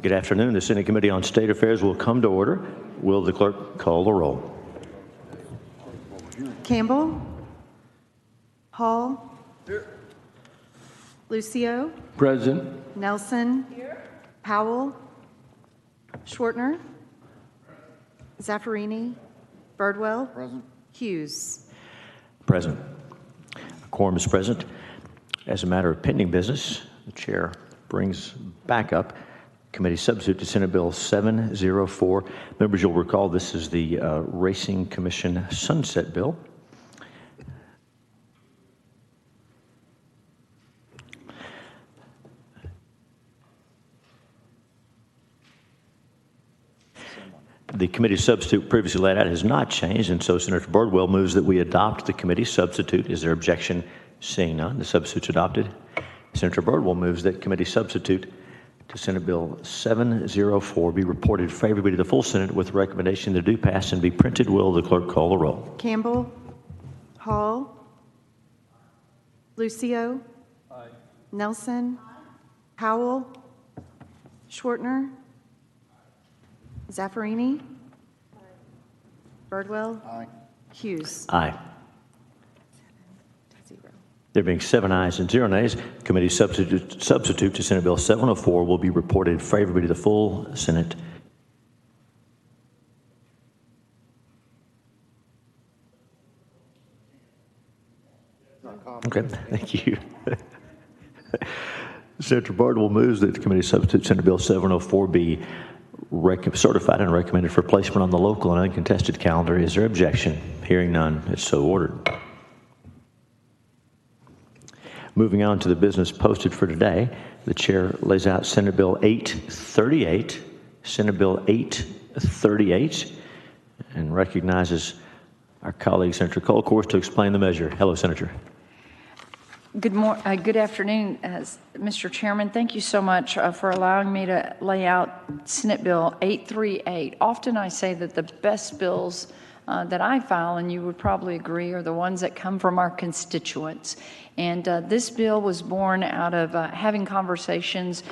Good afternoon. The Senate Committee on State Affairs will come to order. Will the clerk call the roll? Campbell? Hall? Here. Lucio? Present. Nelson? Here. Powell? Schwartner? Zaffarini? Birdwell? Present. Hughes? Present. A quorum is present. As a matter of pending business, the chair brings back up committee substitute to Senate Bill 704. Members, you'll recall this is the Racing Commission Sunset Bill. The committee substitute previously laid out has not changed, and so Senator Birdwell moves that we adopt the committee substitute. Is there objection? Seeing none, the substitute's adopted. Senator Birdwell moves that committee substitute to Senate Bill 704 be reported favorably to the full Senate with recommendation to do pass and be printed. Will the clerk call the roll? Campbell? Hall? Lucio? Aye. Nelson? Aye. Powell? Schwartner? Zaffarini? Aye. Birdwell? Aye. Hughes? Aye. There being 7 ayes and 0 nays, committee substitute to Senate Bill 704 will be reported favorably to the full Senate. Okay, thank you. Senator Bardwell moves that the committee substitute Senate Bill 704 be certified and recommended for placement on the local and uncontested calendar. Is there objection? Hearing none, it's so ordered. Moving on to the business posted for today, the chair lays out Senate Bill 838, Senate Bill 838, and recognizes our colleague, Senator Colcourse, to explain the measure. Hello, Senator. Good afternoon, Mr. Chairman. Thank you so much for allowing me to lay out Senate Bill 838. Often I say that the best bills that I file, and you would probably agree, are the ones that come from our constituents. And this bill was born out of having conversations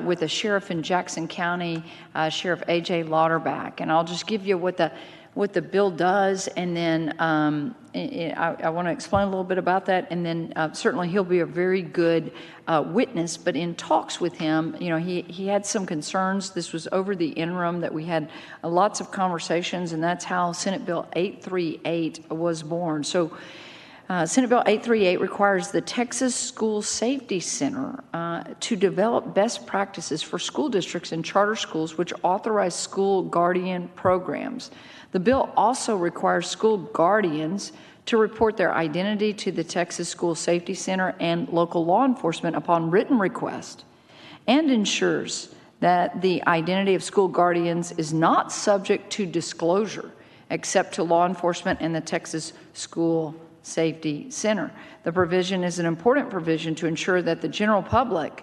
with a sheriff in Jackson County, Sheriff A.J. Lauterbach. And I'll just give you what the bill does, and then I want to explain a little bit about that, and then certainly he'll be a very good witness. But in talks with him, you know, he had some concerns. This was over the interim that we had lots of conversations, and that's how Senate Bill 838 was born. So Senate Bill 838 requires the Texas School Safety Center to develop best practices for school districts and charter schools which authorize school guardian programs. The bill also requires school guardians to report their identity to the Texas School Safety Center and local law enforcement upon written request, and ensures that the identity of school guardians is not subject to disclosure except to law enforcement and the Texas School Safety Center. The provision is an important provision to ensure that the general public,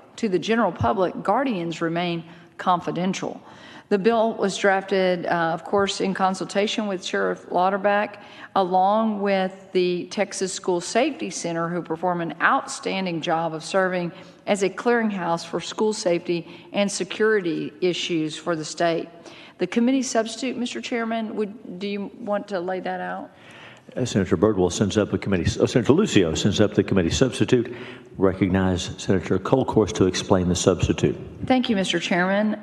guardians remain confidential. The bill was drafted, of course, in consultation with Sheriff Lauterbach, along with the Texas School Safety Center, who perform an outstanding job of serving as a clearinghouse for school safety and security issues for the state. The committee substitute, Mr. Chairman, do you want to lay that out? Senator Birdwell sends up the committee. Senator Lucio sends up the committee substitute. Recognize Senator Colcourse to explain the substitute. Thank you, Mr. Chairman.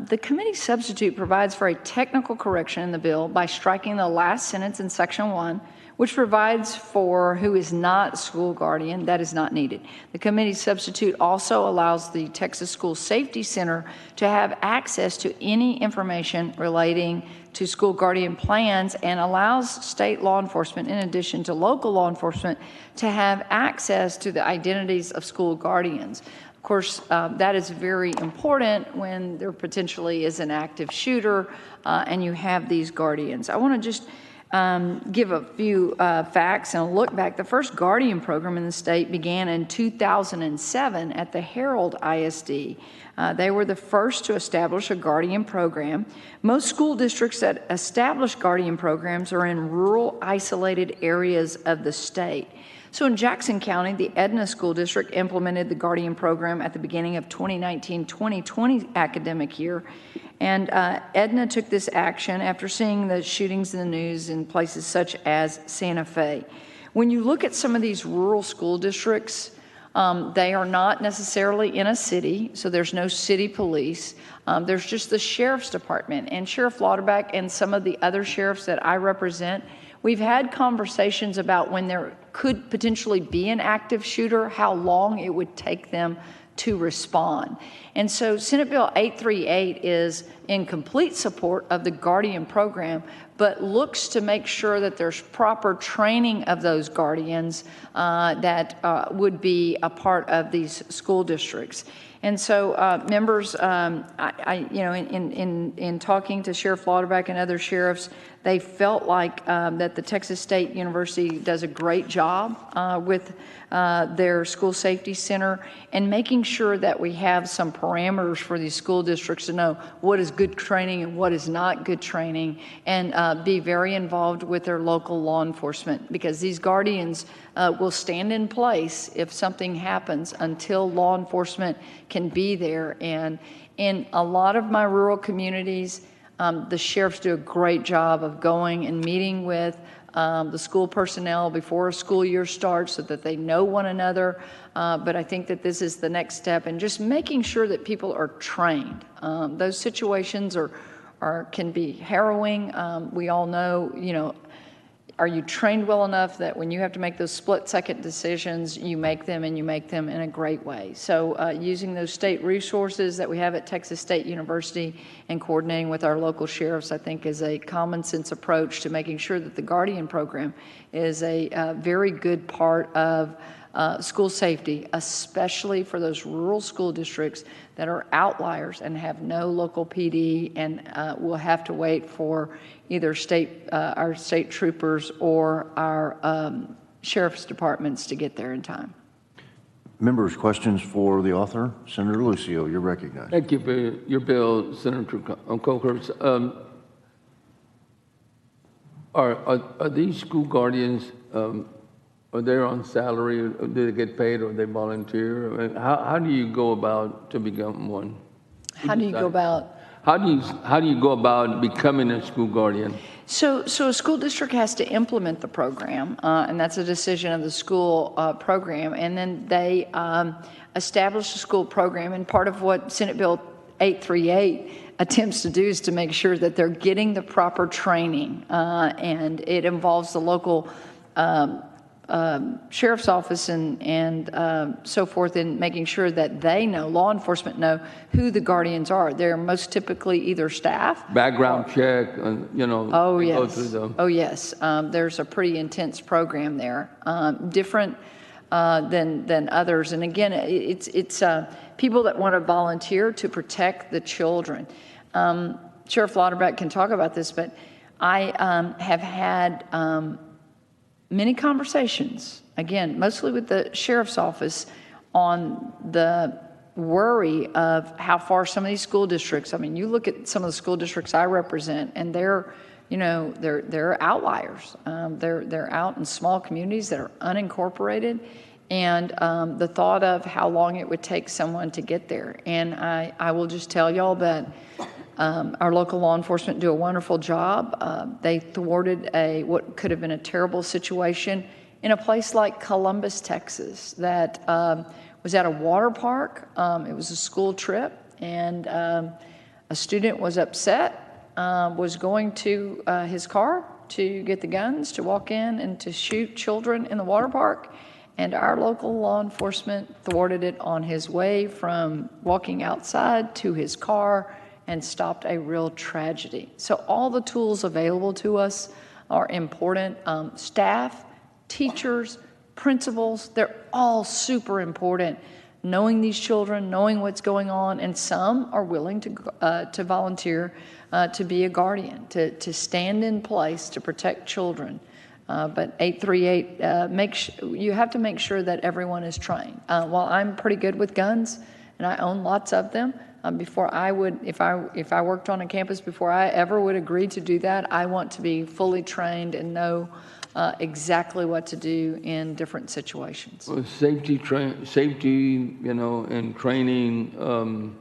The committee substitute provides for a technical correction in the bill by striking the last sentence in Section 1, which provides for who is not a school guardian. That is not needed. The committee substitute also allows the Texas School Safety Center to have access to any information relating to school guardian plans, and allows state law enforcement, in addition to local law enforcement, to have access to the identities of school guardians. Of course, that is very important when there potentially is an active shooter and you have these guardians. I want to just give a few facts and a look back. The first guardian program in the state began in 2007 at the Herald ISD. They were the first to establish a guardian program. Most school districts that establish guardian programs are in rural, isolated areas of the state. So in Jackson County, the Edna School District implemented the Guardian Program at the beginning of 2019-2020 academic year. And Edna took this action after seeing the shootings in the news in places such as Santa Fe. When you look at some of these rural school districts, they are not necessarily in a city, so there's no city police. There's just the sheriff's department. And Sheriff Lauterbach and some of the other sheriffs that I represent, we've had conversations about when there could potentially be an active shooter, how long it would take them to respond. And so Senate Bill 838 is in complete support of the Guardian program, but looks to make sure that there's proper training of those guardians that would be a part of these school districts. And so, members, in talking to Sheriff Lauterbach and other sheriffs, they felt like that the Texas State University does a great job with their school safety center and making sure that we have some parameters for these school districts to know what is good training and what is not good training, and be very involved with their local law enforcement, because these guardians will stand in place if something happens until law enforcement can be there. And in a lot of my rural communities, the sheriffs do a great job of going and meeting with the school personnel before a school year starts so that they know one another. But I think that this is the next step, and just making sure that people are trained. Those situations can be harrowing. We all know, are you trained well enough that when you have to make those split-second decisions, you make them, and you make them in a great way? So using those state resources that we have at Texas State University and coordinating with our local sheriffs, I think, is a common-sense approach to making sure that the Guardian program is a very good part of school safety, especially for those rural school districts that are outliers and have no local PD and will have to wait for either our state troopers or our sheriff's departments to get there in time. Members, questions for the author? Senator Lucio, you're recognized. Thank you for your bill, Senator Coker. Are these school guardians, are they on salary? Do they get paid, or they volunteer? I mean, how do you go about to become one? How do you go about? How do you go about becoming a school guardian? So a school district has to implement the program, and that's a decision of the school program, and then they establish a school program. And part of what Senate Bill 838 attempts to do is to make sure that they're getting the proper training, and it involves the local sheriff's office and so forth, in making sure that they know, law enforcement know, who the guardians are. They're most typically either staff. Background check, and Oh, they yes. go through the. Oh, yes. There's a pretty intense program there, different than others. And again, it's people that want to volunteer to protect the children. Sheriff Lauterbach can talk about this, but I have had many conversations, again, mostly with the sheriff's office, on the worry of how far some of these school districts, I mean, you look at some of the school districts I represent, and they're outliers. They're out in small communities that are unincorporated, and the thought of how long it would take someone to get there. And I will just tell y'all that our local law enforcement do a wonderful job. They thwarted what could have been a terrible situation in a place like Columbus, Texas, that was at a water park. It was a school trip, and a student was upset, was going to his car to get the guns, to walk in and to shoot children in the water park. And our local law enforcement thwarted it on his way from walking outside to his car, and stopped a real tragedy. So all the tools available to us are important. Staff, teachers, principals, they're all super important. Knowing these children, knowing what's going on, and some are willing to volunteer to be a guardian, to stand in place to protect children. But 838, you have to make sure that everyone is trained. While I'm pretty good with guns, and I own lots of them, before I would, if I worked on a campus, before I ever would agree to do that, I want to be fully trained and know exactly what to do in different situations. Well, safety, and training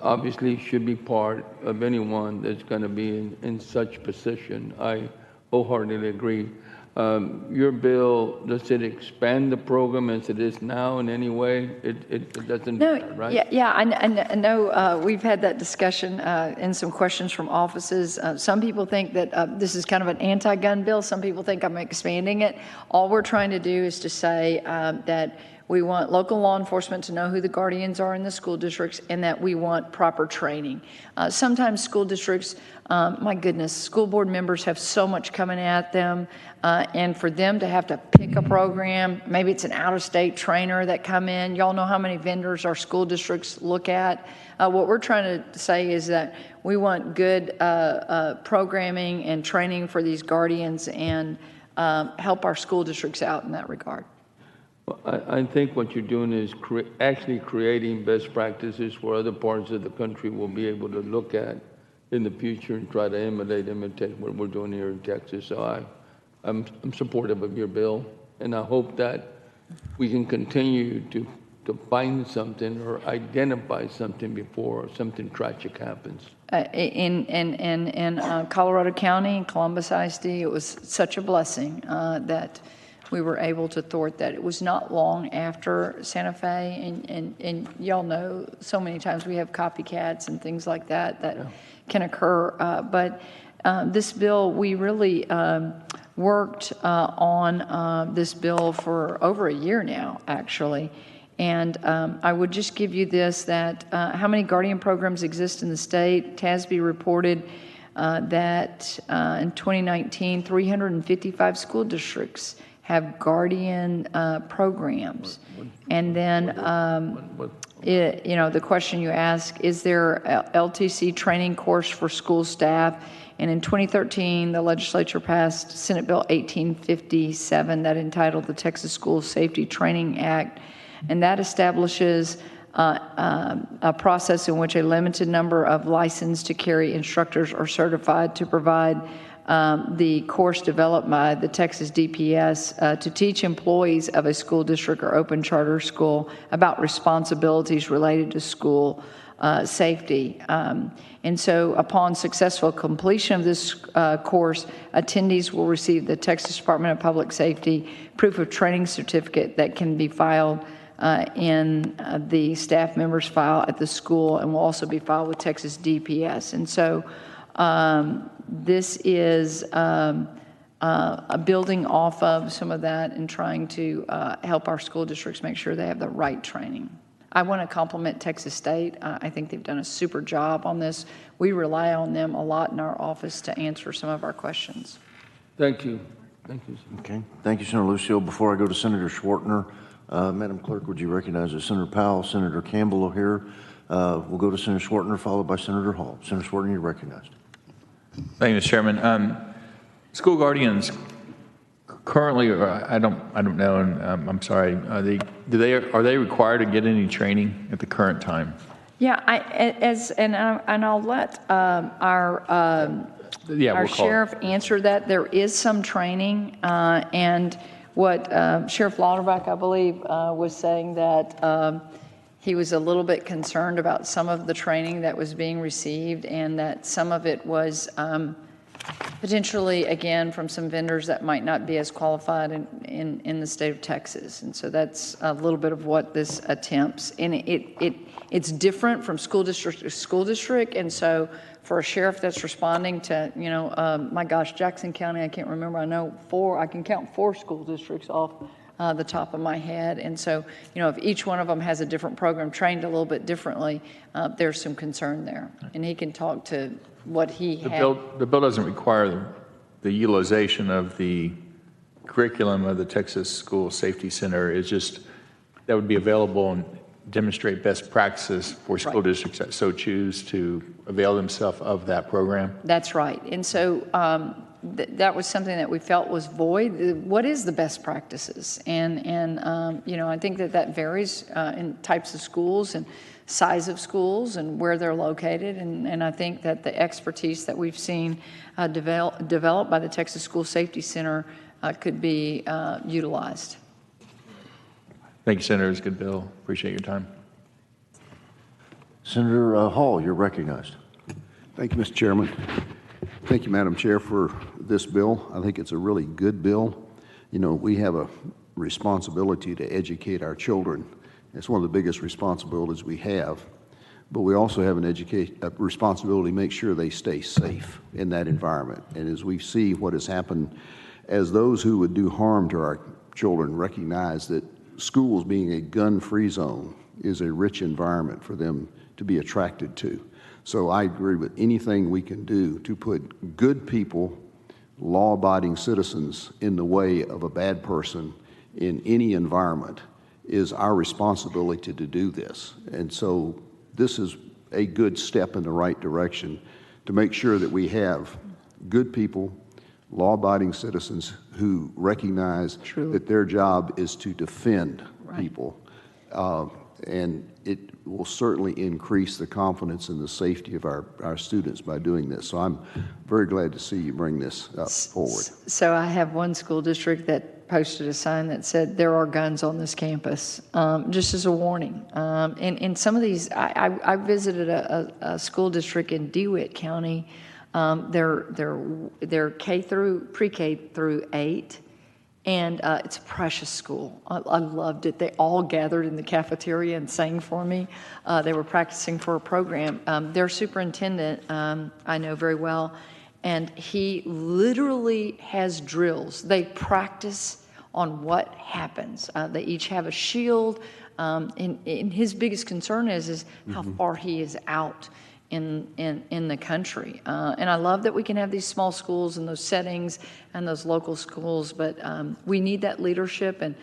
obviously should be part of anyone that's going to be in such position. I wholeheartedly agree. Your bill, does it expand the program as it is now in any way? It doesn't, No, right? yeah, I know we've had that discussion and some questions from offices. Some people think that this is kind of an anti-gun bill. Some people think I'm expanding it. All we're trying to do is to say that we want local law enforcement to know who the guardians are in the school districts and that we want proper training. Sometimes school districts, my goodness, school board members have so much coming at them, and for them to have to pick a program, maybe it's an out-of-state trainer that come in. Y'all know how many vendors our school districts look at. What we're trying to say is that we want good programming and training for these guardians and help our school districts out in that regard. Well, I think what you're doing is actually creating best practices where other parts of the country will be able to look at in the future and try to imitate what we're doing here in Texas. So I'm supportive of your bill, and I hope that we can continue to find something or identify something before something tragic happens. In Colorado County, Columbus ISD, it was such a blessing that we were able to thwart that. It was not long after Santa Fe, and y'all know so many times we have copycats and things like that can occur. But this bill, we really worked on this bill for over a year now, actually. And I would just give you this, that how many guardian programs exist in the state. TASB reported that in 2019, 355 school districts have guardian programs. And then, the question you ask, is there a LTC training course for school staff? And in 2013, the legislature passed Senate Bill 1857 that entitled the Texas School Safety Training Act. And that establishes a process in which a limited number of licensed to carry instructors are certified to provide the course developed by the Texas DPS to teach employees of a school district or open charter school about responsibilities related to school safety. And so upon successful completion of this course, attendees will receive the Texas Department of Public Safety proof of training certificate that can be filed in the staff member's file at the school and will also be filed with Texas DPS. And so this is a building off of some of that and trying to help our school districts make sure they have the right training. I want to compliment Texas State. I think they've done a super job on this. We rely on them a lot in our office to answer some of our questions. Thank you. Thank you. Okay. Thank you, Senator Lucio. Before I go to Senator Schwartner, Madam Clerk, would you recognize that Senator Powell, Senator Campbell are here? We'll go to Senator Schwartner, followed by Senator Hall. Senator Schwartner, you're recognized. Thank you, Mr. Chairman. School guardians currently, or I don't know, and I'm sorry. Are they required to get any training at the current time? Yeah, I'll let our sheriff answer that. There is some training, and what Sheriff Lauterbach, I believe, was saying that he was a little bit concerned about some of the training that was being received, and that some of it was potentially, again, from some vendors that might not be as qualified in the state of Texas. And so that's a little bit of what this attempts. And it's different from school district to school district. And so for a sheriff that's responding to, my gosh, Jackson County, I can't remember, I can count 4 school districts off the top of my head. And so, if each one of them has a different program trained a little bit differently, there's some concern there. And he can talk to what he had. The bill doesn't require the utilization of the curriculum of the Texas School Safety Center. It's just that would be available and demonstrate best practices for school districts that so choose to avail themselves of that program. That's right. And so that was something that we felt was void. What is the best practices? And I think that varies in types of schools. And size of schools and where they're located. And I think that the expertise that we've seen developed by the Texas School Safety Center could be utilized. Thank you, Senator. It's a good bill. Appreciate your time. Senator Hall, you're recognized. Thank you, Mr. Chairman. Thank you, Madam Chair, for this bill. I think it's a really good bill. You know, we have a responsibility to educate our children. It's one of the biggest responsibilities we have. But we also have a responsibility to make sure they stay safe in that environment. And as we see what has happened, as those who would do harm to our children recognize that schools being a gun-free zone is a rich environment for them to be attracted to. So I agree with anything we can do to put good people, law-abiding citizens in the way of a bad person in any environment is our responsibility to do this. And so this is a good step in the right direction to make sure that we have good people, law-abiding citizens who recognize that their job is to defend people. And it will certainly increase the confidence and the safety of our students by doing this. So I'm very glad to see you bring this forward. So I have one school district that posted a sign that said, "There are guns on this campus," just as a warning. And some of these, I visited a school district in DeWitt County. They're pre-K through 8. And it's a precious school. I loved it. They all gathered in the cafeteria and sang for me. They were practicing for a program. Their superintendent, I know very well, and he literally has drills. They practice on what happens. They each have a shield. And his biggest concern is how far he is out in the country. And I love that we can have these small schools and those settings and those local schools, but we need that leadership, and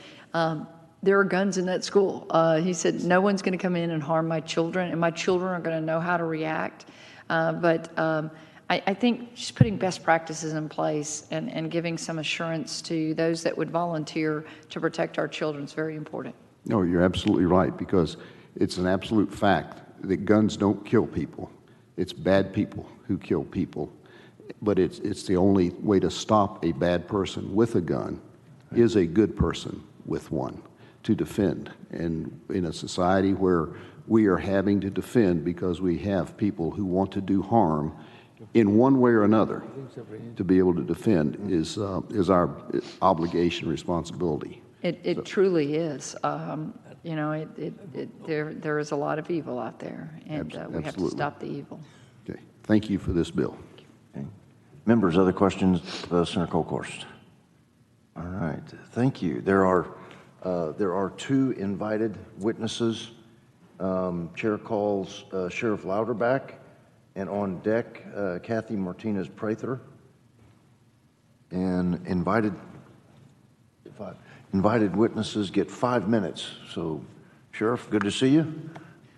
there are guns in that school. He said, no one's going to come in and harm my children, and my children are going to know how to react. But I think just putting best practices in place and giving some assurance to those that would volunteer to protect our children is very important. No, you're absolutely right, because it's an absolute fact that guns don't kill people. It's bad people who kill people. But it's the only way to stop a bad person with a gun is a good person with one to defend. And in a society where we are having to defend because we have people who want to do harm in one way or another, to be able to defend is our obligation, responsibility. It truly is. You know, there is a lot of evil out there, and we have to stop the evil. Okay. Thank you for this bill. Okay. Members, other questions of Senator Colkhorst? All right. Thank you. There are two invited witnesses. Chair calls Sheriff Louderback, and on deck, Kathy Martinez-Prather. And invited witnesses get 5 minutes. So, Sheriff, good to see you.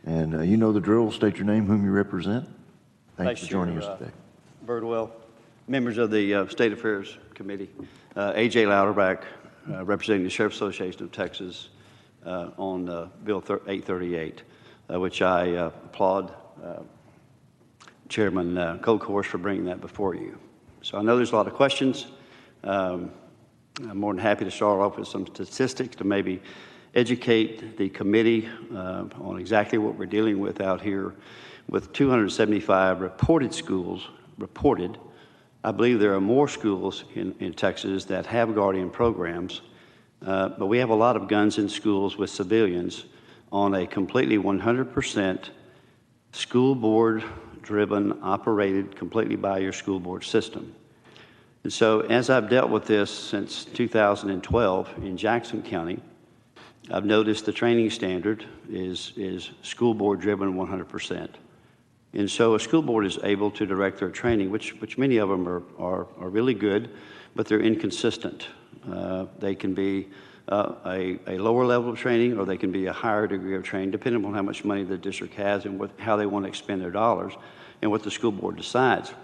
And you know the drill. State your name, whom you represent. Thanks for joining us today. Birdwell, members of the State Affairs Committee. A.J. Louderback, representing the Sheriff's Association of Texas on Bill 838, which I applaud Chairman Colkhorst for bringing that before you. So I know there's a lot of questions. I'm more than happy to start off with some statistics to maybe educate the committee on exactly what we're dealing with out here. With 275 reported schools, I believe there are more schools in Texas that have guardian programs, but we have a lot of guns in schools with civilians on a completely 100% school board driven, operated completely by your school board system. And so as I've dealt with this since 2012 in Jackson County, I've noticed the training standard is school board driven 100%. And so a school board is able to direct their training, which many of them are really good, but they're inconsistent. They can be a lower level of training, or they can be a higher degree of training, depending on how much money the district has and how they want to expend their dollars and what the school board decides.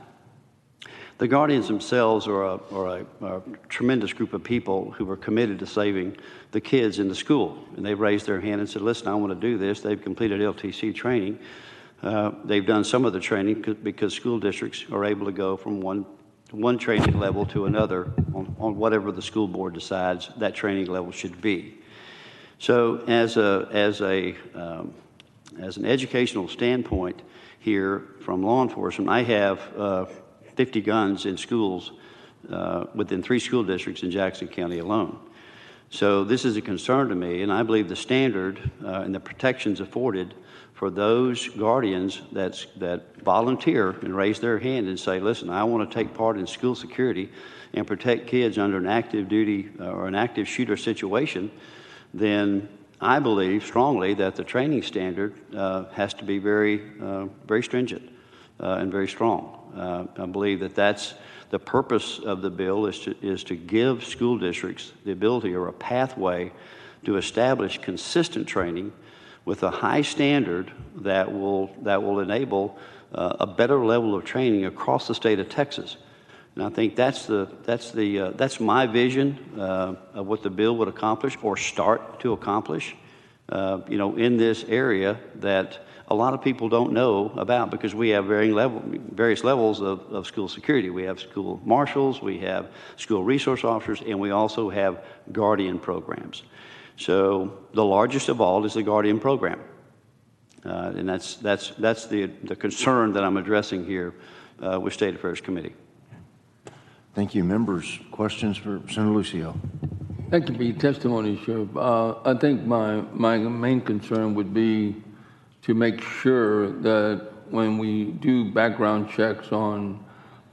The guardians themselves are a tremendous group of people who are committed to saving the kids in the school. And they've raised their hand and said, listen, I want to do this. They've completed LTC training. They've done some of the training because school districts are able to go from one training level to another on whatever the school board decides that training level should be. So as an educational standpoint here from law enforcement, I have 50 guns in schools within 3 school districts in Jackson County alone. So this is a concern to me, and I believe the standard and the protections afforded for those guardians that volunteer and raise their hand and say, listen, I want to take part in school security and protect kids under an active duty or an active shooter situation, then I believe strongly that the training standard has to be very stringent and very strong. I believe that that's the purpose of the bill is to give school districts the ability or a pathway to establish consistent training with a high standard that will enable a better level of training across the state of Texas. And I think that's my vision of what the bill would accomplish or start to accomplish. In this area that a lot of people don't know about because we have various levels of school security. We have school marshals, we have school resource officers, and we also have guardian programs. So the largest of all is the guardian program. And that's the concern that I'm addressing here with State Affairs Committee. Thank you. Members, questions for Senator Lucio? Thank you for your testimony, Sheriff. I think my main concern would be to make sure that when we do background checks on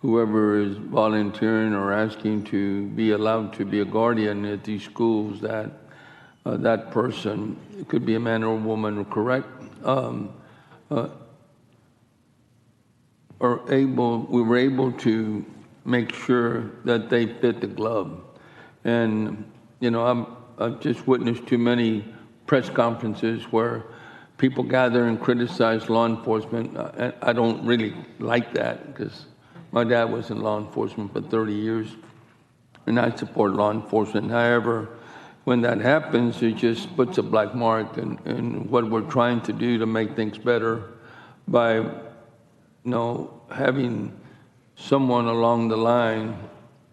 whoever is volunteering or asking to be allowed to be a guardian at these schools, that that person, it could be a man or a woman, correct, we were able to make sure that they fit the glove. And I've just witnessed too many press conferences where people gather and criticize law enforcement. I don't really like that because my dad was in law enforcement for 30 years, and I support law enforcement. However, when that happens, it just puts a black mark in what we're trying to do to make things better by, having someone along the line,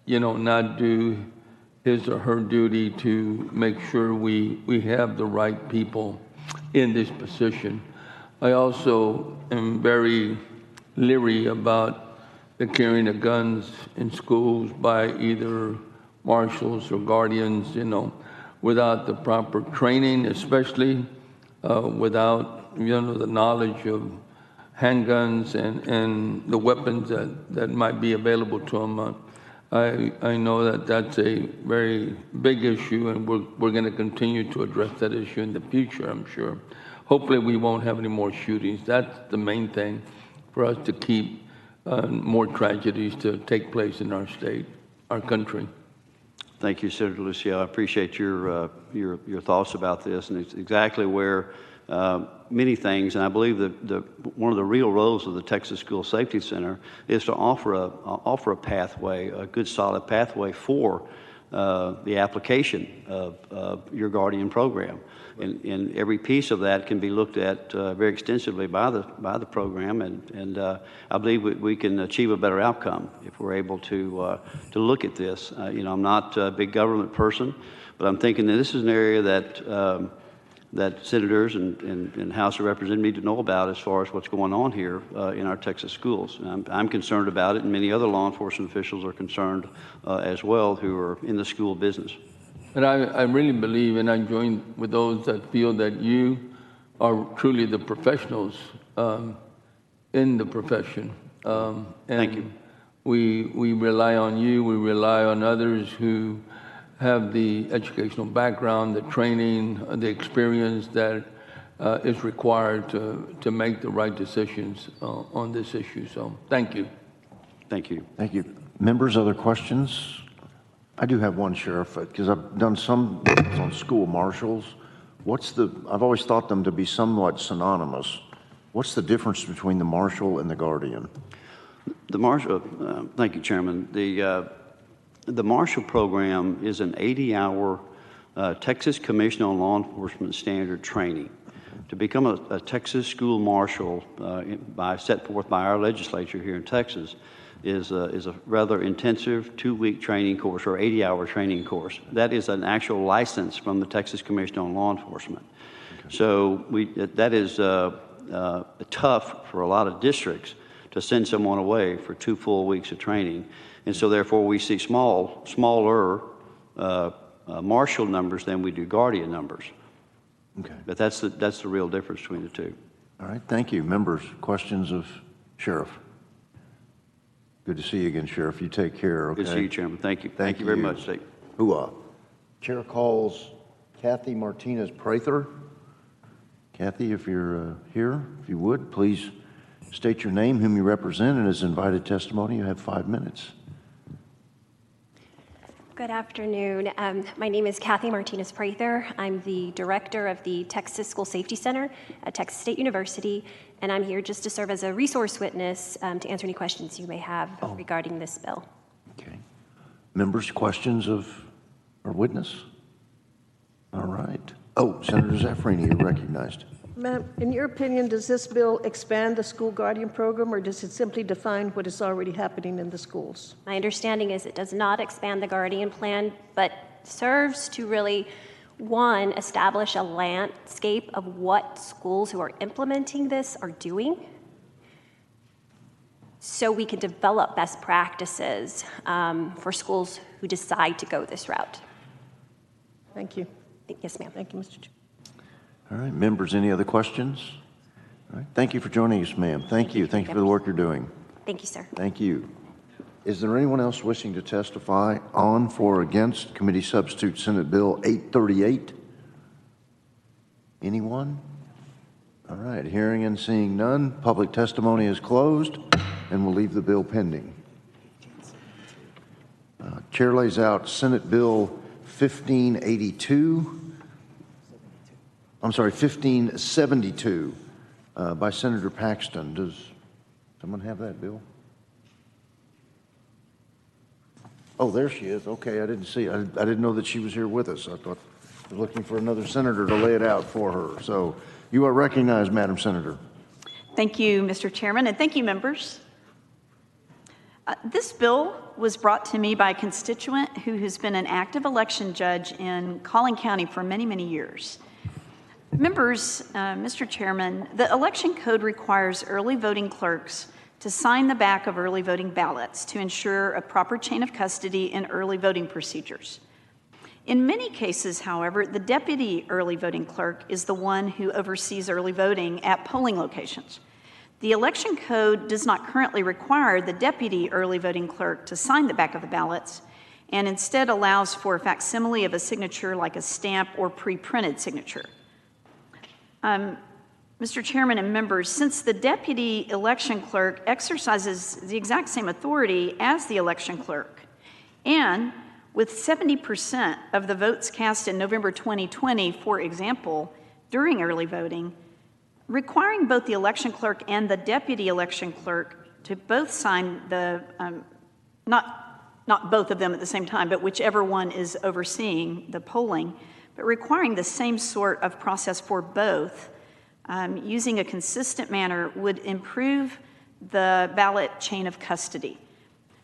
not do his or her duty to make sure we have the right people in this position. I also am very leery about the carrying of guns in schools by either marshals or guardians, without the proper training, especially without, the knowledge of handguns and the weapons that might be available to them. I know that that's a very big issue, and we're going to continue to address that issue in the future, I'm sure. Hopefully we won't have any more shootings. That's the main thing for us to keep more tragedies to take place in our state, our country. Thank you, Senator Lucio. I appreciate your thoughts about this, and it's exactly where many things, and I believe that one of the real roles of the Texas School Safety Center is to offer a pathway, a good solid pathway for the application of your guardian program. And every piece of that can be looked at very extensively by the program, and I believe we can achieve a better outcome if we're able to look at this. I'm not a big government person, but I'm thinking that this is an area that senators and House of Representatives need to know about as far as what's going on here in our Texas schools. And I'm concerned about it, and many other law enforcement officials are concerned as well who are in the school business. But I really believe, and I join with those that feel that you are truly the professionals in the profession. Thank you. We rely on you, we rely on others who have the educational background, the training, the experience that is required to make the right decisions on this issue. So thank you. Thank you. Thank you. Members, other questions? I do have one, Sheriff, because I've done some on school marshals. I've always thought them to be somewhat synonymous. What's the difference between the marshal and the guardian? The Marshall, thank you, Chairman. The Marshall program is an 80-hour Texas Commission on Law Enforcement standard training. To become a Texas school marshal, set forth by our legislature here in Texas, is a rather intensive 2-week training course or 80-hour training course. That is an actual license from the Texas Commission on Law Enforcement. Okay. So that is tough for a lot of districts to send someone away for 2 full weeks of training. And so therefore we see smaller marshal numbers than we do guardian numbers. Okay. But that's the real difference between the two. All right, thank you. Members, questions of Sheriff? Good to see you again, Sheriff. You take care, okay? Good to see you, Chairman. Thank you. Thank you very much. Hooah. Chair calls Kathy Martinez Prather. Kathy, if you're here, if you would, please state your name, whom you represent, and as invited testimony, you have 5 minutes. Good afternoon. My name is Kathy Martinez Prather. I'm the director of the Texas School Safety Center at Texas State University, and I'm here just to serve as a resource witness to answer any questions you may have regarding this bill. Okay. Members, questions of our witness? All right. Oh, Senator Zaffirini, you're recognized. Ma'am, in your opinion, does this bill expand the school guardian program, or does it simply define what is already happening in the schools? My understanding is it does not expand the guardian plan, but serves to really, one, establish a landscape of what schools who are implementing this are doing, so we can develop best practices for schools who decide to go this route. Thank you. Yes, ma'am. Thank you, Mr. Chair. All right, members, any other questions? All right, thank you for joining us, ma'am. Thank you. Thank you for the work you're doing. Thank you, sir. Thank you. Is there anyone else wishing to testify on, for, or against Committee Substitute Senate Bill 838? Anyone? All right, hearing and seeing none, public testimony is closed, and we'll leave the bill pending. Chair lays out Senate Bill 1572 by Senator Paxton. Does someone have that bill? Oh, there she is. Okay, I didn't see. I didn't know that she was here with us. I thought I was looking for another senator to lay it out for her. So you are recognized, Madam Senator. Thank you, Mr. Chairman, and thank you, members. This bill was brought to me by a constituent who has been an active election judge in Collin County for many, many years. Members, Mr. Chairman, the election code requires early voting clerks to sign the back of early voting ballots to ensure a proper chain of custody in early voting procedures. In many cases, however, the deputy early voting clerk is the one who oversees early voting at polling locations. The election code does not currently require the deputy early voting clerk to sign the back of the ballots, and instead allows for a facsimile of a signature like a stamp or pre-printed signature. Mr. Chairman and members, since the deputy election clerk exercises the exact same authority as the election clerk, and with 70% of the votes cast in November 2020, for example, during early voting, requiring both the election clerk and the deputy election clerk to both sign the, not both of them at the same time, but whichever one is overseeing the polling, but requiring the same sort of process for both, using a consistent manner would improve the ballot chain of custody.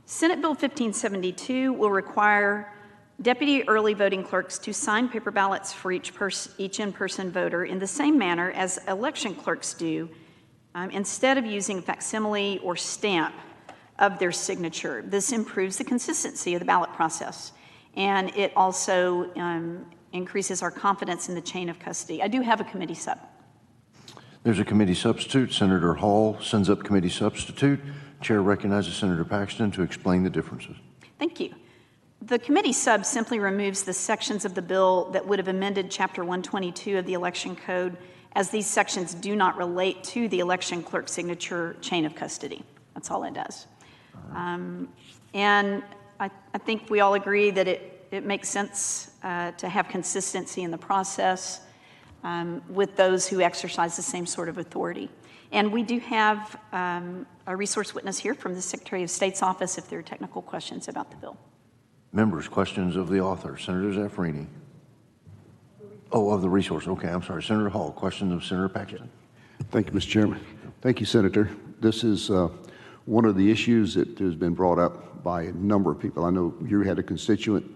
Senate Bill 1572 will require deputy early voting clerks to sign paper ballots for each in-person voter in the same manner as election clerks do, instead of using facsimile or stamp of their signature. This improves the consistency of the ballot process, and it also increases our confidence in the chain of custody. I do have a committee sub. There's a committee substitute. Senator Hall sends up committee substitute. Chair recognizes Senator Paxton to explain the differences. Thank you. The committee sub simply removes the sections of the bill that would have amended Chapter 122 of the Election Code, as these sections do not relate to the election clerk signature chain of custody. That's all it does. And I think we all agree that it makes sense to have consistency in the process with those who exercise the same sort of authority. And we do have a resource witness here from the Secretary of State's office if there are technical questions about the bill. Members, questions of the author. Senator Zaffarini. Oh, of the resource. Okay, I'm sorry. Senator Hall, questions of Senator Paxton. Thank you, Mr. Chairman. Thank you, Senator. This is one of the issues that has been brought up by a number of people. I know you had a constituent.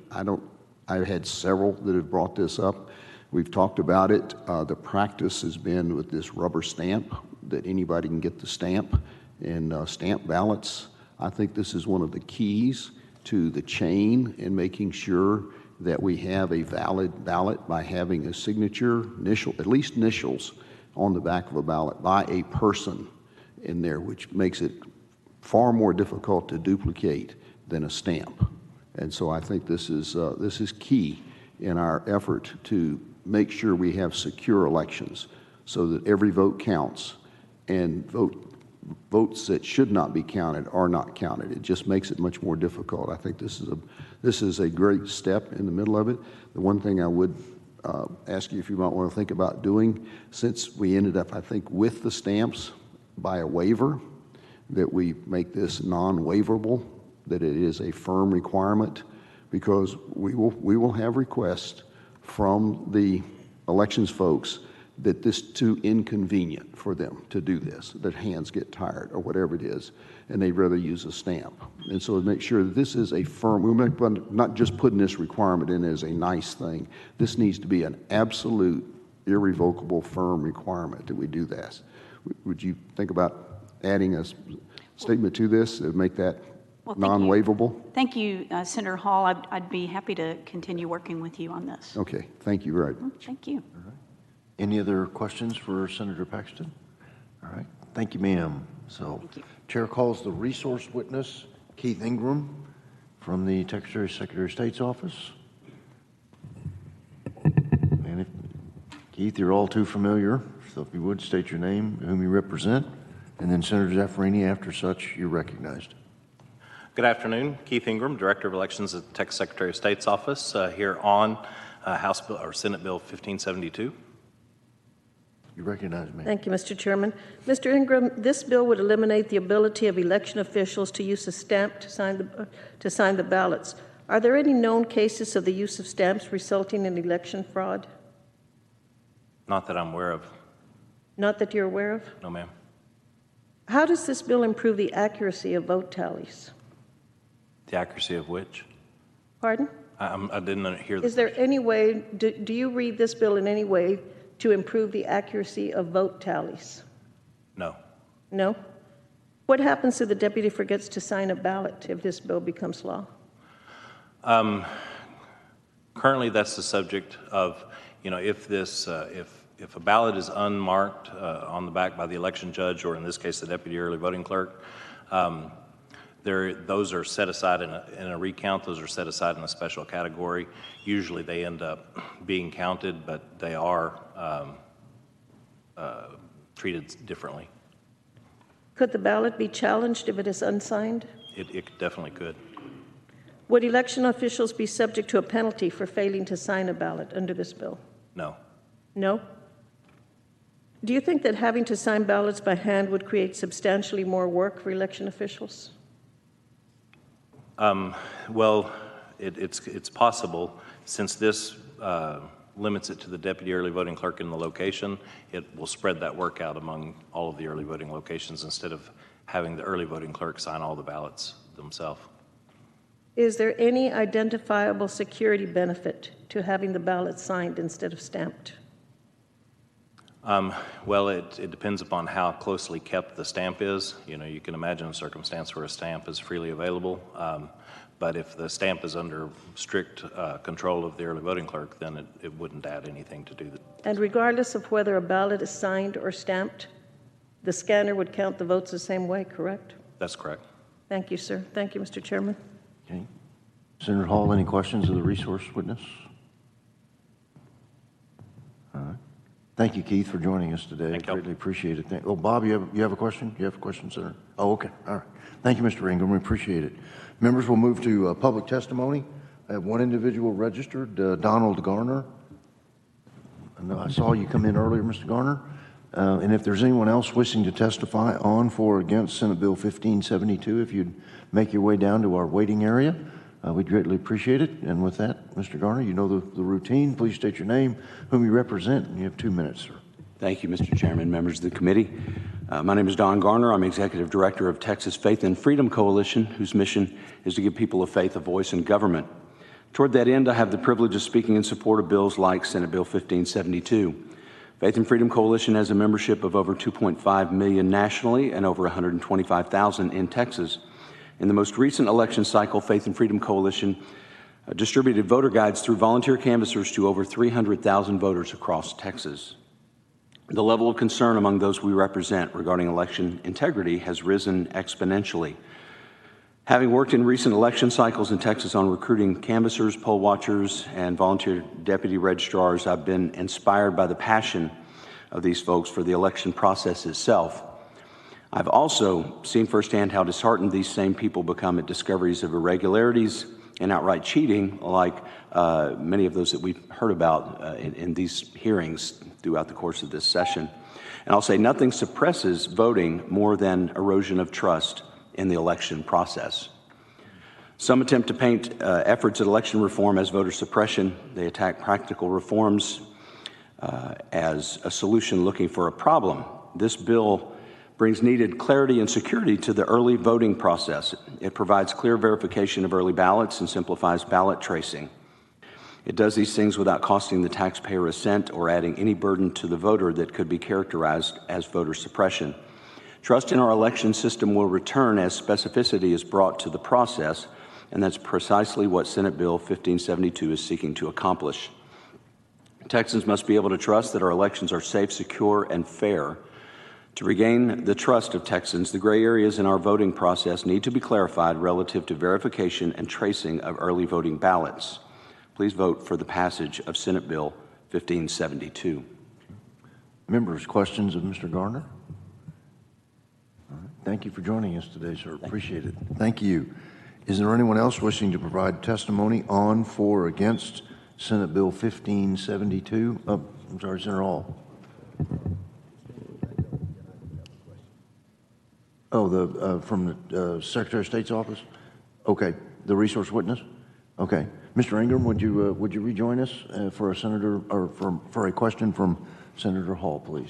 I've had several that have brought this up. We've talked about it. The practice has been with this rubber stamp that anybody can get the stamp and stamp ballots. I think this is one of the keys to the chain in making sure that we have a valid ballot by having a signature, at least initials, on the back of a ballot by a person in there, which makes it far more difficult to duplicate than a stamp. And so I think this is key in our effort to make sure we have secure elections so that every vote counts and votes that should not be counted are not counted. It just makes it much more difficult. I think this is a great step in the middle of it. The one thing I would ask you if you might want to think about doing, since we ended up, I think, with the stamps by a waiver, that we make this non-waiverable, that it is a firm requirement, because we will have requests from the elections folks that this is too inconvenient for them to do this, that hands get tired or whatever it is, and they'd rather use a stamp. And so to make sure that this is a firm, we're not just putting this requirement in as a nice thing. This needs to be an absolute, irrevocable, firm requirement that we do this. Would you think about adding a statement to this to make that non-waivable? Thank you, Senator Hall. I'd be happy to continue working with you on this. Okay, thank you very much. Thank you. All right. Any other questions for Senator Paxton? All right. Thank you, ma'am. So, Chair calls the resource witness, Keith Ingram, from the Secretary of State's office. And Keith, you're all too familiar, so if you would state your name, whom you represent, and then Senator Zaffarini, after such, you're recognized. Good afternoon. Keith Ingram, Director of Elections at the Texas Secretary of State's office, here on House Bill or Senate Bill 1572. You recognize me. Thank you, Mr. Chairman. Mr. Ingram, this bill would eliminate the ability of election officials to use a stamp to sign the ballots. Are there any known cases of the use of stamps resulting in election fraud? Not that I'm aware of. Not that you're aware of? No, ma'am. How does this bill improve the accuracy of vote tallies? The accuracy of which? Pardon? I didn't hear the Is there any way, do you read this bill in any way to improve the accuracy of vote tallies? No. No? What happens if the deputy forgets to sign a ballot if this bill becomes law? Currently, that's the subject of, if this, if a ballot is unmarked on the back by the election judge, or in this case, the deputy early voting clerk, those are set aside in a recount. Those are set aside in a special category. Usually they end up being counted, but they are treated differently. Could the ballot be challenged if it is unsigned? It definitely could. Would election officials be subject to a penalty for failing to sign a ballot under this bill? No. No? Do you think that having to sign ballots by hand would create substantially more work for election officials? Well, it's possible. Since this limits it to the deputy early voting clerk in the location, it will spread that work out among all of the early voting locations instead of having the early voting clerk sign all the ballots themselves. Is there any identifiable security benefit to having the ballot signed instead of stamped? Well, it depends upon how closely kept the stamp is. You can imagine a circumstance where a stamp is freely available, but if the stamp is under strict control of the early voting clerk, then it wouldn't add anything to do that. And regardless of whether a ballot is signed or stamped, the scanner would count the votes the same way, correct? That's correct. Thank you, sir. Thank you, Mr. Chairman. Okay. Senator Hall, any questions of the resource witness? All right. Thank you, Keith, for joining us today. Thank you. Greatly appreciate it. Oh, Bob, you have a question? You have a question, Senator? Oh, okay. All right. Thank you, Mr. Ingram. We appreciate it. Members, will move to public testimony. I have one individual registered, Donald Garner. I know I saw you come in earlier, Mr. Garner. And if there's anyone else wishing to testify on, for, or against Senate Bill 1572, if you'd make your way down to our waiting area, we'd greatly appreciate it. And with that, Mr. Garner, you know the routine. Please state your name, whom you represent, and you have 2 minutes, sir. Thank you, Mr. Chairman, members of the committee. My name is Don Garner. I'm Executive Director of Texas Faith and Freedom Coalition, whose mission is to give people of faith a voice in government. Toward that end, I have the privilege of speaking in support of bills like Senate Bill 1572. Faith and Freedom Coalition has a membership of over 2.5 million nationally and over 125,000 in Texas. In the most recent election cycle, Faith and Freedom Coalition distributed voter guides through volunteer canvassers to over 300,000 voters across Texas. The level of concern among those we represent regarding election integrity has risen exponentially. Having worked in recent election cycles in Texas on recruiting canvassers, poll watchers, and volunteer deputy registrars, I've been inspired by the passion of these folks for the election process itself. I've also seen firsthand how disheartened these same people become at discoveries of irregularities and outright cheating, like many of those that we've heard about in these hearings throughout the course of this session. And I'll say nothing suppresses voting more than erosion of trust in the election process. Some attempt to paint efforts at election reform as voter suppression. They attack practical reforms as a solution looking for a problem. This bill brings needed clarity and security to the early voting process. It provides clear verification of early ballots and simplifies ballot tracing. It does these things without costing the taxpayer a cent or adding any burden to the voter that could be characterized as voter suppression. Trust in our election system will return as specificity is brought to the process, and that's precisely what Senate Bill 1572 is seeking to accomplish. Texans must be able to trust that our elections are safe, secure, and fair. To regain the trust of Texans, the gray areas in our voting process need to be clarified relative to verification and tracing of early voting ballots. Please vote for the passage of Senate Bill 1572. Members, questions of Mr. Garner? All right. Thank you for joining us today, sir. Appreciate it. Thank you. Is there anyone else wishing to provide testimony on, for, or against Senate Bill 1572? Oh, I'm sorry, Senator Hall. Oh, from the Secretary of State's office? Okay, the resource witness? Okay. Mr. Ingram, would you rejoin us for a senator, or for a question from Senator Hall, please?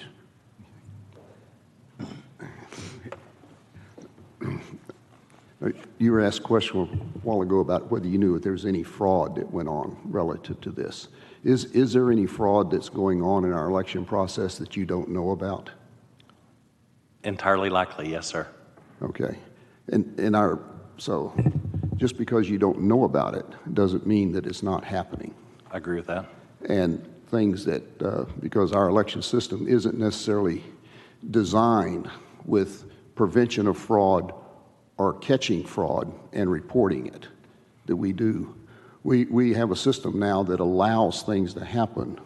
You were asked a question a while ago about whether you knew if there was any fraud that went on relative to this. Is there any fraud that's going on in our election process that you don't know about? Entirely likely, yes, sir. Okay. So just because you don't know about it doesn't mean that it's not happening. I agree with that. And things that, because our election system isn't necessarily designed with prevention of fraud or catching fraud and reporting it, that we do. We have a system now that allows things to happen,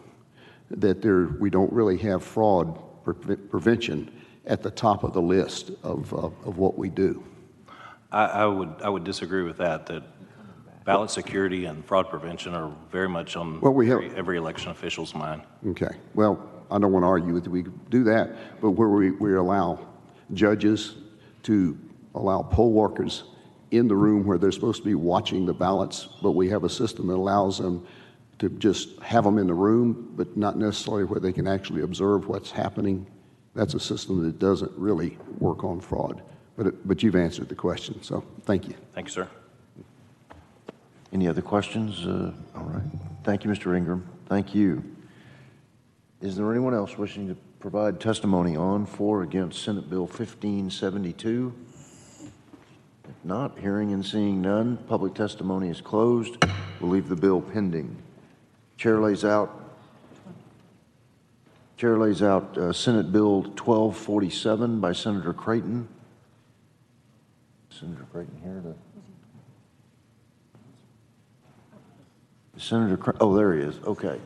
that we don't really have fraud prevention at the top of the list of what we do. I would disagree with that ballot security and fraud prevention are very much on every election official's mind. Okay. Well, I don't want to argue that we do that, but where we allow judges to allow poll workers in the room where they're supposed to be watching the ballots, but we have a system that allows them to just have them in the room, but not necessarily where they can actually observe what's happening. That's a system that doesn't really work on fraud. But you've answered the question, so thank you. Thank you, sir. Any other questions? All right. Thank you, Mr. Ingram. Thank you. Is there anyone else wishing to provide testimony on, for, or against Senate Bill 1572? If not, hearing and seeing none, public testimony is closed. We'll leave the bill pending. Chair lays out Senate Bill 1247 by Senator Creighton. Senator Creighton here oh, there he is. Okay.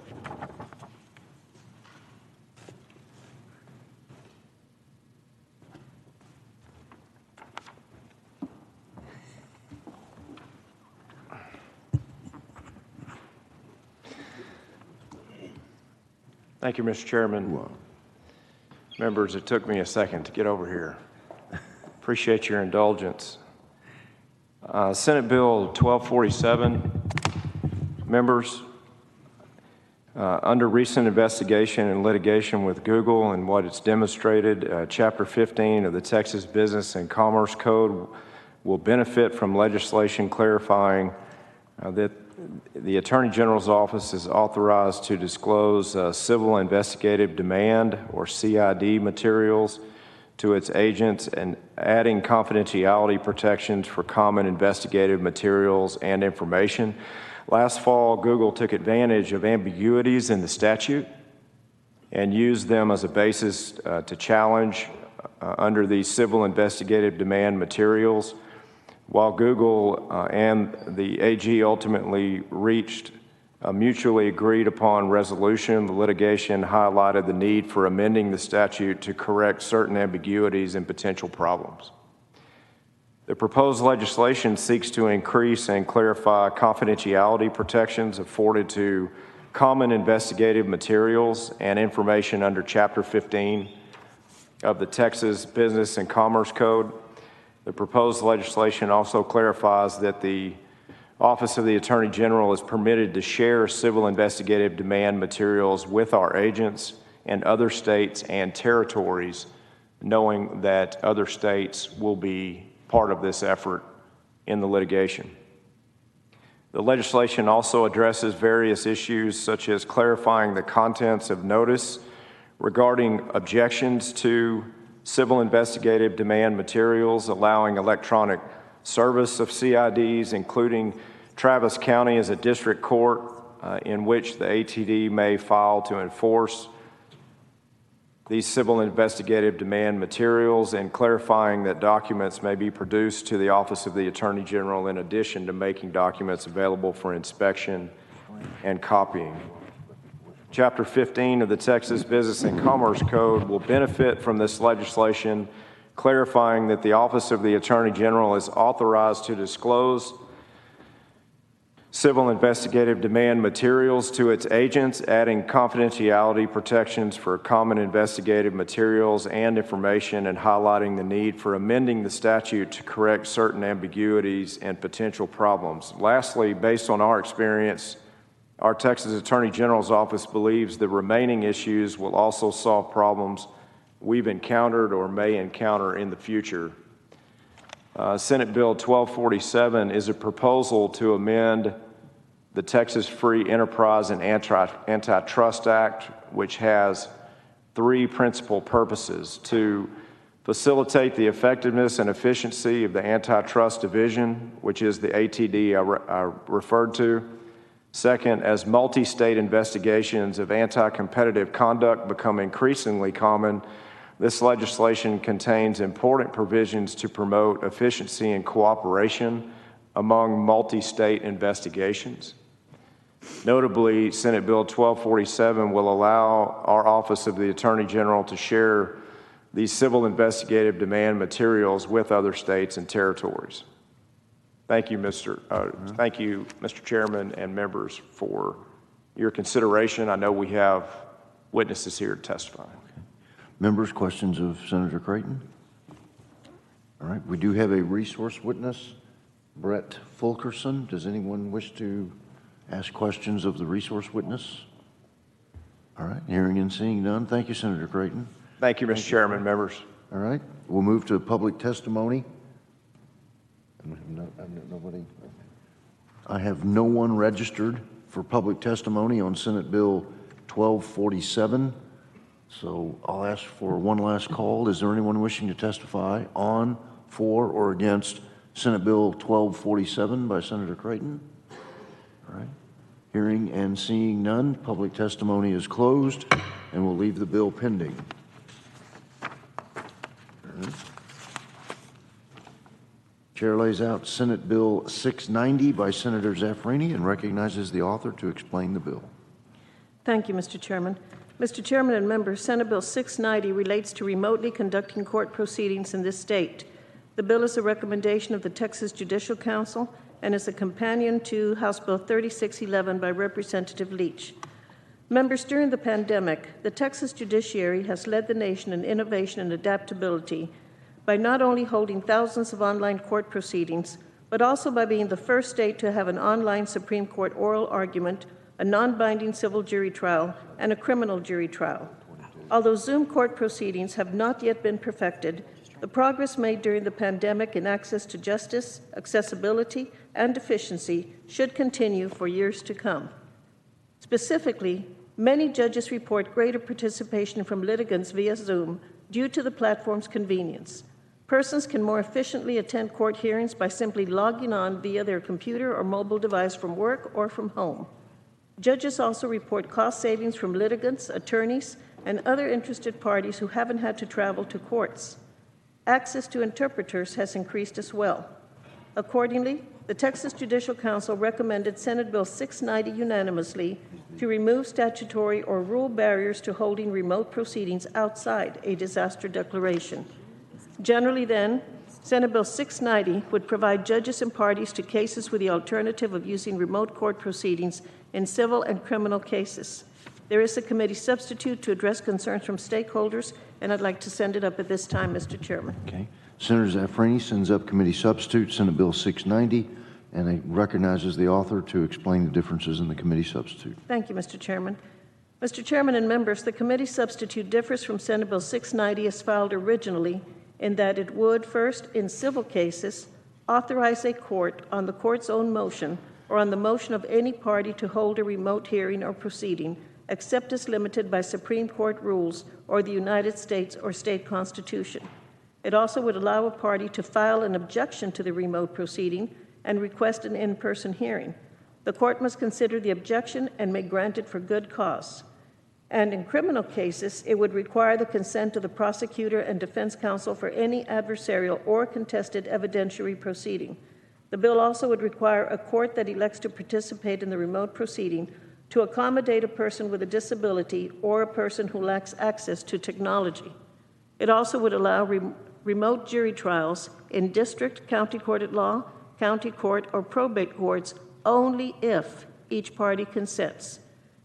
Thank you, Mr. Chairman. Members, it took me a second to get over here. Appreciate your indulgence. Senate Bill 1247, members, under recent investigation and litigation with Google and what it's demonstrated, Chapter 15 of the Texas Business and Commerce Code will benefit from legislation clarifying that the Attorney General's office is authorized to disclose civil investigative demand, or CID, materials to its agents and adding confidentiality protections for common investigative materials and information. Last fall, Google took advantage of ambiguities in the statute and used them as a basis to challenge under these civil investigative demand materials. While Google and the AG ultimately reached a mutually agreed upon resolution, the litigation highlighted the need for amending the statute to correct certain ambiguities and potential problems. The proposed legislation seeks to increase and clarify confidentiality protections afforded to common investigative materials and information under Chapter 15 of the Texas Business and Commerce Code. The proposed legislation also clarifies that the Office of the Attorney General is permitted to share civil investigative demand materials with our agents and other states and territories, knowing that other states will be part of this effort in the litigation. The legislation also addresses various issues such as clarifying the contents of notice regarding objections to civil investigative demand materials, allowing electronic service of CIDs, including Travis County as a district court in which the ATD may file to enforce these civil investigative demand materials, and clarifying that documents may be produced to the Office of the Attorney General in addition to making documents available for inspection and copying. Chapter 15 of the Texas Business and Commerce Code will benefit from this legislation, clarifying that the Office of the Attorney General is authorized to disclose civil investigative demand materials to its agents, adding confidentiality protections for common investigative materials and information, and highlighting the need for amending the statute to correct certain ambiguities and potential problems. Lastly, based on our experience, our Texas Attorney General's office believes the remaining issues will also solve problems we've encountered or may encounter in the future. Senate Bill 1247 is a proposal to amend the Texas Free Enterprise and Antitrust Act, which has three principal purposes: to facilitate the effectiveness and efficiency of the Antitrust Division, which is the ATD I referred to. Second, as multi-state investigations of anti-competitive conduct become increasingly common, this legislation contains important provisions to promote efficiency and cooperation among multi-state investigations. Notably, Senate Bill 1247 will allow our Office of the Attorney General to share these civil investigative demand materials with other states and territories. Thank you, Mr. Chairman and members, for your consideration. I know we have witnesses here to testify. Okay. Members, questions of Senator Creighton? All right, we do have a resource witness, Brett Fulkerson. Does anyone wish to ask questions of the resource witness? All right, hearing and seeing none. Thank you, Senator Creighton. Thank you, Mr. Chairman, members. All right, we'll move to public testimony. I have no one registered for public testimony on Senate Bill 1247, so I'll ask for one last call. Is there anyone wishing to testify on, for, or against Senate Bill 1247 by Senator Creighton? All right. Hearing and seeing none, public testimony is closed, and we'll leave the bill pending. All right. Chair lays out Senate Bill 690 by Senator Zaffirini and recognizes the author to explain the bill. Thank you, Mr. Chairman. Mr. Chairman and members, Senate Bill 690 relates to remotely conducting court proceedings in this state. The bill is a recommendation of the Texas Judicial Council and is a companion to House Bill 3611 by Representative Leach. Members, during the pandemic, the Texas judiciary has led the nation in innovation and adaptability by not only holding thousands of online court proceedings, but also by being the first state to have an online Supreme Court oral argument, a non-binding civil jury trial, and a criminal jury trial. Although Zoom court proceedings have not yet been perfected, the progress made during the pandemic in access to justice, accessibility, and efficiency should continue for years to come. Specifically, many judges report greater participation from litigants via Zoom due to the platform's convenience. Persons can more efficiently attend court hearings by simply logging on via their computer or mobile device from work or from home. Judges also report cost savings from litigants, attorneys, and other interested parties who haven't had to travel to courts. Access to interpreters has increased as well. Accordingly, the Texas Judicial Council recommended Senate Bill 690 unanimously to remove statutory or rule barriers to holding remote proceedings outside a disaster declaration. Generally then, Senate Bill 690 would provide judges and parties to cases with the alternative of using remote court proceedings in civil and criminal cases. There is a committee substitute to address concerns from stakeholders, and I'd like to send it up at this time, Mr. Chairman. Okay. Senator Zafrani sends up committee substitute, Senate Bill 690, and he recognizes the author to explain the differences in the committee substitute. Thank you, Mr. Chairman. Mr. Chairman and members, the committee substitute differs from Senate Bill 690 as filed originally in that it would, first, in civil cases, authorize a court on the court's own motion or on the motion of any party to hold a remote hearing or proceeding, except as limited by Supreme Court rules or the United States or state constitution. It also would allow a party to file an objection to the remote proceeding and request an in-person hearing. The court must consider the objection and may grant it for good cause. And in criminal cases, it would require the consent of the prosecutor and defense counsel for any adversarial or contested evidentiary proceeding. The bill also would require a court that elects to participate in the remote proceeding to accommodate a person with a disability or a person who lacks access to technology. It also would allow remote jury trials in district, county court at law, county court, or probate courts only if each party consents,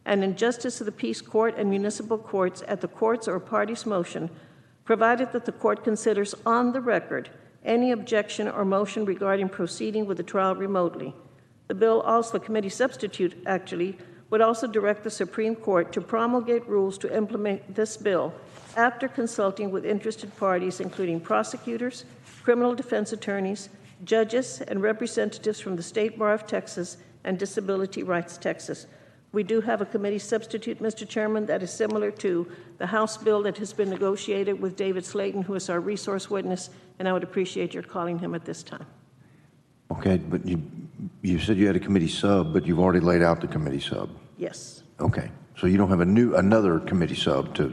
and in justice of the peace court and municipal courts at the court's or party's motion, provided that the court considers on the record any objection or motion regarding proceeding with the trial remotely. The bill also, the committee substitute actually, would also direct the Supreme Court to promulgate rules to implement this bill after consulting with interested parties, including prosecutors, criminal defense attorneys, judges, and representatives from the State Bar of Texas and Disability Rights Texas. We do have a committee substitute, Mr. Chairman, that is similar to the House bill that has been negotiated with David Slayton, who is our resource witness, and I would appreciate your calling him at this time. Okay, but you said you had a committee sub, but you've already laid out the committee sub. Yes. Okay, so you don't have another committee sub to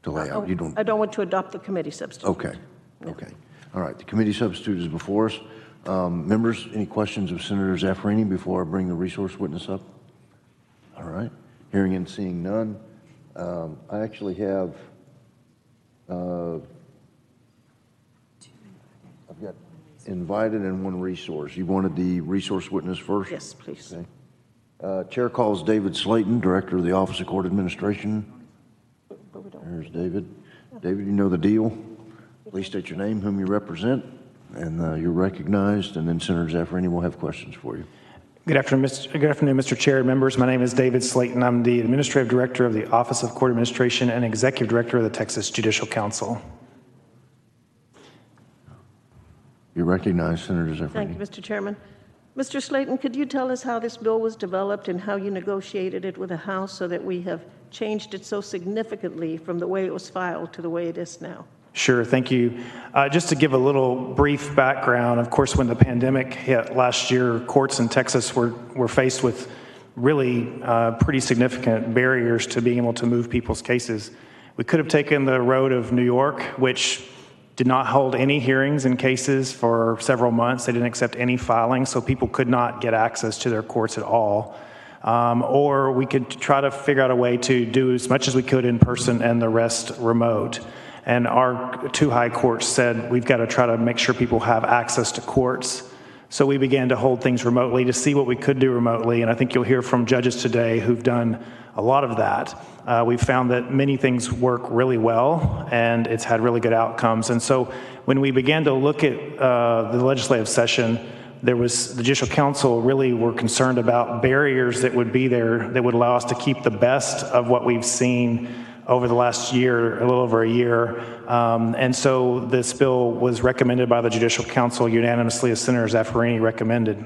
lay out? You don't? I don't want to adopt the committee substitute. Okay, okay. All right, the committee substitute is before us. Members, any questions of Senator Zafrani before I bring the resource witness up? All right, hearing and seeing none. I actually have, I've got invited and one resource. You wanted the resource witness first? Yes, please. Okay. Chair calls David Slayton, Director of the Office of Court Administration. There's David. David, you know the deal. Please state your name, whom you represent, and you're recognized, and then Senator Zafrani will have questions for you. Good afternoon, Mr. Chair and members. My name is David Slayton. I'm the Administrative Director of the Office of Court Administration and Executive Director of the Texas Judicial Council. You're recognized, Senator Zafrani. Thank you, Mr. Chairman. Mr. Slayton, could you tell us how this bill was developed and how you negotiated it with the House so that we have changed it so significantly from the way it was filed to the way it is now? Sure, thank you. Just to give a little brief background, of course, when the pandemic hit last year, courts in Texas were faced with really pretty significant barriers to being able to move people's cases. We could have taken the road of New York, which did not hold any hearings in cases for several months. They didn't accept any filings, so people could not get access to their courts at all. Or we could try to figure out a way to do as much as we could in person and the rest remote. And our two high courts said we've got to try to make sure people have access to courts. So we began to hold things remotely to see what we could do remotely, and I think you'll hear from judges today who've done a lot of that. We've found that many things work really well, and it's had really good outcomes. And so when we began to look at the legislative session, the Judicial Council really were concerned about barriers that would be there that would allow us to keep the best of what we've seen over the last year, a little over a year. And so this bill was recommended by the Judicial Council unanimously, as Senator Zaffarini recommended.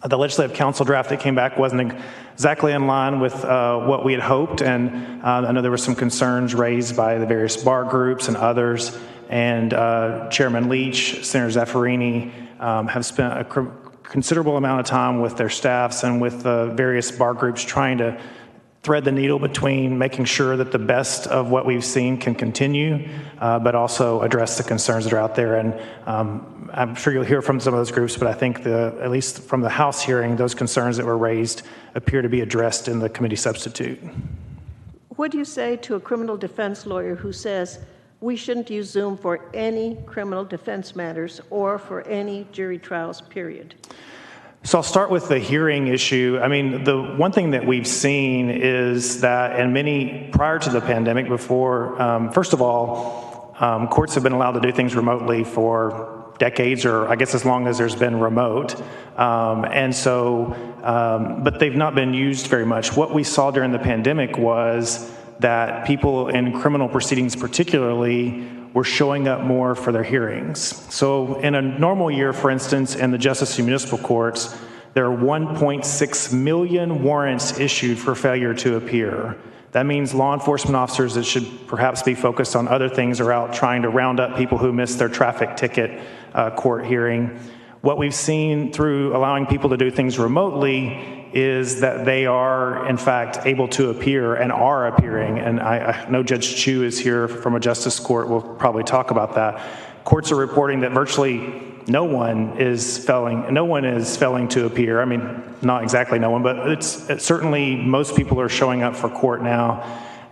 The Legislative Council draft that came back wasn't exactly in line with what we had hoped, and I know there were some concerns raised by the various bar groups and others, and Chairman Leach, Senator Zaffarini have spent a considerable amount of time with their staffs and with various bar groups trying to thread the needle between making sure that the best of what we've seen can continue, but also address the concerns that are out there. And I'm sure you'll hear from some of those groups, but I think at least from the House hearing, those concerns that were raised appear to be addressed in the committee substitute. What do you say to a criminal defense lawyer who says we shouldn't use Zoom for any criminal defense matters or for any jury trials, period? So I'll start with the hearing issue. I mean, the one thing that we've seen is that prior to the pandemic, first of all, courts have been allowed to do things remotely for decades, or I guess as long as there's been remote. But they've not been used very much. What we saw during the pandemic was that people in criminal proceedings particularly were showing up more for their hearings. So in a normal year, for instance, in the Justice and Municipal Courts, there are 1.6 million warrants issued for failure to appear. That means law enforcement officers that should perhaps be focused on other things are out trying to round up people who missed their traffic ticket court hearing. What we've seen through allowing people to do things remotely is that they are, in fact, able to appear and are appearing. And I know Judge Chu is here from a justice court. We'll probably talk about that. Courts are reporting that virtually no one is failing to appear. I mean, not exactly no one, but it's certainly most people are showing up for court now.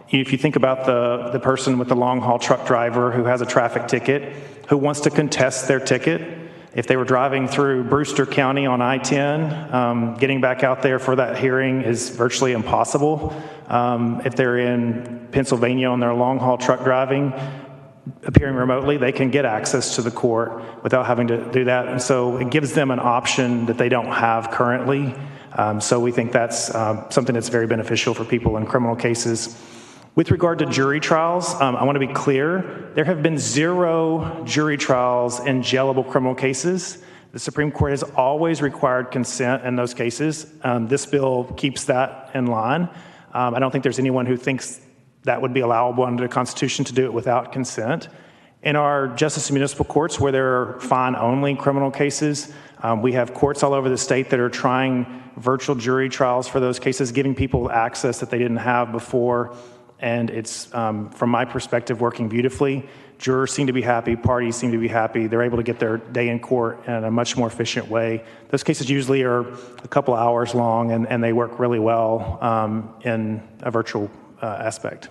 If you think about the person with the long-haul truck driver who has a traffic ticket, who wants to contest their ticket, if they were driving through Brewster County on I-10, getting back out there for that hearing is virtually impossible. If they're in Pennsylvania on their long-haul truck driving, appearing remotely, they can get access to the court without having to do that. And so it gives them an option that they don't have currently. So we think that's something that's very beneficial for people in criminal cases. With regard to jury trials, I want to be clear, there have been 0 jury trials in jailable criminal cases. The Supreme Court has always required consent in those cases. This bill keeps that in line. I don't think there's anyone who thinks that would be allowable under the Constitution to do it without consent. In our Justice and Municipal Courts, where there are fine-only criminal cases, we have courts all over the state that are trying virtual jury trials for those cases, giving people access that they didn't have before. And it's, from my perspective, working beautifully. Jurors seem to be happy, parties seem to be happy. They're able to get their day in court in a much more efficient way. Those cases usually are a couple hours long, and they work really well in a virtual aspect.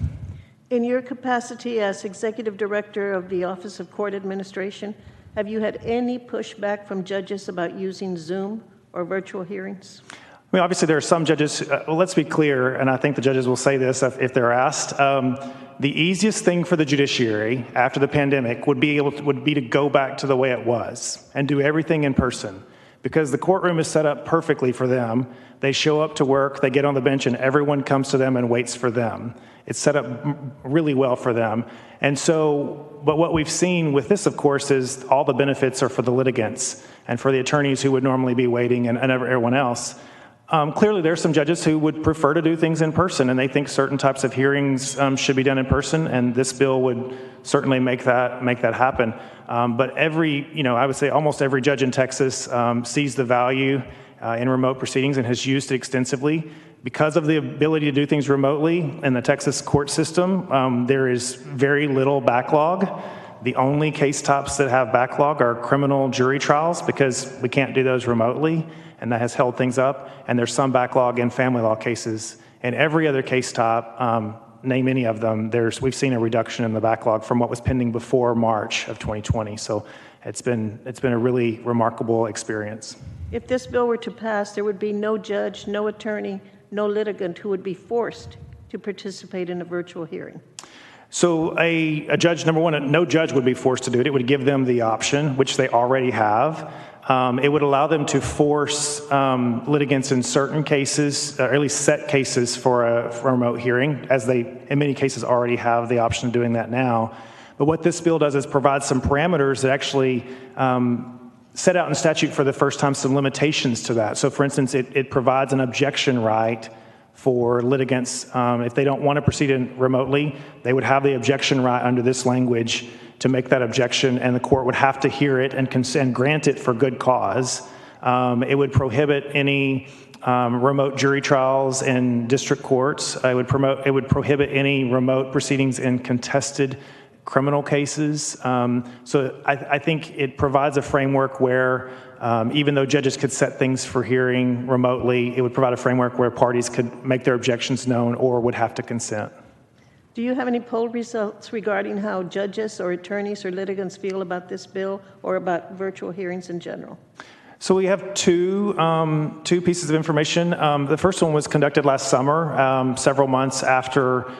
In your capacity as Executive Director of the Office of Court Administration, have you had any pushback from judges about using Zoom or virtual hearings? I mean, obviously, there are some judges, let's be clear, and I think the judges will say this if they're asked. The easiest thing for the judiciary after the pandemic would be to go back to the way it was and do everything in person, because the courtroom is set up perfectly for them. They show up to work, they get on the bench, and everyone comes to them and waits for them. It's set up really well for them. And so, but what we've seen with this, of course, is all the benefits are for the litigants and for the attorneys who would normally be waiting and everyone else. Clearly, there are some judges who would prefer to do things in person, and they think certain types of hearings should be done in person, and this bill would certainly make that happen. But I would say almost every judge in Texas sees the value in remote proceedings and has used it extensively. Because of the ability to do things remotely in the Texas court system, there is very little backlog. The only case types that have backlog are criminal jury trials, because we can't do those remotely, and that has held things up. And there's some backlog in family law cases. And every other case type, name any of them, we've seen a reduction in the backlog from what was pending before March of 2020. So it's been a really remarkable experience. If this bill were to pass, there would be no judge, no attorney, no litigant who would be forced to participate in a virtual hearing. So a judge, number one, no judge would be forced to do it. It would give them the option, which they already have. It would allow them to force litigants in certain cases, or at least set cases for a remote hearing, as they, in many cases, already have the option of doing that now. But what this bill does is provide some parameters that actually set out in statute for the first time some limitations to that. So, for instance, it provides an objection right for litigants. If they don't want to proceed remotely, they would have the objection right under this language to make that objection, and the court would have to hear it and grant it for good cause. It would prohibit any remote jury trials in district courts. It would prohibit any remote proceedings in contested criminal cases. So I think it provides a framework where even though judges could set things for hearing remotely, it would provide a framework where parties could make their objections known or would have to consent. Do you have any poll results regarding how judges or attorneys or litigants feel about this bill or about virtual hearings in general? So we have two pieces of information. The first one was conducted last summer, several months after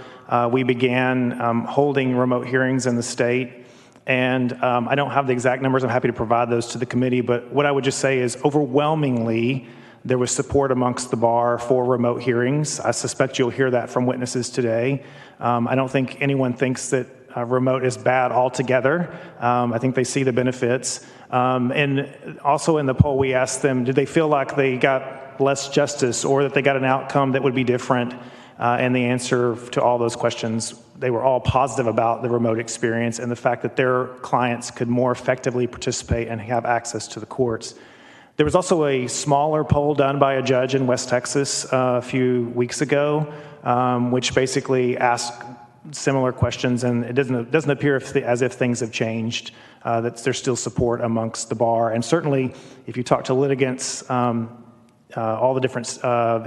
we began holding remote hearings in the state. And I don't have the exact numbers. I'm happy to provide those to the committee. But what I would just say is overwhelmingly, there was support amongst the bar for remote hearings. I suspect you'll hear that from witnesses today. I don't think anyone thinks that remote is bad altogether. I think they see the benefits. And also in the poll, we asked them, did they feel like they got less justice or that they got an outcome that would be different? And the answer to all those questions, they were all positive about the remote experience and the fact that their clients could more effectively participate and have access to the courts. There was also a smaller poll done by a judge in West Texas a few weeks ago, which basically asked similar questions, and it doesn't appear as if things have changed, that there's still support amongst the bar. And certainly, if you talk to litigants, all the different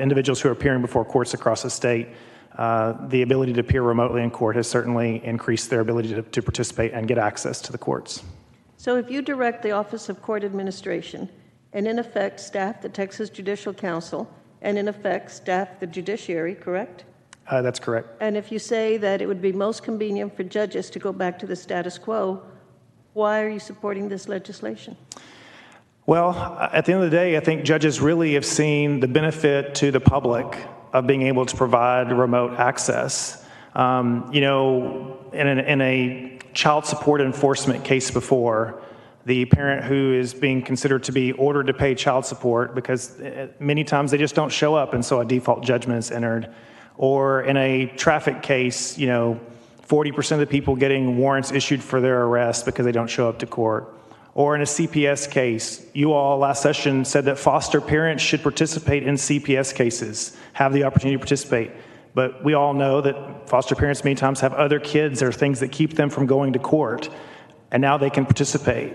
individuals who are appearing before courts across the state, the ability to appear remotely in court has certainly increased their ability to participate and get access to the courts. So if you direct the Office of Court Administration and in effect staff the Texas Judicial Council and in effect staff the judiciary, correct? That's correct. And if you say that it would be most convenient for judges to go back to the status quo, why are you supporting this legislation? Well, at the end of the day, I think judges really have seen the benefit to the public of being able to provide remote access. In a child support enforcement case before, the parent who is being considered to be ordered to pay child support because many times they just don't show up and so a default judgment is entered. Or in a traffic case, 40% of the people getting warrants issued for their arrest because they don't show up to court. Or in a CPS case, you all last session said that foster parents should participate in CPS cases, have the opportunity to participate. But we all know that foster parents many times have other kids or things that keep them from going to court, and now they can participate.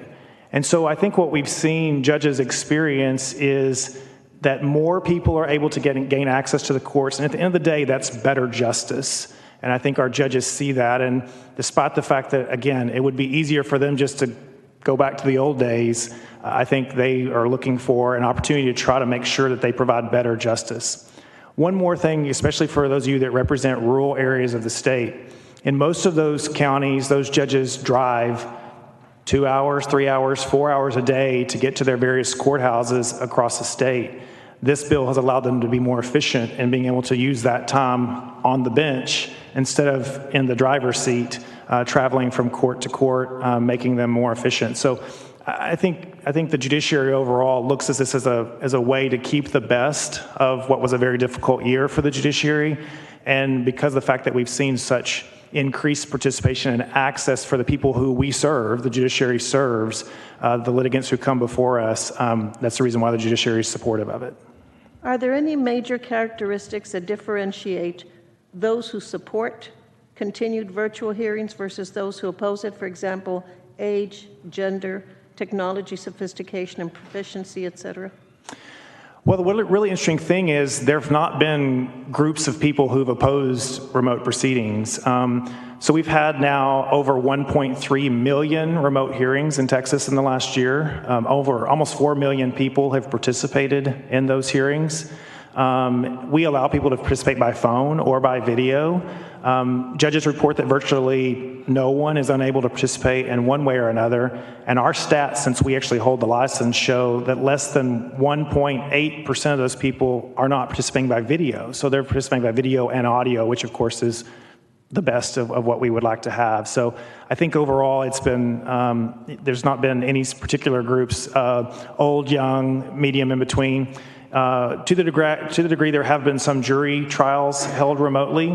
And so I think what we've seen judges experience is that more people are able to gain access to the courts, and at the end of the day, that's better justice. And I think our judges see that, and despite the fact that, again, it would be easier for them just to go back to the old days, I think they are looking for an opportunity to try to make sure that they provide better justice. One more thing, especially for those of you that represent rural areas of the state, in most of those counties, those judges drive 2 hours, 3 hours, 4 hours a day to get to their various courthouses across the state. This bill has allowed them to be more efficient in being able to use that time on the bench instead of in the driver's seat, traveling from court to court, making them more efficient. So I think the judiciary overall looks at this as a way to keep the best of what was a very difficult year for the judiciary. And because of the fact that we've seen such increased participation and access for the people who we serve, the judiciary serves, the litigants who come before us, that's the reason why the judiciary is supportive of it. Are there any major characteristics that differentiate those who support continued virtual hearings versus those who oppose it? For example, age, gender, technology sophistication and proficiency, et cetera? Well, the really interesting thing is there have not been groups of people who've opposed remote proceedings. So we've had now over 1.3 million remote hearings in Texas in the last year. Over almost 4 million people have participated in those hearings. We allow people to participate by phone or by video. Judges report that virtually no one is unable to participate in one way or another. And our stats, since we actually hold the license, show that less than 1.8% of those people are not participating by video. So they're participating by video and audio, which of course is the best of what we would like to have. So I think overall it's been, there's not been any particular groups, old, young, medium, in between. To the degree there have been some jury trials held remotely,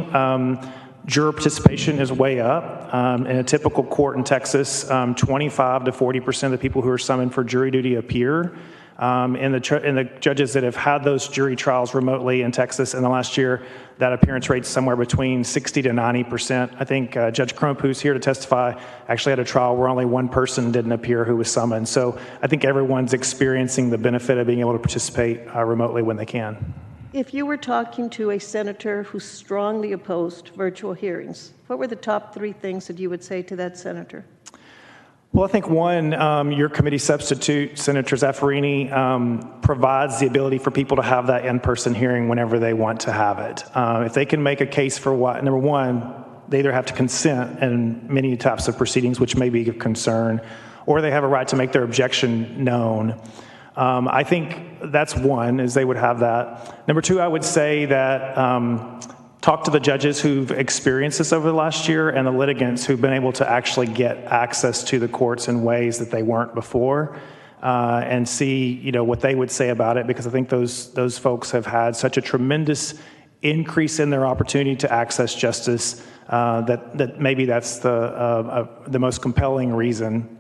juror participation is way up. In a typical court in Texas, 25 to 40% of the people who are summoned for jury duty appear. And the judges that have had those jury trials remotely in Texas in the last year, that appearance rate's somewhere between 60 to 90%. I think Judge Crump, who's here to testify, actually had a trial where only one person didn't appear who was summoned. So I think everyone's experiencing the benefit of being able to participate remotely when they can. If you were talking to a senator who strongly opposed virtual hearings, what were the top 3 things that you would say to that senator? Well, I think one, your committee substitute, Senator Zaffarini, provides the ability for people to have that in-person hearing whenever they want to have it. If they can make a case for what, number one, they either have to consent in many types of proceedings, which may be of concern, or they have a right to make their objection known. I think that's one, is they would have that. Number two, I would say that talk to the judges who've experienced this over the last year and the litigants who've been able to actually get access to the courts in ways that they weren't before, and see, what they would say about it, because I think those folks have had such a tremendous increase in their opportunity to access justice that maybe that's the most compelling reason.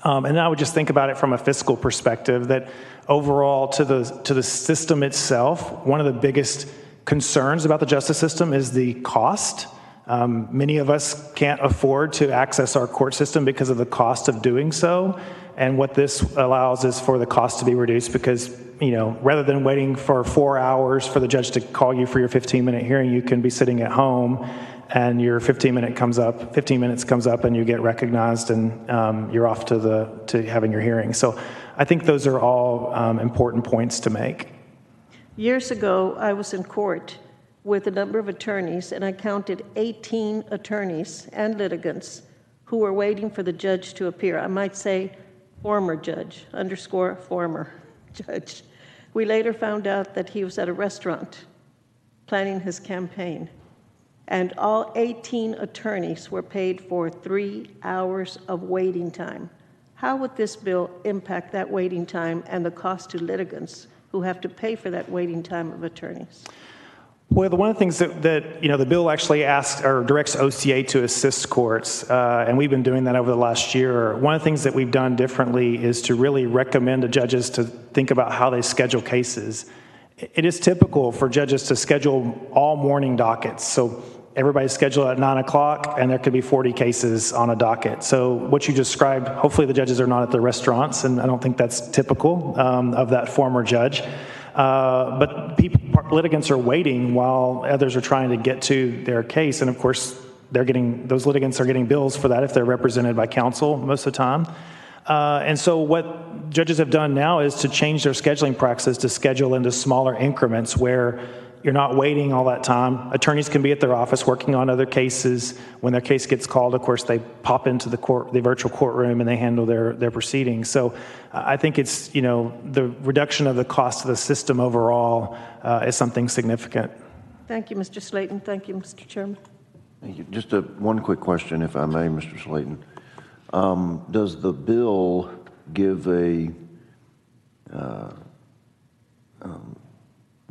And I would just think about it from a fiscal perspective, that overall to the system itself, one of the biggest concerns about the justice system is the cost. Many of us can't afford to access our court system because of the cost of doing so. And what this allows is for the cost to be reduced, because, rather than waiting for 4 hours for the judge to call you for your 15-minute hearing, you can be sitting at home and your 15 minutes comes up and you get recognized and you're off to having your hearing. So I think those are all important points to make. Years ago, I was in court with a number of attorneys, and I counted 18 attorneys and litigants who were waiting for the judge to appear. I might say former judge, _former judge. We later found out that he was at a restaurant planning his campaign, and all 18 attorneys were paid for 3 hours of waiting time. How would this bill impact that waiting time and the cost to litigants who have to pay for that waiting time of attorneys? Well, one of the things that the bill actually asks or directs OCA to assist courts, and we've been doing that over the last year. One of the things that we've done differently is to really recommend to judges to think about how they schedule cases. It is typical for judges to schedule all morning dockets. So everybody's scheduled at 9 o'clock, and there could be 40 cases on a docket. So what you described, hopefully the judges are not at the restaurants, and I don't think that's typical of that former judge. But litigants are waiting while others are trying to get to their case, and of course, those litigants are getting bills for that if they're represented by counsel most of the time. And so what judges have done now is to change their scheduling practices to schedule into smaller increments where you're not waiting all that time. Attorneys can be at their office working on other cases. When their case gets called, of course, they pop into the virtual courtroom and they handle their proceedings. So I think it's, the reduction of the cost of the system overall is something significant. Thank you, Mr. Slayton. Thank you, Mr. Chairman. Thank you. Just one quick question, if I may, Mr. Slayton. Does the bill give a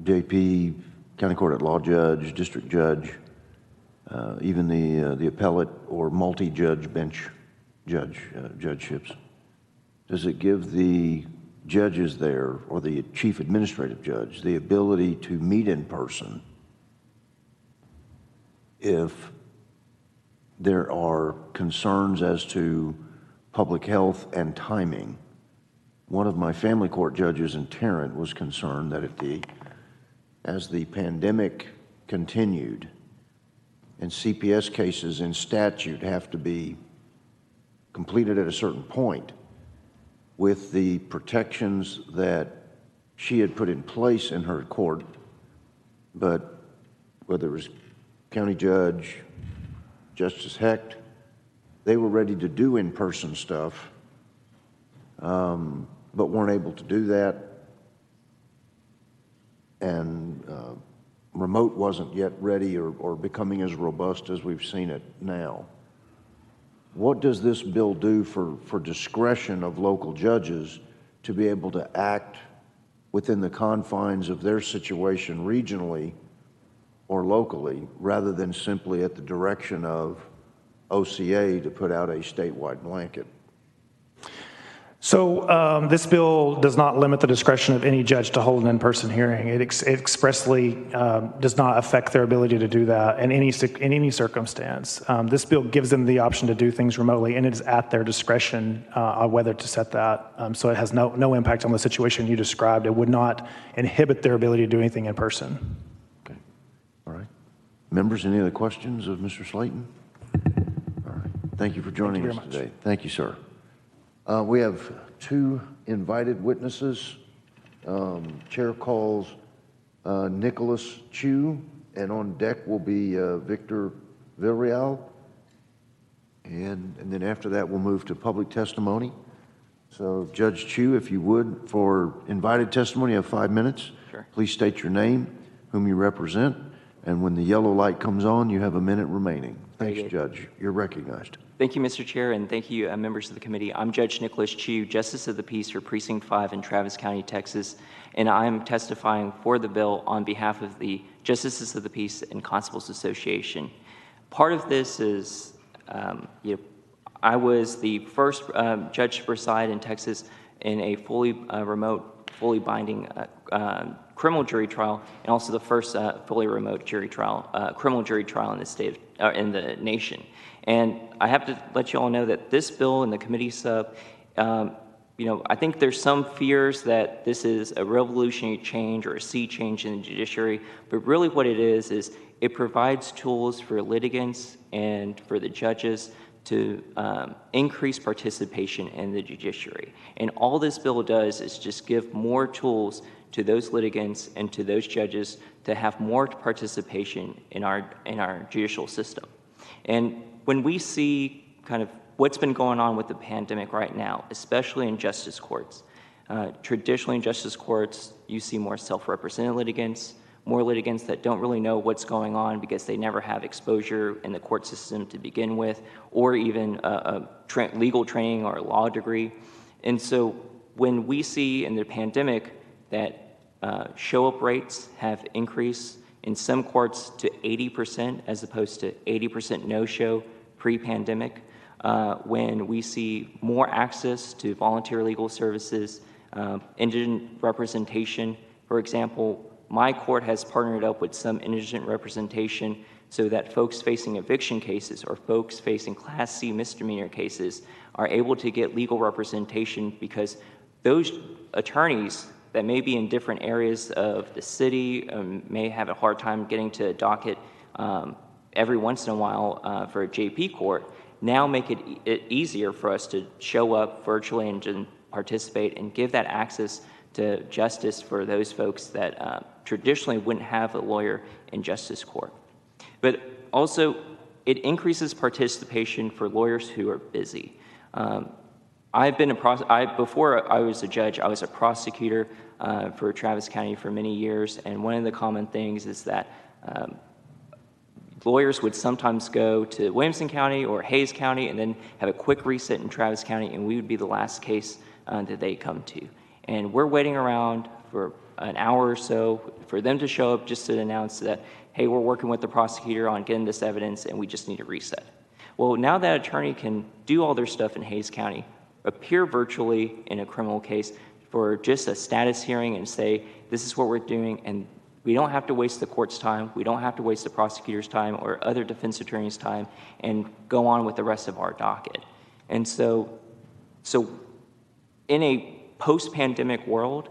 JP, county court at law judge, district judge, even the appellate or multi-judge bench judgeships, does it give the judges there or the chief administrative judge the ability to meet in person if there are concerns as to public health and timing one of my family court judges in Tarrant was concerned that as the pandemic continued and CPS cases in statute have to be completed at a certain point, with the protections that she had put in place in her court, but whether it was county judge, Justice Hecht, they were ready to do in-person stuff, but weren't able to do that, and remote wasn't yet ready or becoming as robust as we've seen it now. What does this bill do for discretion of local judges to be able to act within the confines of their situation regionally or locally, rather than simply at the direction of OCA to put out a statewide blanket? So this bill does not limit the discretion of any judge to hold an in-person hearing. It expressly does not affect their ability to do that in any circumstance. This bill gives them the option to do things remotely, and it is at their discretion on whether to set that. So it has no impact on the situation you described. It would not inhibit their ability to do anything in person. Okay. All right. Members, any other questions of Mr. Slayton? All right. Thank you for joining us today. Thank you, sir. We have two invited witnesses. Chair calls Nicholas Chu, and on deck will be Victor Villarreal. And then after that, we'll move to public testimony. So Judge Chu, if you would, for invited testimony, you have 5 minutes. Sure. Please state your name, whom you represent, and when the yellow light comes on, you have a minute remaining. Thanks, Judge. You're recognized. Thank you, Mr. Chair, and thank you, members of the committee. I'm Judge Nicholas Chu, Justice of the Peace for Precinct 5 in Travis County, Texas, and I'm testifying for the bill on behalf of the Justices of the Peace and Constables Association. Part of this is, I was the first judge to preside in Texas in a fully remote, fully binding criminal jury trial, and also the first fully remote jury trial, criminal jury trial in the state, in the nation. And I have to let you all know that this bill in the committee sub, I think there's some fears that this is a revolutionary change or a sea change in the judiciary, but really what it is it provides tools for litigants and for the judges to increase participation in the judiciary. And all this bill does is just give more tools to those litigants and to those judges to have more participation in our judicial system. And when we see kind of what's been going on with the pandemic right now, especially in justice courts, traditionally in justice courts, you see more self-represented litigants, more litigants that don't really know what's going on because they never have exposure in the court system to begin with, or even a legal training or a law degree. And so when we see in the pandemic that show-up rates have increased in some courts to 80% as opposed to 80% no-show pre-pandemic, when we see more access to volunteer legal services, indigent representation. For example, my court has partnered up with some indigent representation so that folks facing eviction cases or folks facing Class C misdemeanor cases are able to get legal representation, because those attorneys that may be in different areas of the city may have a hard time getting to a docket every once in a while for a JP court, now make it easier for us to show up virtually and participate and give that access to justice for those folks that traditionally wouldn't have a lawyer in justice court. But also, it increases participation for lawyers who are busy. Before I was a judge, I was a prosecutor for Travis County for many years, and one of the common things is that lawyers would sometimes go to Williamson County or Hayes County and then have a quick reset in Travis County, and we would be the last case that they come to. And we're waiting around for an hour or so for them to show up just to announce that, hey, we're working with the prosecutor on getting this evidence and we just need a reset. Well, now that attorney can do all their stuff in Hayes County, appear virtually in a criminal case for just a status hearing and say, this is what we're doing, and we don't have to waste the court's time, we don't have to waste the prosecutor's time or other defense attorney's time and go on with the rest of our docket. And so in a post-pandemic world,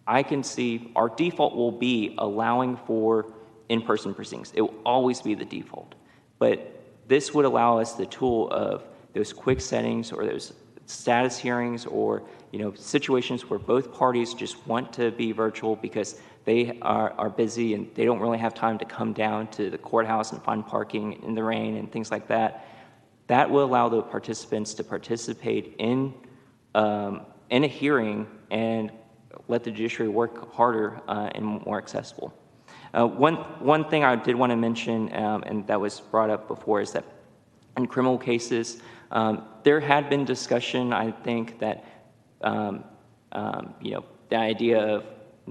I can see our default will be allowing for in-person proceedings. It will always be the default. But this would allow us the tool of those quick settings or those status hearings or situations where both parties just want to be virtual because they are busy and they don't really have time to come down to the courthouse and find parking in the rain and things like that. That will allow the participants to participate in a hearing and let the judiciary work harder and more accessible. One thing I did want to mention, and that was brought up before, is that in criminal cases, there had been discussion, I think, that the idea of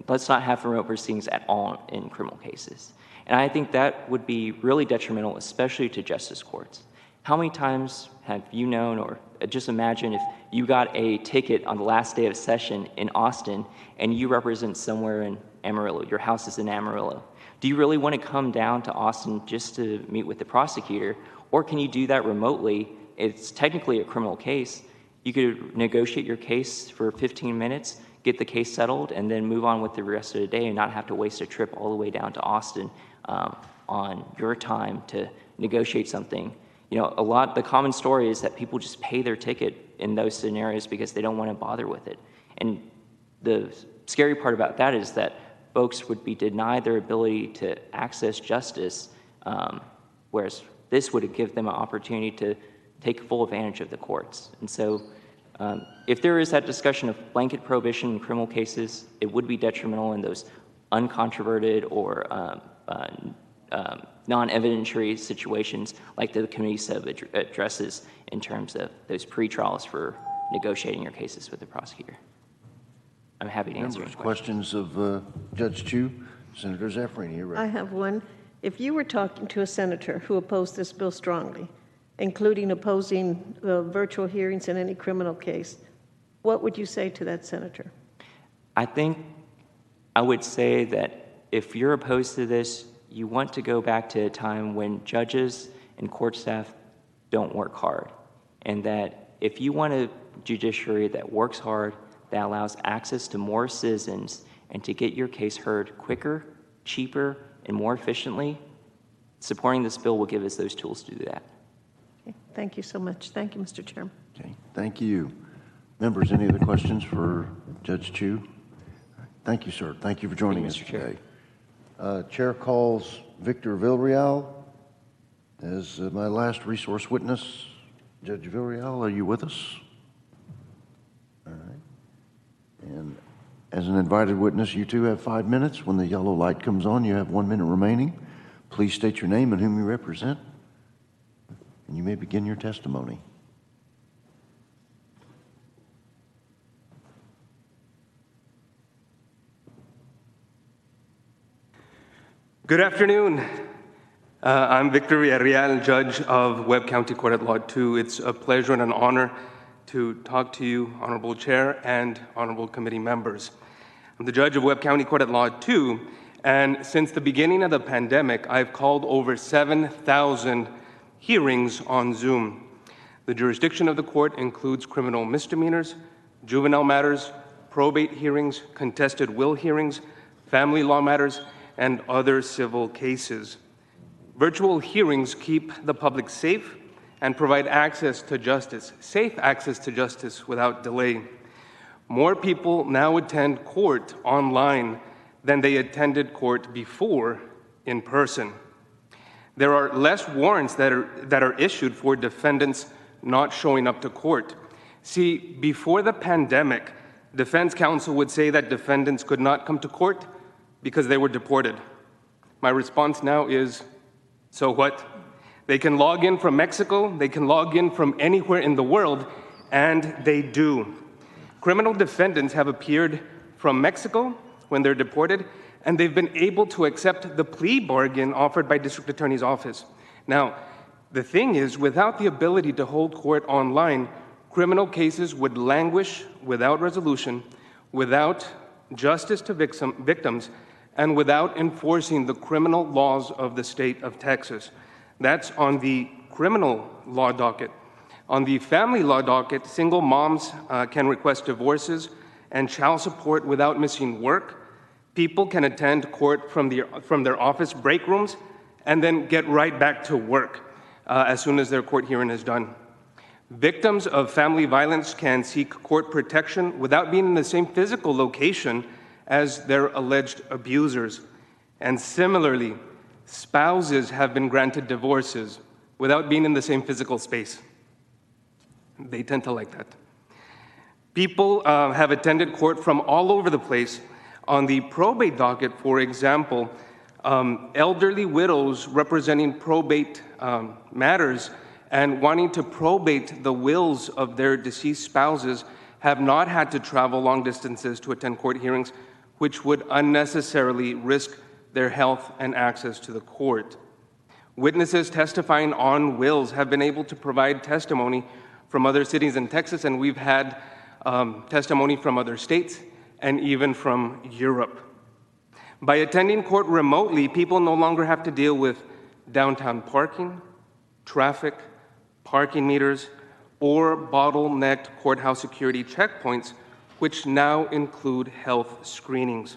let's not have remote proceedings at all in criminal cases. And I think that would be really detrimental, especially to justice courts. How many times have you known, or just imagine if you got a ticket on the last day of session in Austin and you represent somewhere in Amarillo, your house is in Amarillo. Do you really want to come down to Austin just to meet with the prosecutor, or can you do that remotely? It's technically a criminal case. You could negotiate your case for 15 minutes, get the case settled, and then move on with the rest of the day and not have to waste a trip all the way down to Austin on your time to negotiate something. The common story is that people just pay their ticket in those scenarios because they don't want to bother with it. And the scary part about that is that folks would be denied their ability to access justice, whereas this would give them an opportunity to take full advantage of the courts. And so if there is that discussion of blanket prohibition in criminal cases, it would be detrimental in those uncontroverted or non-evidentiary situations like the committee sub addresses in terms of those pre-trials for negotiating your cases with the prosecutor. I'm happy to answer your questions of Judge Chu. Senator Zaffirini, you're right. I have one. If you were talking to a senator who opposed this bill strongly, including opposing virtual hearings in any criminal case, what would you say to that senator? I think I would say that if you're opposed to this, you want to go back to a time when judges and court staff don't work hard. And that if you want a judiciary that works hard, that allows access to more citizens and to get your case heard quicker, cheaper, and more efficiently, supporting this bill will give us those tools to do that. Okay. Thank you so much. Thank you, Mr. Chairman. Okay, thank you. Members, any other questions for Judge Chu? Thank you, sir. Thank you for joining us today. Chair calls Victor Villarreal as my last resource witness. Judge Villarreal, are you with us? All right. And as an invited witness, you too have 5 minutes. When the yellow light comes on, you have 1 minute remaining. Please state your name and whom you represent, and you may begin your testimony. Good afternoon. I'm Victor Villarreal, Judge of Webb County Court at Law 2. It's a pleasure and an honor to talk to you, Honorable Chair and Honorable Committee members. I'm the Judge of Webb County Court at Law 2, and since the beginning of the pandemic, I've called over 7,000 hearings on Zoom. The jurisdiction of the court includes criminal misdemeanors, juvenile matters, probate hearings, contested will hearings, family law matters, and other civil cases. Virtual hearings keep the public safe and provide access to justice, safe access to justice without delay. More people now attend court online than they attended court before in person. There are less warrants that are issued for defendants not showing up to court. See, before the pandemic, defense counsel would say that defendants could not come to court because they were deported. My response now is, so what? They can log in from Mexico, they can log in from anywhere in the world, and they do. Criminal defendants have appeared from Mexico when they're deported, and they've been able to accept the plea bargain offered by District Attorney's Office. Now, the thing is, without the ability to hold court online, criminal cases would languish without resolution, without justice to victims, and without enforcing the criminal laws of the state of Texas. That's on the criminal law docket. On the family law docket, single moms can request divorces and child support without missing work. People can attend court from their office break rooms and then get right back to work as soon as their court hearing is done. Victims of family violence can seek court protection without being in the same physical location as their alleged abusers. And similarly, spouses have been granted divorces without being in the same physical space. They tend to like that. People have attended court from all over the place. On the probate docket, for example, elderly widows representing probate matters and wanting to probate the wills of their deceased spouses have not had to travel long distances to attend court hearings, which would unnecessarily risk their health and access to the court. Witnesses testifying on wills have been able to provide testimony from other cities in Texas, and we've had testimony from other states and even from Europe. By attending court remotely, people no longer have to deal with downtown parking, traffic, parking meters, or bottlenecked courthouse security checkpoints, which now include health screenings.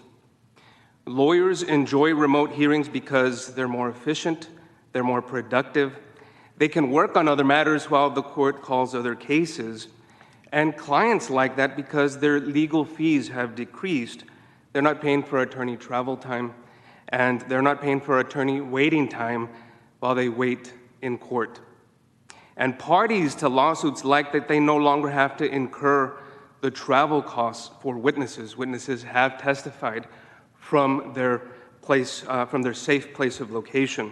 Lawyers enjoy remote hearings because they're more efficient, they're more productive, they can work on other matters while the court calls other cases, and clients like that because their legal fees have decreased. They're not paying for attorney travel time, and they're not paying for attorney waiting time while they wait in court. And parties to lawsuits like that, they no longer have to incur the travel costs for witnesses. Witnesses have testified from their safe place of location.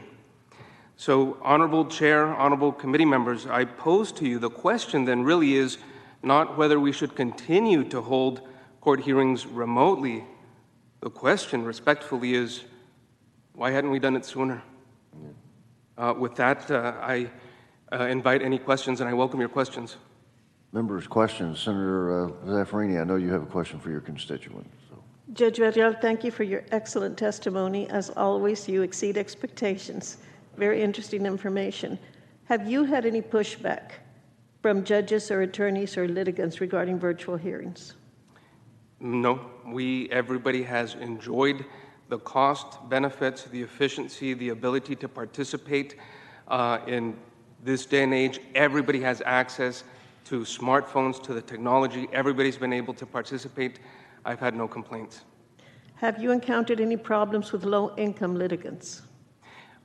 So, Honorable Chair, Honorable Committee members, I pose to you the question then really is not whether we should continue to hold court hearings remotely. The question, respectfully, is why hadn't we done it sooner? With that, I invite any questions, and I welcome your questions. Members' questions. Senator Zaffarini, I know you have a question for your constituent. So. Judge Varela, thank you for your excellent testimony. As always, you exceed expectations. Very interesting information. Have you had any pushback from judges or attorneys or litigants regarding virtual hearings? No, everybody has enjoyed the cost, benefits, the efficiency, the ability to participate. In this day and age, everybody has access to smartphones, to the technology. Everybody's been able to participate. I've had no complaints. Have you encountered any problems with low-income litigants?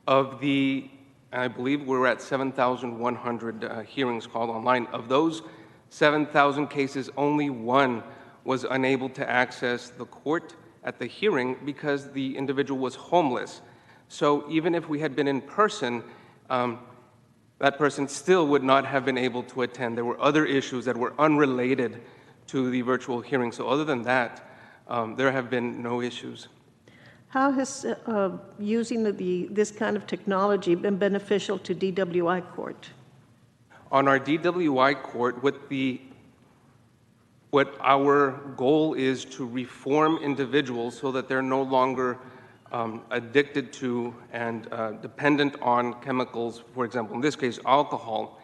I believe we're at 7,100 hearings called online. Of those 7,000 cases, only one was unable to access the court at the hearing because the individual was homeless. So even if we had been in person, that person still would not have been able to attend. There were other issues that were unrelated to the virtual hearing. So other than that, there have been no issues. How has using this kind of technology been beneficial to DWI court? On our DWI court, what our goal is to reform individuals so that they're no longer addicted to and dependent on chemicals, for example, in this case, alcohol.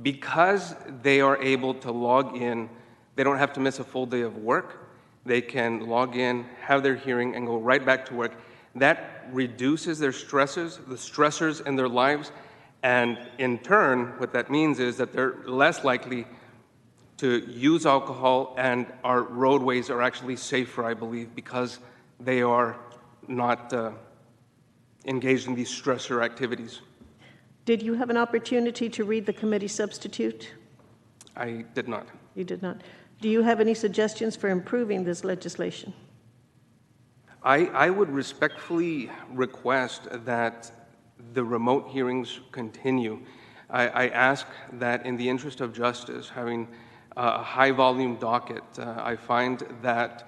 Because they are able to log in, they don't have to miss a full day of work. They can log in, have their hearing, and go right back to work. That reduces their stressors, the stressors in their lives, and in turn, what that means is that they're less likely to use alcohol, and our roadways are actually safer, I believe, because they are not engaged in these stressor activities. Did you have an opportunity to read the committee substitute? I did not. You did not. Do you have any suggestions for improving this legislation? I would respectfully request that the remote hearings continue. I ask that in the interest of justice, having a high-volume docket, I find that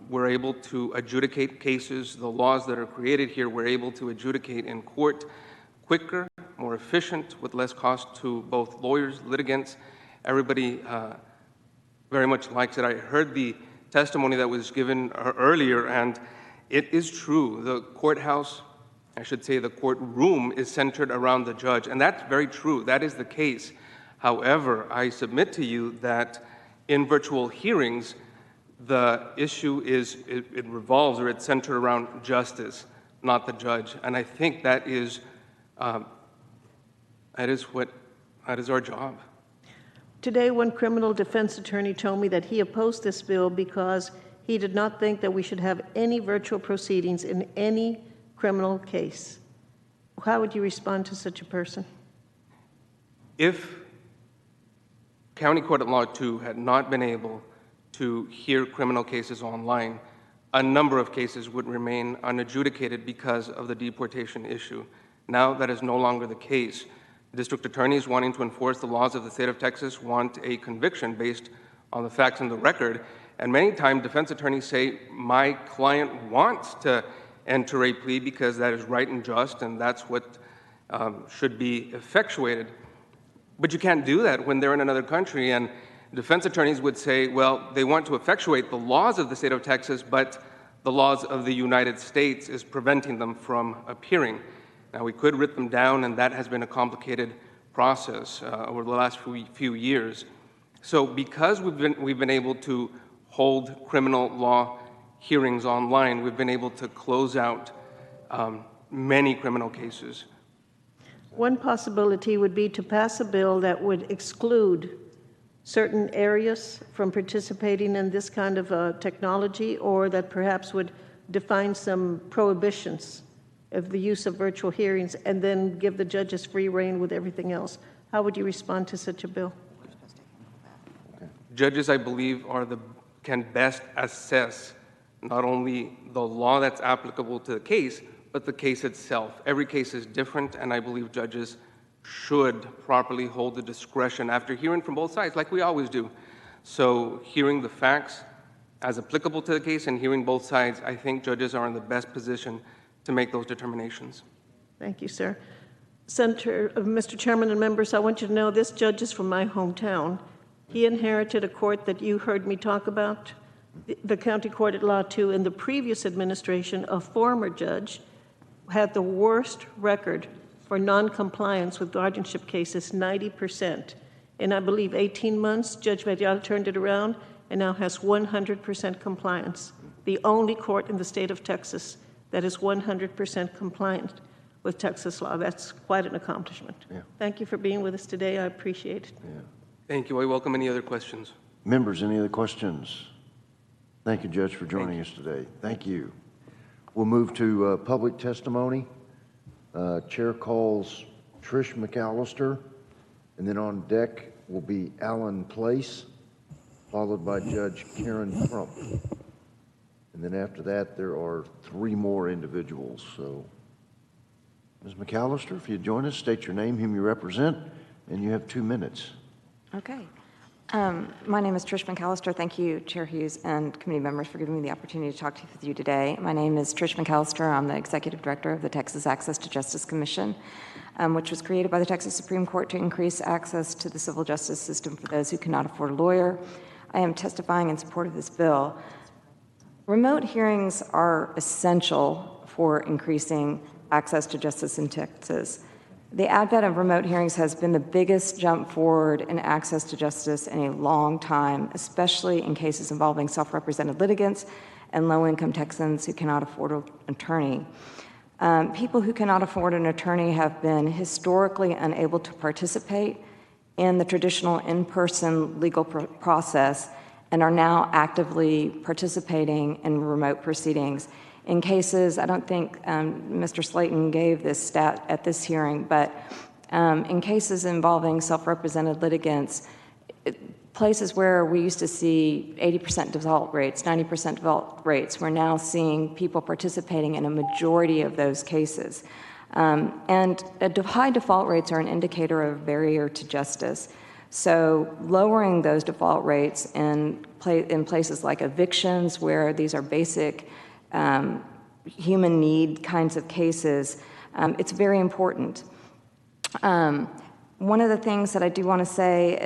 we're able to adjudicate cases. The laws that are created here, we're able to adjudicate in court quicker, more efficient, with less cost to both lawyers, litigants. Everybody very much likes it. I heard the testimony that was given earlier, and it is true. The courthouse, I should say the courtroom, is centered around the judge, and that's very true. That is the case. However, I submit to you that in virtual hearings, The issue is, it revolves or it's centered around justice, not the judge. And I think that is our job. Today, one criminal defense attorney told me that he opposed this bill because he did not think that we should have any virtual proceedings in any criminal case. How would you respond to such a person? If County Court at Law 2 had not been able to hear criminal cases online, a number of cases would remain unadjudicated because of the deportation issue. Now that is no longer the case. District attorneys wanting to enforce the laws of the state of Texas want a conviction based on the facts and the record. And many times defense attorneys say, my client wants to enter a plea because that is right and just and that's what should be effectuated. But you can't do that when they're in another country. And defense attorneys would say, well, they want to effectuate the laws of the state of Texas, but the laws of the United States is preventing them from appearing. Now, we could writ them down, and that has been a complicated process over the last few years. So because we've been able to hold criminal law hearings online, we've been able to close out many criminal cases. One possibility would be to pass a bill that would exclude certain areas from participating in this kind of technology, or that perhaps would define some prohibitions of the use of virtual hearings and then give the judges free rein with everything else. How would you respond to such a bill? Judges, I believe, can best assess not only the law that's applicable to the case, but the case itself. Every case is different, and I believe judges should properly hold the discretion after hearing from both sides, like we always do. So hearing the facts as applicable to the case and hearing both sides, I think judges are in the best position to make those determinations. Thank you, sir. Mr. Chairman and members, I want you to know this judge is from my hometown. He inherited a court that you heard me talk about, the County Court at Law 2. In the previous administration, a former judge had the worst record for noncompliance with guardianship cases, 90%. In, I believe, 18 months, Judge Medial turned it around and now has 100% compliance. The only court in the state of Texas that is 100% compliant with Texas law. That's quite an accomplishment. Yeah. Thank you for being with us today. I appreciate it. Yeah. Thank you. I welcome any other questions. Members, any other questions? Thank you, Judge, for joining us today. Thank you. We'll move to public testimony. Chair calls Trish McAllister, and then on deck will be Alan Place, followed by Judge Karen Crump. And then after that, there are 3 more individuals. So, Ms. McAllister, if you'd join us, state your name, whom you represent, and you have 2 minutes. Okay. My name is Trish McAllister. Thank you, Chair Hughes and committee members, for giving me the opportunity to talk with you today. My name is Trish McAllister. I'm the Executive Director of the Texas Access to Justice Commission, which was created by the Texas Supreme Court to increase access to the civil justice system for those who cannot afford a lawyer. I am testifying in support of this bill. Remote hearings are essential for increasing access to justice in Texas. The advent of remote hearings has been the biggest jump forward in access to justice in a long time, especially in cases involving self-represented litigants and low-income Texans who cannot afford an attorney. People who cannot afford an attorney have been historically unable to participate in the traditional in-person legal process and are now actively participating in remote proceedings. In cases, I don't think Mr. Slayton gave this stat at this hearing, but in cases involving self-represented litigants, places where we used to see 80% default rates, 90% default rates, we're now seeing people participating in a majority of those cases. And high default rates are an indicator of a barrier to justice. So lowering those default rates in places like evictions, where these are basic human need kinds of cases, it's very important. One of the things that I did want to say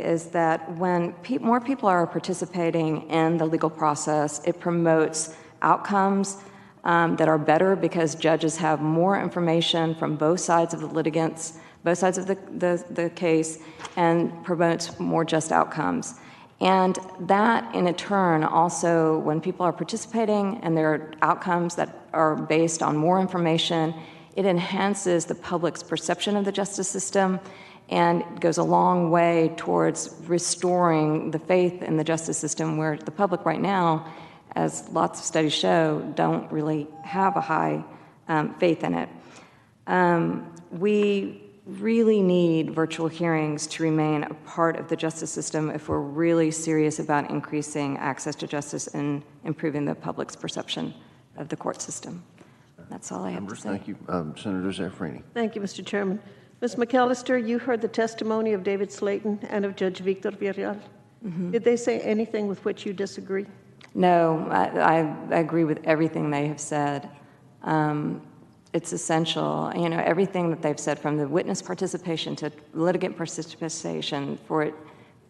is that when more people are participating in the legal process, it promotes outcomes that are better because judges have more information from both sides of the litigants, both sides of the case, and promotes more just outcomes. And that, in a turn, also, when people are participating and there are outcomes that are based on more information, it enhances the public's perception of the justice system and goes a long way towards restoring the faith in the justice system, where the public right now, as lots of studies show, don't really have a high faith in it. We really need virtual hearings to remain a part of the justice system if we're really serious about increasing access to justice and improving the public's perception of the court system. That's all I have to say. Thank you. Senator Zaffirini. Thank you, Mr. Chairman. Ms. McAllister, you heard the testimony of David Slayton and of Judge Victor Villarreal. Did they say anything with which you disagree? No, I agree with everything they have said. It's essential, everything that they've said, from the witness participation to litigant participation, for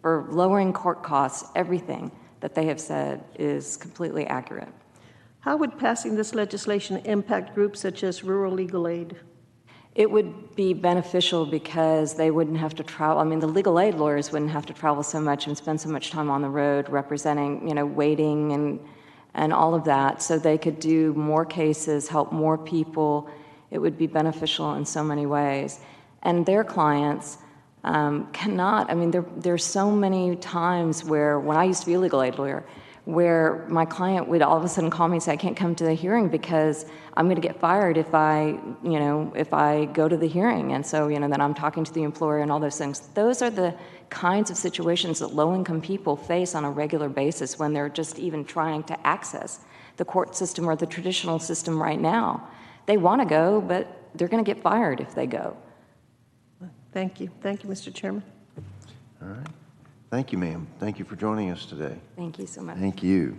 lowering court costs, everything that they have said is completely accurate. How would passing this legislation impact groups such as Rural Legal Aid? It would be beneficial because they wouldn't have to travel. I mean, the legal aid lawyers wouldn't have to travel so much and spend so much time on the road representing, waiting and all of that, so they could do more cases, help more people. It would be beneficial in so many ways. And their clients cannot, there's so many times where, when I used to be a legal aid lawyer, where my client would all of a sudden call me and say, I can't come to the hearing because I'm going to get fired if I go to the hearing. And so, then I'm talking to the employer and all those things. Those are the kinds of situations that low-income people face on a regular basis when they're just even trying to access the court system or the traditional system right now. They want to go, but they're going to get fired if they go. Thank you. Thank you, Mr. Chairman. All right. Thank you, ma'am. Thank you for joining us today. Thank you so much. Thank you.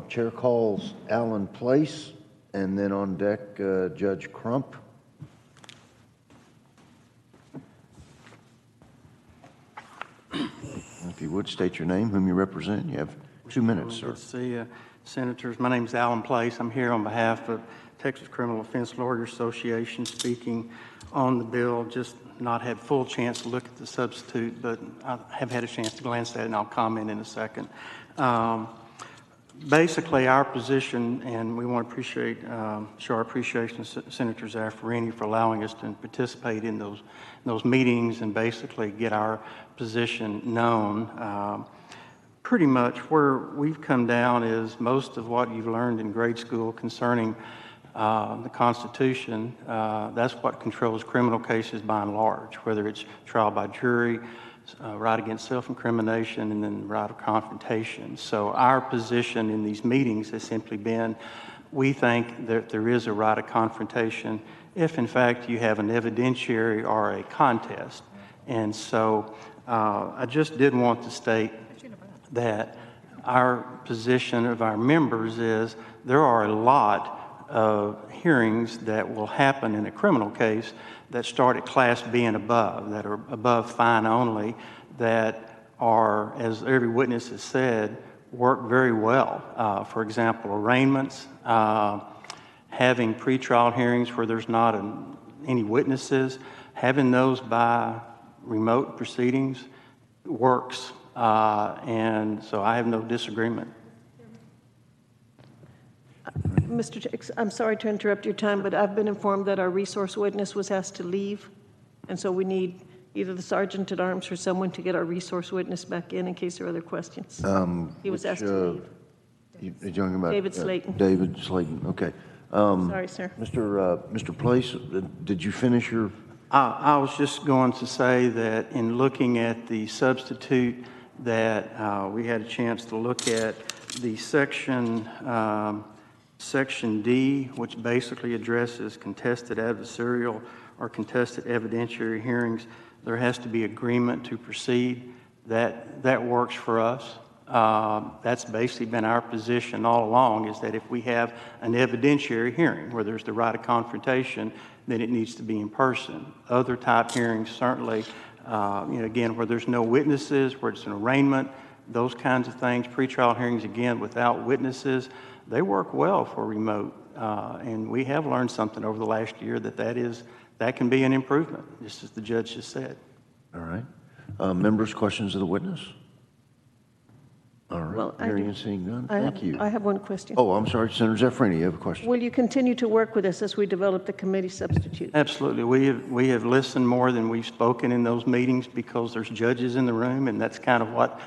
Chair calls Allen Place, and then on deck, Judge Crump. If you would, state your name, whom you represent. You have 2 minutes, sir. Good to see you, Senators. My name is Allen Place. I'm here on behalf of Texas Criminal Defense Lawyers Association, speaking on the bill. Just not had full chance to look at the substitute, but I have had a chance to glance at it, and I'll comment in a second. Basically, our position, and we want to show our appreciation to Senator Zaffirini for allowing us to participate in those meetings and basically get our position known. Pretty much where we've come down is most of what you've learned in grade school concerning the Constitution. That's what controls criminal cases by and large, whether it's trial by jury, right against self-incrimination, and then right of confrontation. So our position in these meetings has simply been, we think that there is a right of confrontation if, in fact, you have an evidentiary or a contest. And so I just did want to state that our position of our members is there are a lot of hearings that will happen in a criminal case that start at Class B and above, that are above fine only, that are, as every witness has said, work very well. For example, arraignments, having pretrial hearings where there's not any witnesses, having those by remote proceedings works. And so I have no disagreement. I'm sorry to interrupt your time, but I've been informed that our resource witness was asked to leave, and so we need either the sergeant at arms or someone to get our resource witness back in case there are other questions. He was asked to leave. You're talking about David Slayton. David Slayton. Okay. Sorry, sir. Mr. Place, did you finish your? I was just going to say that in looking at the substitute, that we had a chance to look at the Section D, which basically addresses contested adversarial or contested evidentiary hearings. There has to be agreement to proceed. That works for us. That's basically been our position all along, is that if we have an evidentiary hearing where there's the right of confrontation, then it needs to be in person. Other type hearings, certainly, again, where there's no witnesses, where it's an arraignment, those kinds of things, pretrial hearings, again, without witnesses, they work well for remote. And we have learned something over the last year that can be an improvement, just as the judge just said. All right. Members, questions of the witness? All right, Well, hearing and seeing none, thank you. I have one question. Oh, I'm sorry, Senator Zeffrini, you have a question? Will you continue to work with us as we develop the committee substitute? Absolutely. We have listened more than we've spoken in those meetings because there's judges in the room, and that's kind of what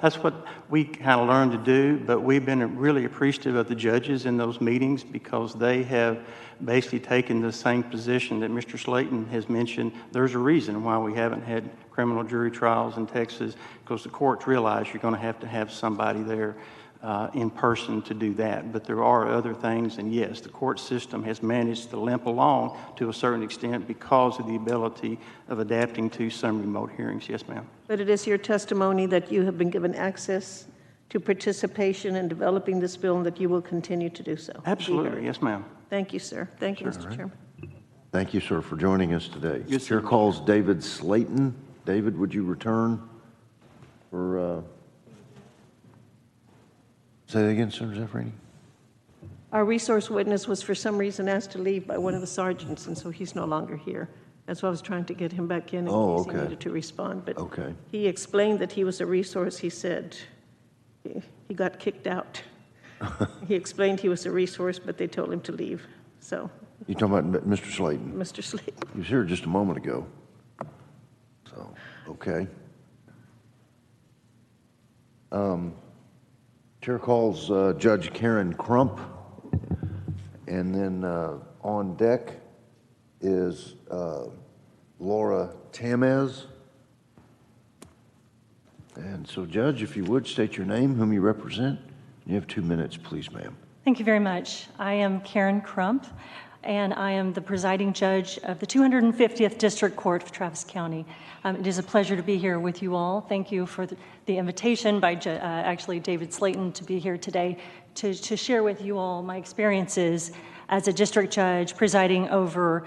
that's what we kind of learned to do. But we've been really appreciative of the judges in those meetings because they have basically taken the same position that Mr. Slayton has mentioned. There's a reason why we haven't had criminal jury trials in Texas, because the courts realize you're going to have somebody there in person to do that. But there are other things, and yes, the court system has managed to limp along to a certain extent because of the ability of adapting to some remote hearings. Yes, ma'am. But it is your testimony that you have been given access to participation in developing this bill and that you will continue to do so. Absolutely. Yes, ma'am. Thank you, sir. Thank you, Mr. Chairman. Thank you, sir, for joining us today. Yes, Chair sir. calls David Slayton. David, would you return for, say that again, Senator Zeffrini? Our resource witness was for some reason asked to leave by one of the sergeants, and so he's no longer here. That's why I was trying to get him back in case he needed to respond. But he explained that he was a resource. He said he got kicked out. He explained he was a resource, but they told him to leave. So. You talking about Mr. Slayton? Mr. Slayton. He was here just a moment ago. So, okay. Chair calls Judge Karen Crump, and then on deck is Laura Tamez. And so, Judge, if you would, state your name, whom you represent. You have 2 minutes, please, ma'am. Thank you very much. I am Karen Crump, and I am the presiding judge of the 250th District Court of Travis County. It is a pleasure to be here with you all. Thank you for the invitation by actually David Slayton to be here today to share with you all my experiences as a district judge presiding over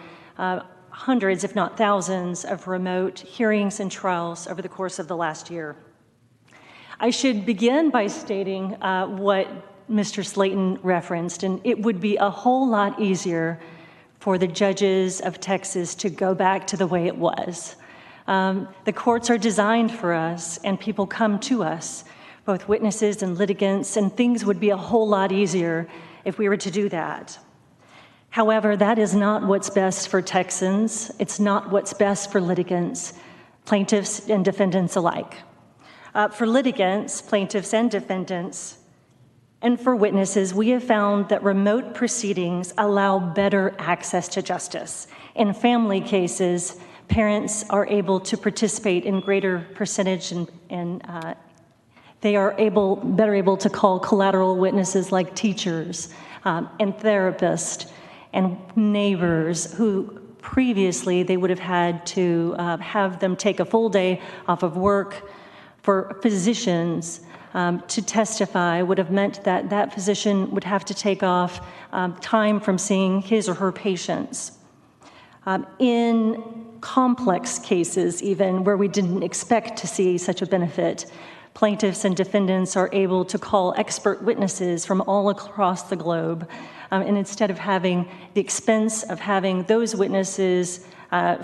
hundreds, if not thousands, of remote hearings and trials over the course of the last year. I should begin by stating what Mr. Slayton referenced, and it would be a whole lot easier for the judges of Texas to go back to the way it was. The courts are designed for us, and people come to us, both witnesses and litigants, and things would be a whole lot easier if we were to do that. However, that is not what's best for Texans. It's not what's best for litigants, plaintiffs and defendants alike. For litigants, plaintiffs and defendants, and for witnesses, we have found that remote proceedings allow better access to justice. In family cases, parents are able to participate in greater percentage, and they are better able to call collateral witnesses like teachers and therapists and neighbors who previously they would have had to have them take a full day off of work. For physicians to testify would have meant that that physician would have to take off time from seeing his or her patients. In complex cases, even where we didn't expect to see such a benefit, plaintiffs and defendants are able to call expert witnesses from all across the globe. And instead of having the expense of having those witnesses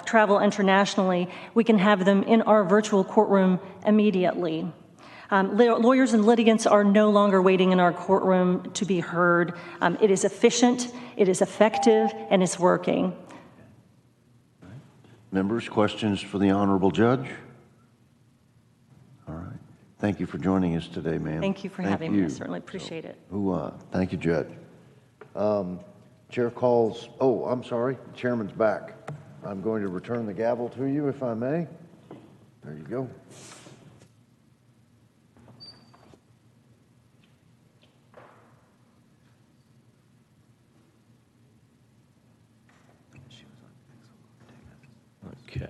travel internationally, we can have them in our virtual courtroom immediately. Lawyers and litigants are no longer waiting in our courtroom to be heard. It is efficient, it is effective, and it's working. Members, questions for the Honorable Judge? All right. Thank you for joining us today, ma'am. Thank you for having me. I certainly appreciate it. Thank you, Judge. Chair calls, I'm sorry, the chairman's back. I'm going to return the gavel to you, if I may. There you go. Okay.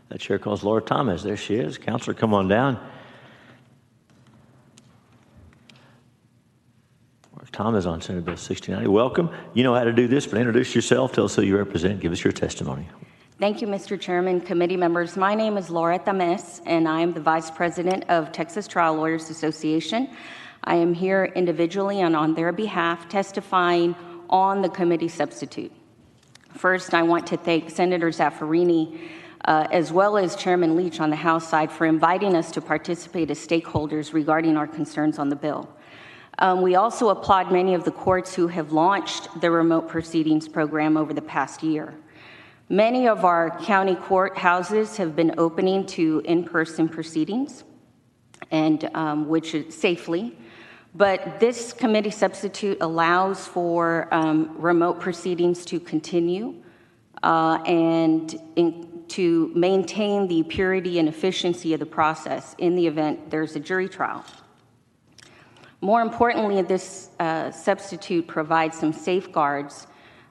That chair calls Laura Thomas. There she is. Counselor, come on down. Tom is on Senate Bill 6090. Welcome. You know how to do this, but introduce yourself. Tell us who you represent. Give us your testimony. Thank you, Mr. Chairman, committee members. My name is Laura Tames, and I am the Vice President of Texas Trial Lawyers Association. I am here individually and on their behalf testifying on the committee substitute. First, I want to thank Senator Zaffarini as well as Chairman Leach on the House side for inviting us to participate as stakeholders regarding our concerns on the bill. We also applaud many of the courts who have launched the remote proceedings program over the past year. Many of our county courthouses have been opening to in-person proceedings, and which is safely. But this committee substitute allows for remote proceedings to continue and to maintain the purity and efficiency of the process in the event there's a jury trial. More importantly, this substitute provides some safeguards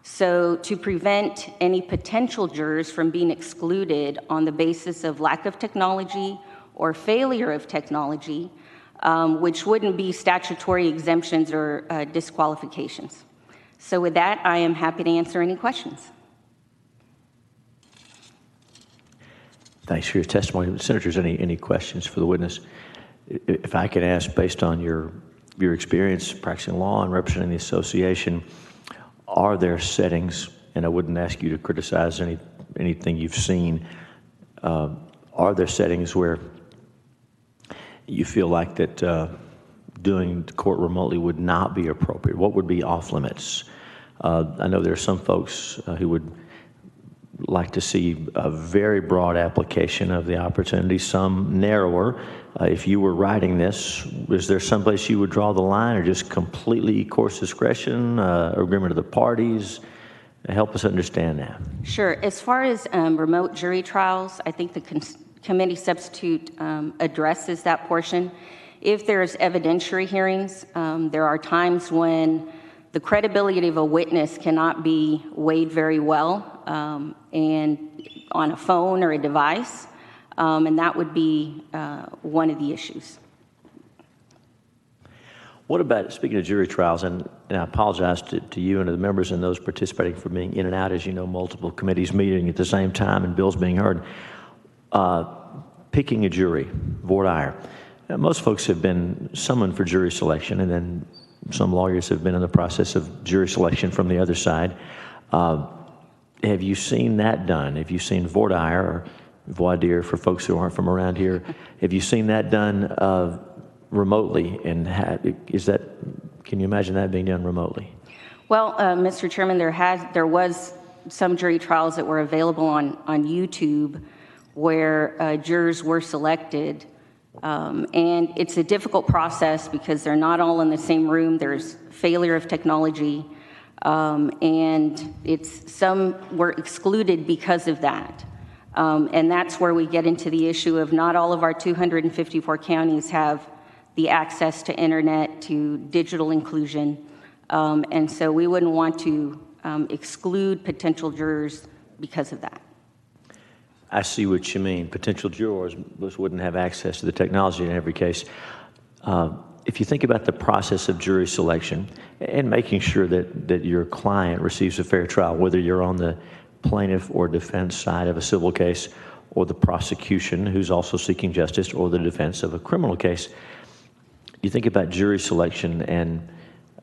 so to prevent any potential jurors from being excluded on the basis of lack of technology or failure of technology, which wouldn't be statutory exemptions or disqualifications. So with that, I am happy to answer any questions. Thanks for your testimony. Senators, any questions for the witness? If I can ask, based on your experience practicing law and representing the association, are there settings, and I wouldn't ask you to criticize anything you've seen, are there settings where you feel like that doing the court remotely would not be appropriate? What would be off limits? I know there are some folks who would like to see a very broad application of the opportunity, some narrower. If you were writing this, is there someplace you would draw the line, or just completely course discretion, agreement of the parties? Help us understand that. Sure. As far as remote jury trials, I think the committee substitute addresses that portion. If there's evidentiary hearings, there are times when the credibility of a witness cannot be weighed very well and on a phone or a device, and that would be one of the issues. What about, speaking of jury trials, and I apologize to you and to the members and those participating for being in and out, as you know, multiple committees meeting at the same time and bills being heard. Picking a jury, voir dire. Most folks have been summoned for jury selection, and then some lawyers have been in the process of jury selection from the other side. Have you seen that done? Have you seen voir dire, or voir dire for folks who aren't from around here? Have you seen that done remotely? And can you imagine that being done remotely? Well, Mr. Chairman, there was some jury trials that were available on YouTube where jurors were selected. And it's a difficult process because they're not all in the same room. There's failure of technology, and some were excluded because of that. And that's where we get into the issue of not all of our 254 counties have the access to internet, to digital inclusion. And so we wouldn't want to exclude potential jurors because of that. I see what you mean. Potential jurors wouldn't have access to the technology in every case. If you think about the process of jury selection and making sure that your client receives a fair trial, whether you're on the plaintiff or defense side of a civil case, or the prosecution who's also seeking justice, or the defense of a criminal case, you think about jury selection and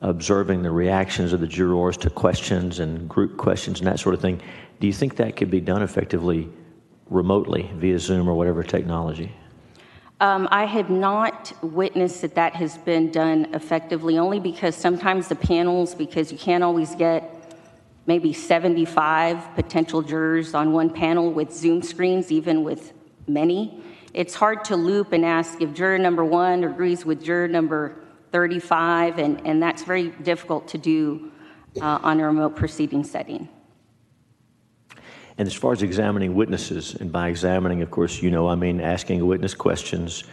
observing the reactions of the jurors to questions and group questions and that sort of thing. Do you think that could be done effectively remotely via Zoom or whatever technology? I have not witnessed that has been done effectively, only because sometimes the panels, because you can't always get maybe 75 potential jurors on one panel with Zoom screens, even with many. It's hard to loop and ask if juror number 1 agrees with juror number 35, and that's very difficult to do on a remote proceeding setting. And as far as examining witnesses, and by examining, of course, I mean asking a witness questions,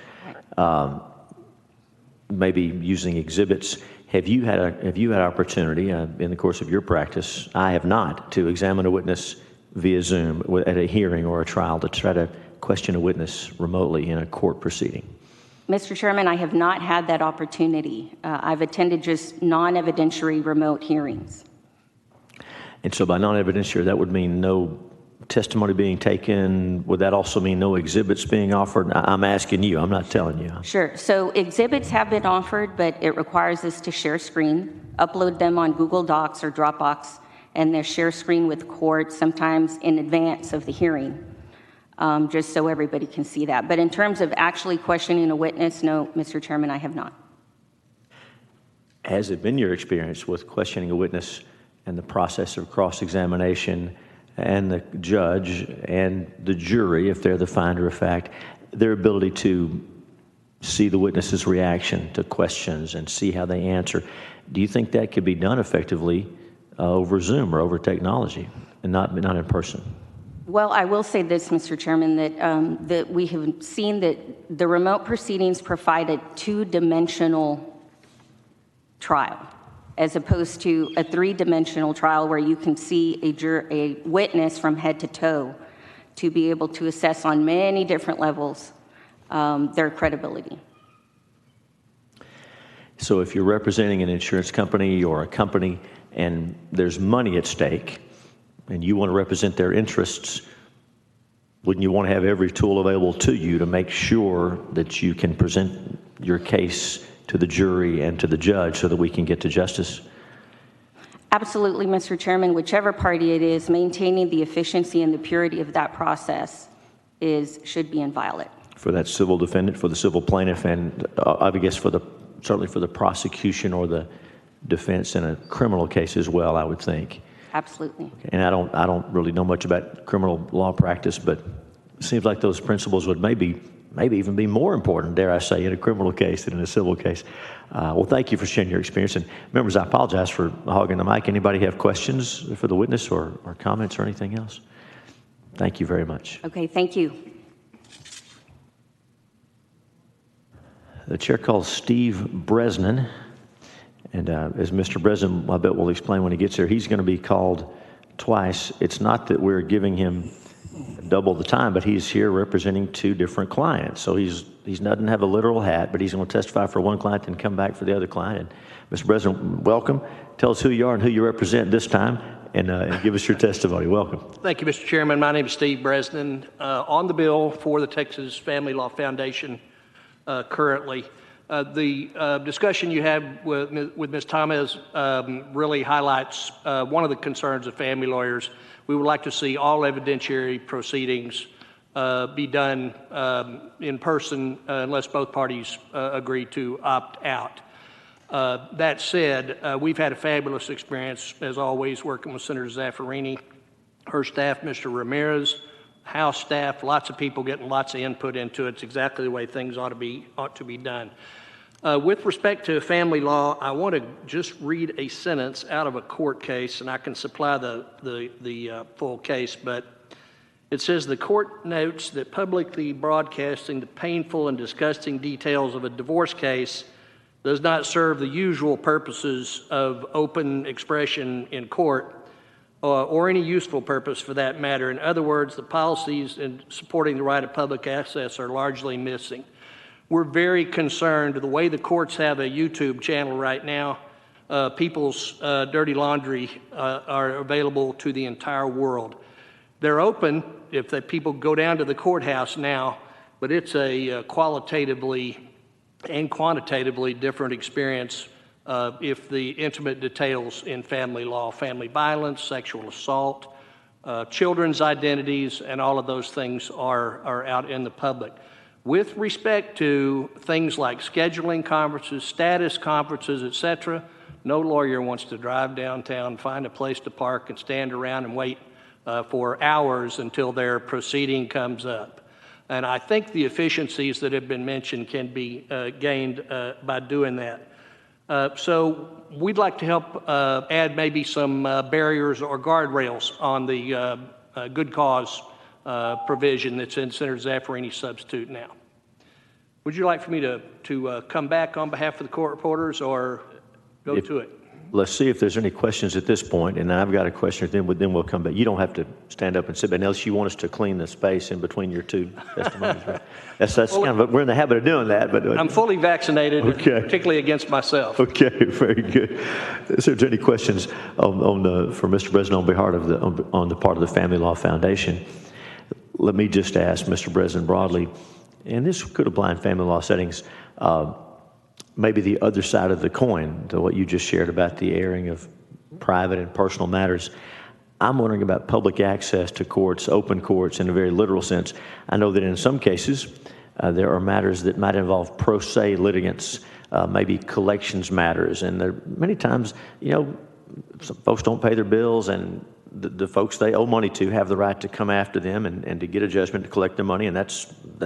maybe using exhibits. Have you had opportunity in the course of your practice? I have not, to examine a witness via Zoom at a hearing or a trial, to try to question a witness remotely in a court proceeding. Mr. Chairman, I have not had that opportunity. I've attended just non-evidentiary remote hearings. And so by non-evidentiary, that would mean no testimony being taken. Would that also mean no exhibits being offered? I'm asking you, I'm not telling you. Sure. So exhibits have been offered, but it requires us to share screen, upload them on Google Docs or Dropbox, and then share screen with court sometimes in advance of the hearing. just so everybody can see that. But in terms of actually questioning a witness, no, Mr. Chairman, I have not. Has it been your experience with questioning a witness and the process of cross-examination and the judge and the jury, if they're the finder of fact, their ability to see the witness's reaction to questions and see how they answer? Do you think that could be done effectively over Zoom or over technology and not in person? Well, I will say this, Mr. Chairman, that we have seen that the remote proceedings provide a two-dimensional trial, as opposed to a three-dimensional trial where you can see a witness from head to toe to be able to assess on many different levels their credibility. So if you're representing an insurance company or a company and there's money at stake and you want to represent their interests, wouldn't you want to have every tool available to you to make sure that you can present your case to the jury and to the judge so that we can get to justice? Absolutely, Mr. Chairman. Whichever party it is, maintaining the efficiency and the purity of that process should be inviolate. For that civil defendant, for the civil plaintiff, and I guess certainly for the prosecution or the defense in a criminal case as well, I would think. Absolutely. And I don't really know much about criminal law practice, but it seems like those principles would maybe even be more important, dare I say, in a criminal case than in a civil case. Well, thank you for sharing your experience. And members, I apologize for hogging the mic. Anybody have questions for the witness or comments or anything else? Thank you very much. Okay, thank you. The chair calls Steve Bresnan. And as Mr. Bresnan, I bet will explain when he gets here, he's going to be called twice. It's not that we're giving him double the time, but he's here representing two different clients. So he doesn't have a literal hat, but he's going to testify for one client and come back for the other client. And Mr. Bresnan, welcome. Tell us who you are and who you represent this time, and give us your testimony. Welcome. Thank you, Mr. Chairman. My name is Steve Bresnan. On the bill for the Texas Family Law Foundation currently. The discussion you had with Ms. Thomas really highlights one of the concerns of family lawyers. We would like to see all evidentiary proceedings be done in person unless both parties agree to opt out. That said, we've had a fabulous experience, as always, working with Senator Zaffirini, her staff, Mr. Ramirez, House staff, lots of people getting lots of input into it. It's exactly the way things ought to be done. With respect to family law, I want to just read a sentence out of a court case, and I can supply the full case, but it says, the court notes that publicly broadcasting the painful and disgusting details of a divorce case does not serve the usual purposes of open expression in court or any useful purpose for that matter. In other words, the policies in supporting the right of public access are largely missing. We're very concerned. The way the courts have a YouTube channel right now, people's dirty laundry are available to the entire world. They're open if the people go down to the courthouse now, but it's a qualitatively and quantitatively different experience if the intimate details in family law, family violence, sexual assault, children's identities, and all of those things are out in the public. With respect to things like scheduling conferences, status conferences, etc., no lawyer wants to drive downtown, find a place to park, and stand around and wait for hours until their proceeding comes up. And I think the efficiencies that have been mentioned can be gained by doing that. So we'd like to help add maybe some barriers or guardrails on the good cause provision that's in Senator Zaffarini's substitute now. Would you like for me to come back on behalf of the court reporters or go to it? Let's see if there's any questions at this point, and I've got a question, then we'll come back. You don't have to stand up and sit back unless you want us to clean the space in between your two testimonies. Right? That's kind of, we're in the habit of doing that. But I'm fully vaccinated, okay. Particularly against myself. Okay, very good. Is there any questions for Mr. Bresnan on behalf of on the part of the Family Law Foundation? Let me just ask Mr. Bresnan broadly, and this could apply in family law settings, maybe the other side of the coin to what you just shared about the airing of private and personal matters. I'm wondering about public access to courts, open courts in a very literal sense. I know that in some cases, there are matters that might involve pro se litigants, maybe collections matters. And there, many times, some folks don't pay their bills, and the folks they owe money to have the right to come after them and to get a judgment to collect their money. And that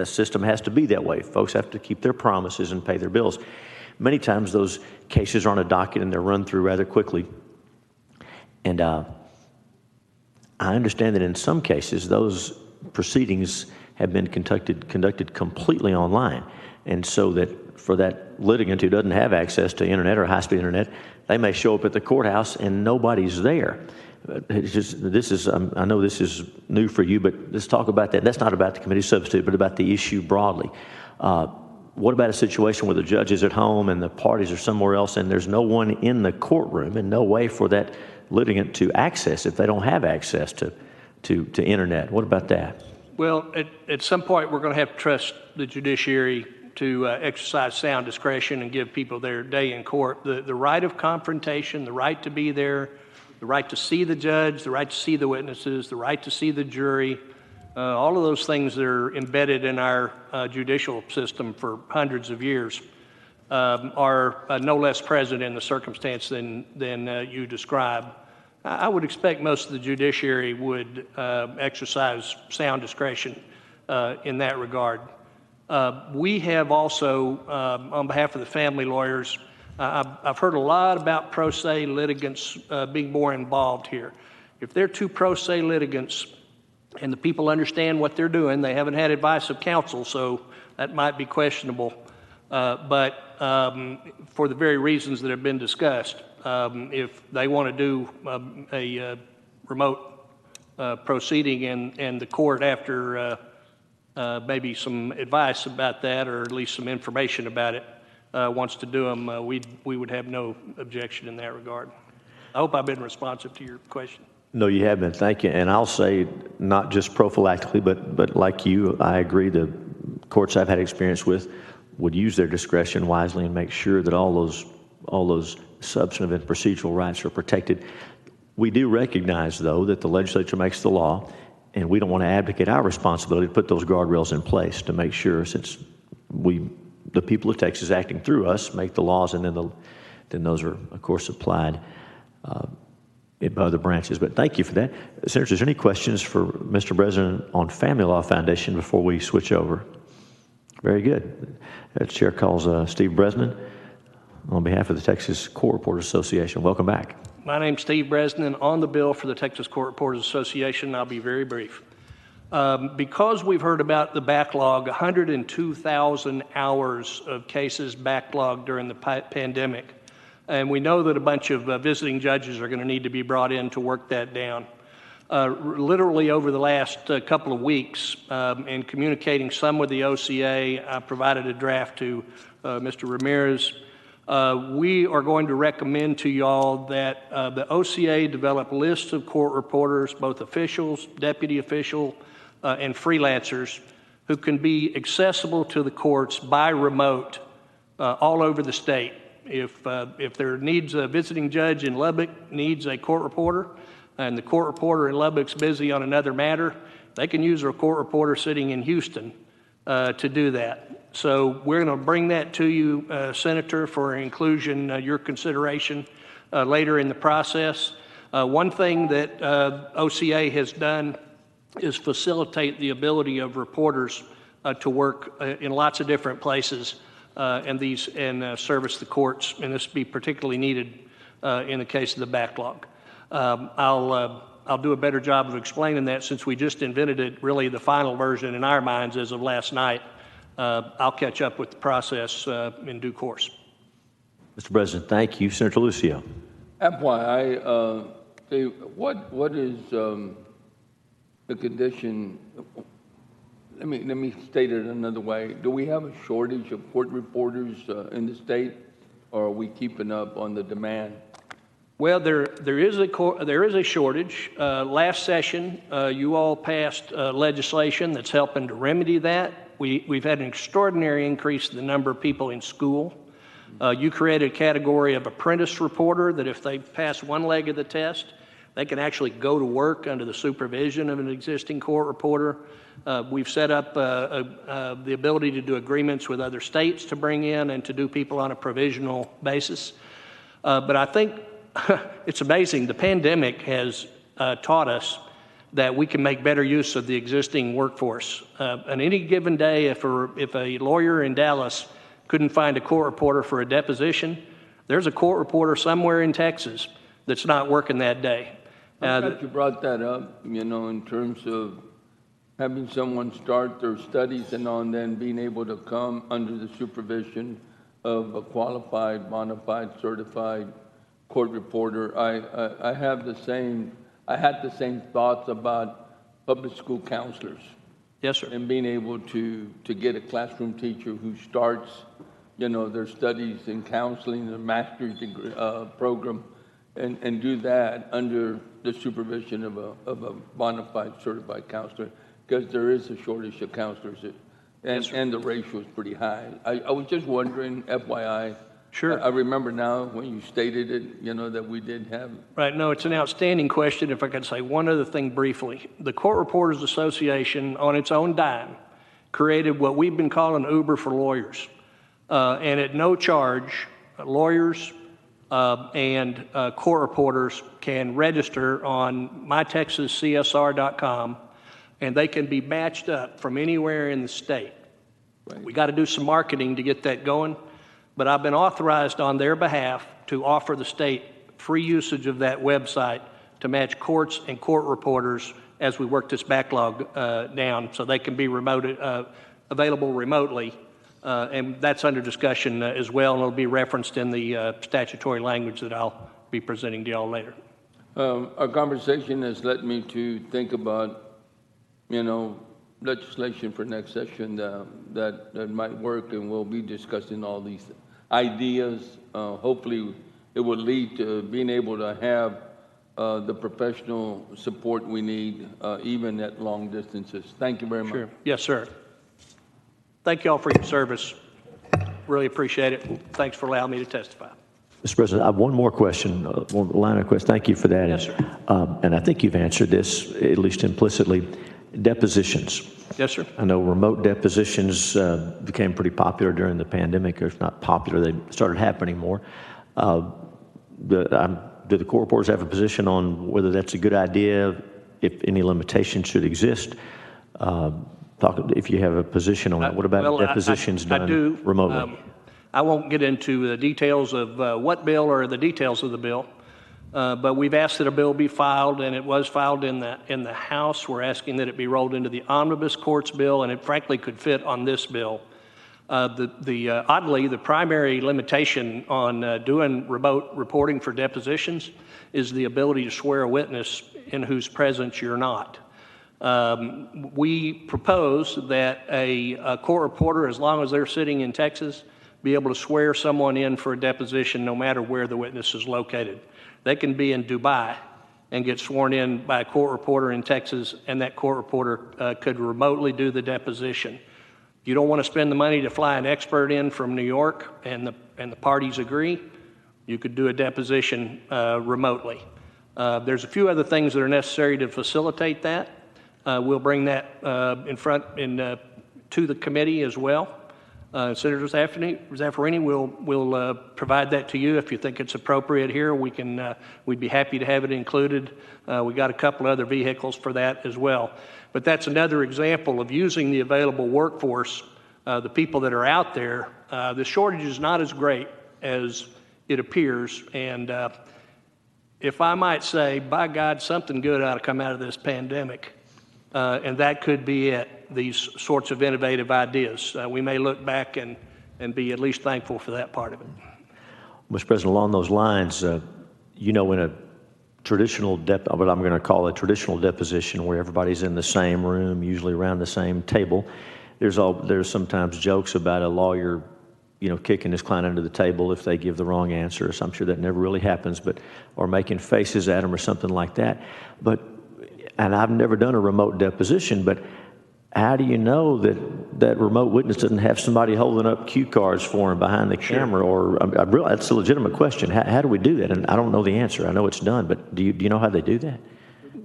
system has to be that way. Folks have to keep their promises and pay their bills. Many times those cases are on a docket and they're run through rather quickly. And I understand that in some cases those proceedings have been conducted completely online. And so that for that litigant who doesn't have access to internet or high-speed internet, they may show up at the courthouse and nobody's there. It's just, I know this is new for you, but let's talk about that. That's not about the committee substitute, but about the issue broadly. What about a situation where the judge is at home and the parties are somewhere else and there's no one in the courtroom and no way for that litigant to access if they don't have access to internet? What about that? Well, at some point, we're going to have to trust the judiciary to exercise sound discretion and give people their day in court. The right of confrontation, the right to be there, the right to see the judge, the right to see the witnesses, the right to see the jury, all of those things that are embedded in our judicial system for hundreds of years are no less present in the circumstance than you describe. I would expect most of the judiciary would exercise sound discretion in that regard. We have also, on behalf of the family lawyers, I've heard a lot about pro se litigants being more involved here. If they're two pro se litigants and the people understand what they're doing, they haven't had advice of counsel, so that might be questionable. But for the very reasons that have been discussed, if they want to do a remote proceeding and the court, after maybe some advice about that or at least some information about it, wants to do them, we would have no objection in that regard. I hope I've been responsive to your question. No, you have been. Thank you. And I'll say, not just prophylactically, but like you, I agree the courts I've had experience with would use their discretion wisely and make sure that all those substantive and procedural rights are protected. We do recognize, though, that the legislature makes the law, and we don't want to abdicate our responsibility to put those guardrails in place to make sure, since the people of Texas acting through us make the laws, and then those are, of course, applied by other branches. But thank you for that. Senators, is there any questions for Mr. President on Family Law Foundation before we switch over? Very good. The chair calls Steve Bresnan on behalf of the Texas Court Reporters Association. Welcome back. My name's Steve Bresnan, on the bill for the Texas Court Reporters Association. I'll be very brief. Because we've heard about the backlog, 102,000 hours of cases backlogged during the pandemic, and we know that a bunch of visiting judges are going to need to be brought in to work that down. Literally over the last couple of weeks, in communicating some with the OCA, I provided a draft to Mr. Ramirez. We are going to recommend to y'all that the OCA develop lists of court reporters, both officials, deputy official, and freelancers, who can be accessible to the courts by remote all over the state. If there needs a visiting judge in Lubbock needs a court reporter, and the court reporter in Lubbock's busy on another matter, they can use a court reporter sitting in Houston to do that. So we're going to bring that to you, Senator, for inclusion, your consideration later in the process. One thing that OCA has done is facilitate the ability of reporters to work in lots of different places and service the courts, and this will be particularly needed in the case of the backlog. I'll do a better job of explaining that since we just invented it, really the final version in our minds as of last night. I'll catch up with the process in due course. Mr. President, thank you. Senator Lucio. FYI, what is the condition? Let me state it another way. Do we have a shortage of court reporters in the state, or are we keeping up on the demand? Well, there is a shortage. Last session, you all passed legislation that's helping to remedy that. We've had an extraordinary increase in the number of people in school. You created a category of apprentice reporter that if they pass one leg of the test, They can actually go to work under the supervision of an existing court reporter. We've set up the ability to do agreements with other states to bring in and to do people on a provisional basis. But I think it's amazing. The pandemic has taught us that we can make better use of the existing workforce. On any given day, if a lawyer in Dallas couldn't find a court reporter for a deposition, there's a court reporter somewhere in Texas that's not working that day. I'm glad you brought that up, in terms of having someone start their studies and then being able to come under the supervision of a qualified, bona fide, certified court reporter. I had the same thoughts about public school counselors. Yes, sir. And being able to get a classroom teacher who starts, their studies in counseling, the master's degree, program, and do that under the supervision of a bona fide certified counselor, because there is a shortage of counselors, and the ratio is pretty high. I was just wondering, FYI. Sure. I remember now when you stated it, that we did have. Right. No, it's an outstanding question. If I could say one other thing briefly. The Court Reporters Association, on its own dime, created what we've been calling Uber for lawyers. And at no charge, lawyers and court reporters can register on mytexascsr.com, and they can be matched up from anywhere in the state. Right. We got to do some marketing to get that going, but I've been authorized on their behalf to offer the state free usage of that website to match courts and court reporters as we work this backlog down, so they can be available remotely. And that's under discussion as well, and it'll be referenced in the statutory language that I'll be presenting to y'all later. Our conversation has led me to think about, legislation for next session that might work, and we'll be discussing all these ideas. Hopefully, it will lead to being able to have the professional support we need, even at long distances. Thank you very much. Sure. Yes, sir. Thank you all for your service. Really appreciate it. Thanks for allowing me to testify. Mr. President, I have one more question, one line of questions. Thank you for that. Yes, sir. And I think you've answered this, at least implicitly. Depositions. Yes, sir. I know remote depositions became pretty popular during the pandemic, or if not popular, they started happening more. Do the court reporters have a position on whether that's a good idea, if any limitations should exist? If you have a position on that, what about depositions done remotely? I won't get into the details of what bill or the details of the bill, but we've asked that a bill be filed, and it was filed in the House. We're asking that it be rolled into the omnibus courts bill, and it frankly could fit on this bill. Oddly, the primary limitation on doing remote reporting for depositions is the ability to swear a witness in whose presence you're not. We propose that a court reporter, as long as they're sitting in Texas, be able to swear someone in for a deposition no matter where the witness is located. They can be in Dubai and get sworn in by a court reporter in Texas, and that court reporter could remotely do the deposition. You don't want to spend the money to fly an expert in from New York and the parties agree, you could do a deposition remotely. There's a few other things that are necessary to facilitate that. We'll bring that to the committee as well. Senator Zaffarini will provide that to you if you think it's appropriate here. We'd be happy to have it included. We got a couple other vehicles for that as well. But that's another example of using the available workforce, the people that are out there. The shortage is not as great as it appears, and if I might say, by God, something good ought to come out of this pandemic. And that could be it, these sorts of innovative ideas. We may look back and be at least thankful for that part of it. Mr. President, along those lines, in a traditional, what I'm going to call a traditional deposition where everybody's in the same room, usually around the same table, there's sometimes jokes about a lawyer, kicking his client under the table if they give the wrong answer. So I'm sure that never really happens, or making faces at them or something like that. And I've never done a remote deposition, but how do you know that that remote witness doesn't have somebody holding up cue cards for him behind the camera? Or I realize that's a legitimate question. How do we do that? And I don't know the answer. I know it's done, but do you know how they do that?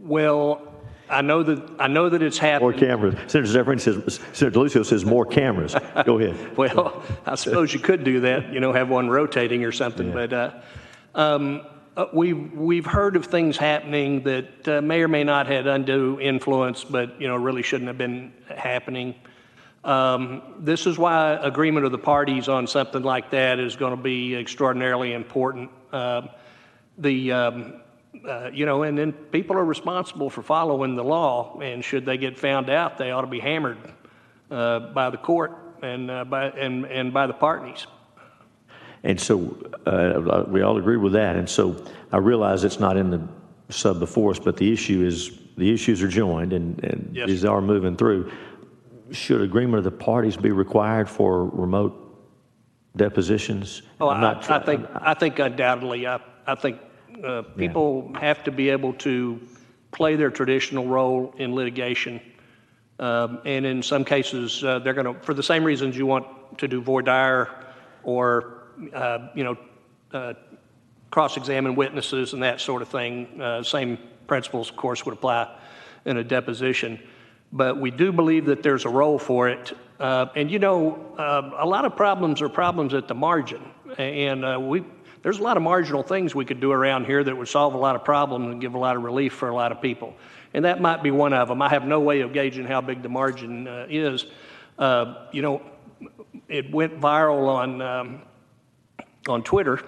Well, I know that it's happening. More cameras. Senator Zaffaroni says, Senator DeLucio says more cameras. Go ahead. Well, I suppose you could do that, have one rotating or something. Yeah. But we've heard of things happening that may or may not have undue influence, but, really shouldn't have been happening. This is why agreement of the parties on something like that is going to be extraordinarily important. And then people are responsible for following the law, and should they get found out, they ought to be hammered by the court and by the parties. And so we all agree with that. And so I realize it's not in the sub before us, but the issues are joined, and Yes. these are moving through. Should agreement of the parties be required for remote depositions? Oh, I think undoubtedly. I think people have to be able to play their traditional role in litigation. And in some cases, they're going to, for the same reasons you want to do voir dire or, cross-examine witnesses and that sort of thing. Same principles, of course, would apply in a deposition. But we do believe that there's a role for it. And, a lot of problems are problems at the margin. And there's a lot of marginal things we could do around here that would solve a lot of problems and give a lot of relief for a lot of people. And that might be one of them. I have no way of gauging how big the margin is. It went viral on Twitter,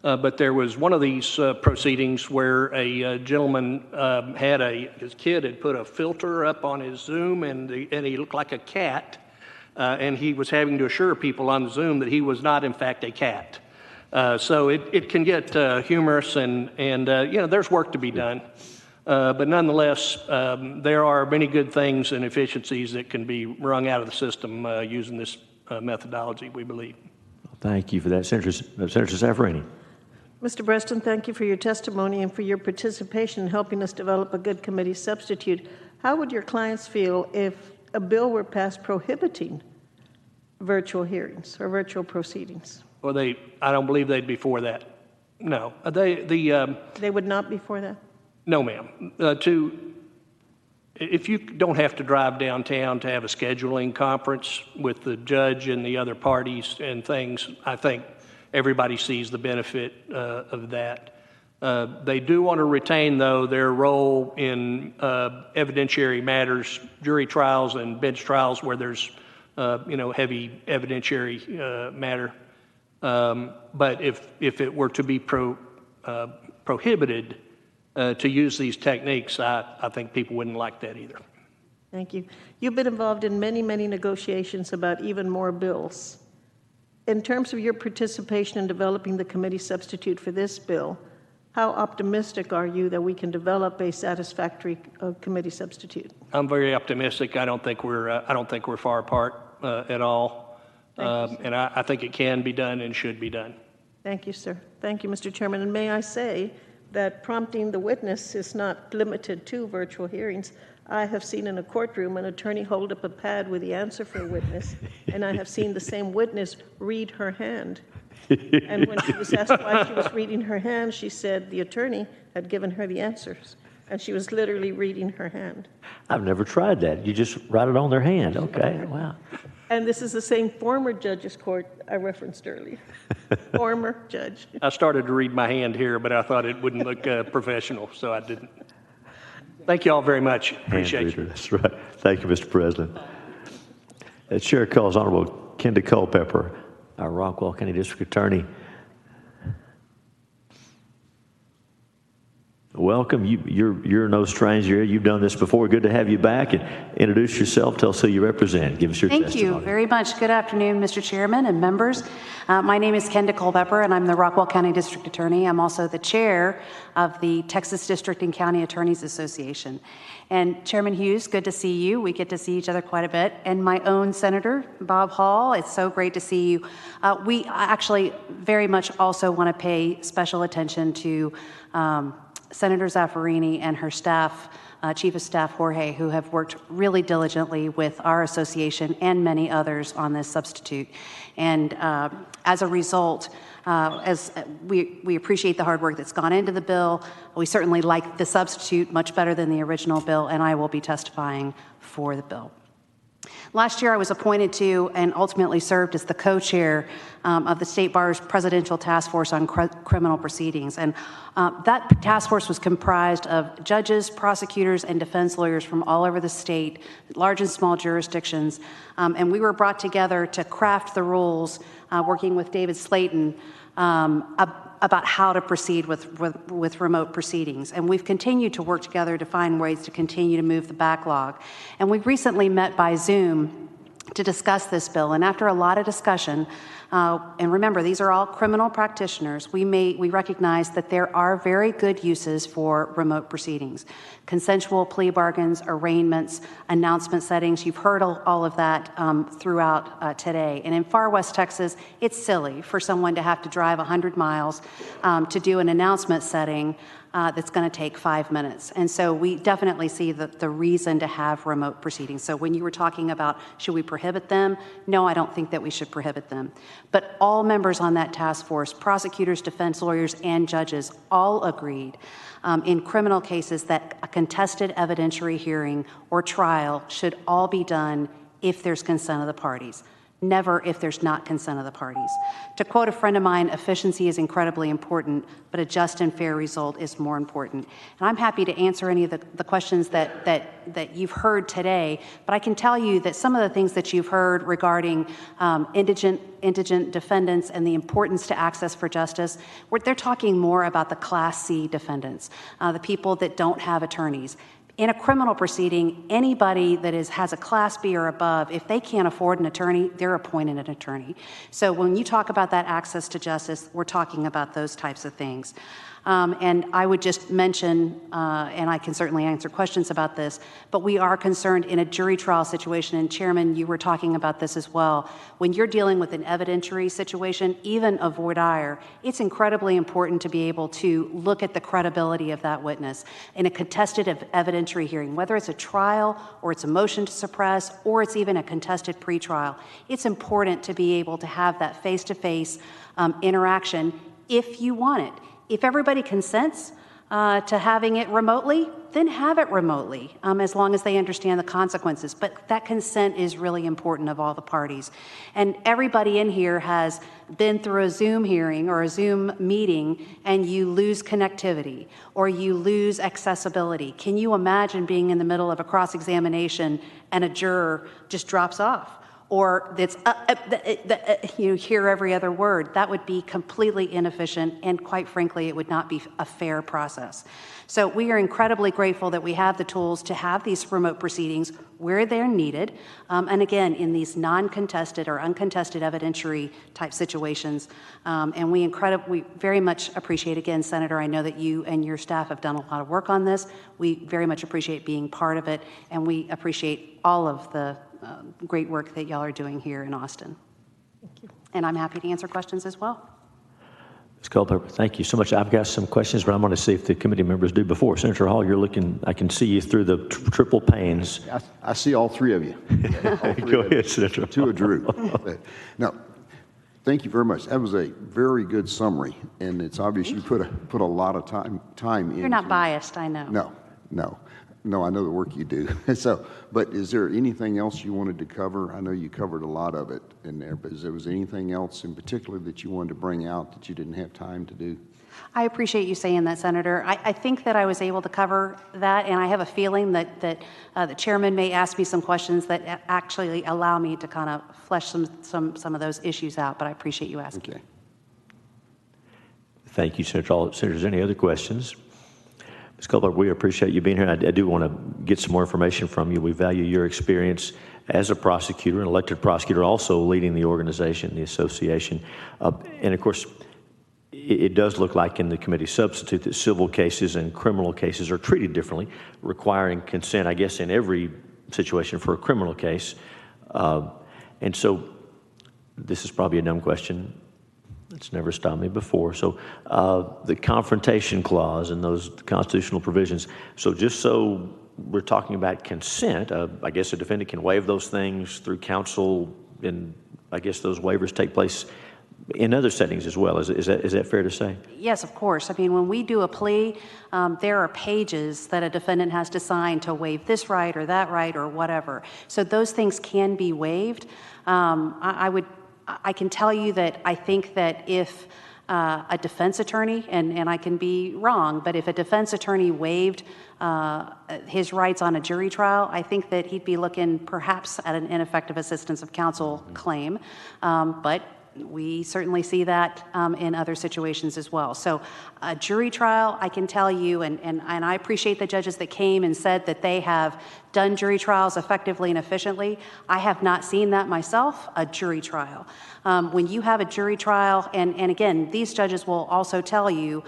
but there was one of these proceedings where a gentleman his kid had put a filter up on his Zoom, and he looked like a cat, and he was having to assure people on the Zoom that he was not, in fact, a cat. So it can get humorous, and there's work to be done. But nonetheless, there are many good things and efficiencies that can be wrung out of the system using this methodology, we believe. Thank you for that, Senator Zaffaroni. Mr. Breston, thank you for your testimony and for your participation in helping us develop a good committee substitute. How would your clients feel if a bill were passed prohibiting virtual hearings or virtual proceedings? Well, I don't believe they'd be for that. No, they would not be for that? No, ma'am. If you don't have to drive downtown to have a scheduling conference with the judge and the other parties and things, I think everybody sees the benefit of that. They do want to retain, though, their role in evidentiary matters, jury trials and bench trials where there's heavy evidentiary matter. But if it were to be prohibited to use these techniques, I think people wouldn't like that either. Thank you. You've been involved in many, many negotiations about even more bills. In terms of your participation in developing the committee substitute for this bill, how optimistic are you that we can develop a satisfactory committee substitute? I'm very optimistic. I don't think we're far apart at all. And I think it can be done and should be done. Thank you, sir. Thank you, Mr. Chairman. And may I say that prompting the witness is not limited to virtual hearings. I have seen in a courtroom an attorney hold up a pad with the answer for a witness, and I have seen the same witness read her hand. And when she was asked why she was reading her hand, she said the attorney had given her the answers, and she was literally reading her hand. I've never tried that. You just write it on their hand. Okay, wow. And this is the same former judge's court I referenced earlier. Former judge. I started to read my hand here, but I thought it wouldn't look professional, so I didn't. Thank you all very much. Appreciate you. That's right. Thank you, Mr. President. The chair calls Honorable Kenda Culpepper, our Rockwall County District Attorney. Welcome. You're no stranger. You've done this before. Good to have you back. And introduce yourself. Tell us who you represent. Give us your testimony. Thank you very much. Good afternoon, Mr. Chairman and members. My name is Kenda Culpepper, and I'm the Rockwall County District Attorney. I'm also the chair of the Texas District and County Attorneys Association. And Chairman Hughes, good to see you. We get to see each other quite a bit. And my own Senator, Bob Hall, it's so great to see you. We actually very much also want to pay special attention to Senator Zaffarini and her staff, Chief of Staff Jorge, who have worked really diligently with our association and many others on this substitute. And as a result, as we appreciate the hard work that's gone into the bill. We certainly like the substitute much better than the original bill, and I will be testifying for the bill. Last year, I was appointed to and ultimately served as the co-chair of the State Bar's Presidential Task Force on Criminal Proceedings. And that task force was comprised of judges, prosecutors, and defense lawyers from all over the state, large and small jurisdictions. And we were brought together to craft the rules, working with David Slayton, about how to proceed with remote proceedings. And we've continued to work together to find ways to continue to move the backlog. And we recently met by Zoom to discuss this bill. And after a lot of discussion, and remember, these are all criminal practitioners, we recognize that there are very good uses for remote proceedings. Consensual plea bargains, arraignments, announcement settings. You've heard all of that throughout today. And in far west Texas, it's silly for someone to have to drive 100 miles to do an announcement setting that's going to take 5 minutes. And so we definitely see the reason to have remote proceedings. So when you were talking about should we prohibit them, no, I don't think that we should prohibit them. But all members on that task force, prosecutors, defense lawyers, and judges, all agreed in criminal cases that a contested evidentiary hearing or trial should all be done if there's consent of the parties. Never if there's not consent of the parties. To quote a friend of mine, efficiency is incredibly important, but a just and fair result is more important. And I'm happy to answer any of the questions that you've heard today, but I can tell you that some of the things that you've heard regarding indigent defendants and the importance to access for justice, they're talking more about the Class C defendants, the people that don't have attorneys. In a criminal proceeding, anybody that has a Class B or above, if they can't afford an attorney, they're appointed an attorney. So when you talk about that access to justice, we're talking about those types of things. And I would just mention, and I can certainly answer questions about this, but we are concerned in a jury trial situation, and Chairman, you were talking about this as well. When you're dealing with an evidentiary situation, even a voir dire, it's incredibly important to be able to look at the credibility of that witness. In a contested evidentiary hearing, whether it's a trial or it's a motion to suppress or it's even a contested pretrial, it's important to be able to have that face-to-face interaction if you want it. If everybody consents to having it remotely, then have it remotely, as long as they understand the consequences. But that consent is really important of all the parties. And everybody in here has been through a Zoom hearing or a Zoom meeting, and you lose connectivity or you lose accessibility. Can you imagine being in the middle of a cross-examination and a juror just drops off? Or it's, you hear every other word? That would be completely inefficient, and quite frankly, it would not be a fair process. So we are incredibly grateful that we have the tools to have these remote proceedings where they're needed, and again, in these non-contested or uncontested evidentiary type situations. And we very much appreciate, again, Senator, I know that you and your staff have done a lot of work on this. We very much appreciate being part of it, and we appreciate all of the great work that y'all are doing here in Austin. Thank you. And I'm happy to answer questions as well. Ms. Culpepper, thank you so much. I've got some questions, but I'm going to see if the committee members do before. Senator Hall, you're looking, I can see you through the triple panes. I see all three of you. Go ahead, Senator. To a Drew. Now, thank you very much. That was a very good summary, and it's obvious you put a lot of time in. You're not biased, I know. No, I know the work you do. But is there anything else you wanted to cover? I know you covered a lot of it in there, but was anything else in particular that you wanted to bring out that you didn't have time to do? I appreciate you saying that, Senator. I think that I was able to cover that, and I have a feeling that the chairman may ask me some questions that actually allow me to kind of flesh some of those issues out, but I appreciate you asking. Okay. Thank you, Senator Hall. Senators, any other questions? Ms. Culpepper, we appreciate you being here. I do want to get some more information from you. We value your experience as a prosecutor, an elected prosecutor, also leading the organization, the association. And of course, it does look like in the committee substitute that civil cases and criminal cases are treated differently, requiring consent, I guess, in every situation for a criminal case. And so this is probably a dumb question. It's never stopped me before. So the confrontation clause and those constitutional provisions, so just so we're talking about consent, I guess a defendant can waive those things through counsel, and I guess those waivers take place in other settings as well. Is that fair to say? Yes, of course. I mean, when we do a plea, there are pages that a defendant has to sign to waive this right or that right or whatever. So those things can be waived. I can tell you that I think that if a defense attorney, and I can be wrong, but if a defense attorney waived his rights on a jury trial, I think that he'd be looking perhaps at an ineffective assistance of counsel claim. But we certainly see that in other situations as well. So a jury trial, I can tell you, and I appreciate the judges that came and said that they have done jury trials effectively and efficiently. I have not seen that myself, a jury trial. When you have a jury trial, and again, these judges will also tell you,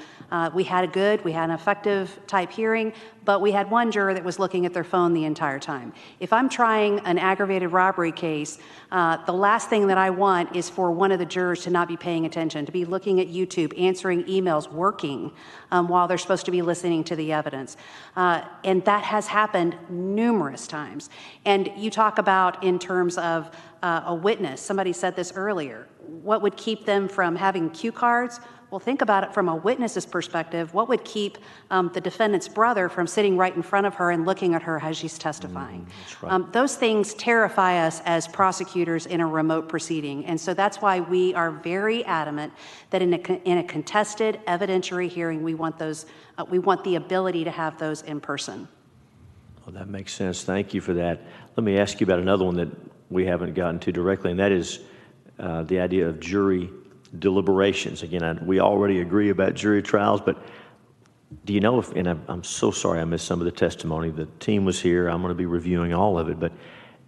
we had an effective type hearing, but we had one juror that was looking at their phone the entire time. If I'm trying an aggravated robbery case, the last thing that I want is for one of the jurors to not be paying attention, to be looking at YouTube, answering emails, working while they're supposed to be listening to the evidence. And that has happened numerous times. And you talk about in terms of a witness, somebody said this earlier, what would keep them from having cue cards? Well, think about it from a witness's perspective. What would keep the defendant's brother from sitting right in front of her and looking at her as she's testifying? That's right. Those things terrify us as prosecutors in a remote proceeding. And so that's why we are very adamant that in a contested evidentiary hearing, we want the ability to have those in person. Well, that makes sense. Thank you for that. Let me ask you about another one that we haven't gotten to directly, and that is the idea of jury deliberations. Again, we already agree about jury trials, but do you know if, and I'm so sorry I missed some of the testimony, the team was here, I'm going to be reviewing all of it, but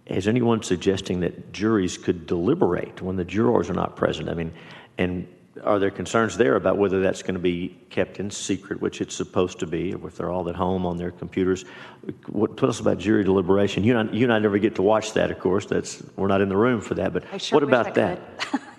is anyone suggesting that juries could deliberate when the jurors are not present? I mean, and are there concerns there about whether that's going to be kept in secret, which it's supposed to be, or if they're all at home on their computers? Tell us about jury deliberation. You and I never get to watch that, of course. We're not in the room for that, but what about that?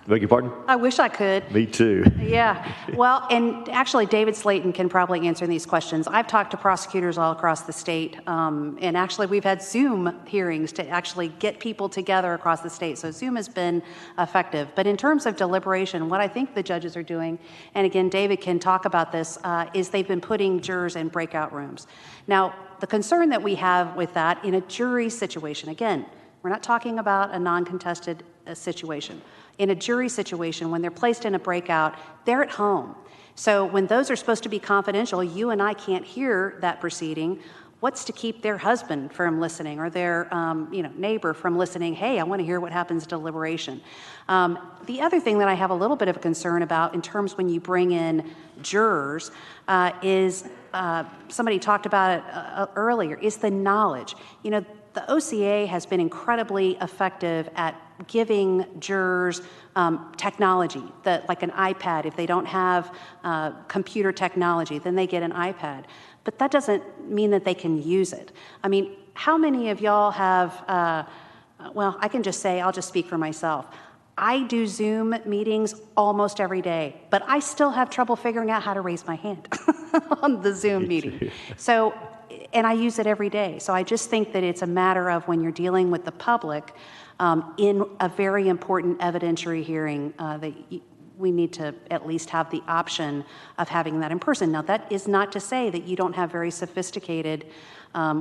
Beg your pardon? I wish I could. Me too. Yeah. Well, and actually, David Slayton can probably answer these questions. I've talked to prosecutors all across the state, and actually, we've had Zoom hearings to actually get people together across the state. So Zoom has been effective. But in terms of deliberation, what I think the judges are doing, and again, David can talk about this, is they've been putting jurors in breakout rooms. Now, the concern that we have with that in a jury situation, again, we're not talking about a non-contested situation. In a jury situation, when they're placed in a breakout, they're at home. So when those are supposed to be confidential, you and I can't hear that proceeding. What's to keep their husband from listening, or their neighbor from listening? Hey, I want to hear what happens at deliberation. The other thing that I have a little bit of a concern about in terms when you bring in jurors is somebody talked about it earlier, is the knowledge. You know, the OCA has been incredibly effective at giving jurors technology, like an iPad. If they don't have computer technology, then they get an iPad. But that doesn't mean that they can use it. I mean, how many of y'all have, well, I can just say, I'll just speak for myself. I do Zoom meetings almost every day, but I still have trouble figuring out how to raise my hand on the Zoom meeting. So, and I use it every day. So I just think that it's a matter of when you're dealing with the public in a very important evidentiary hearing that we need to at least have the option of having that in person. Now, that is not to say that you don't have very sophisticated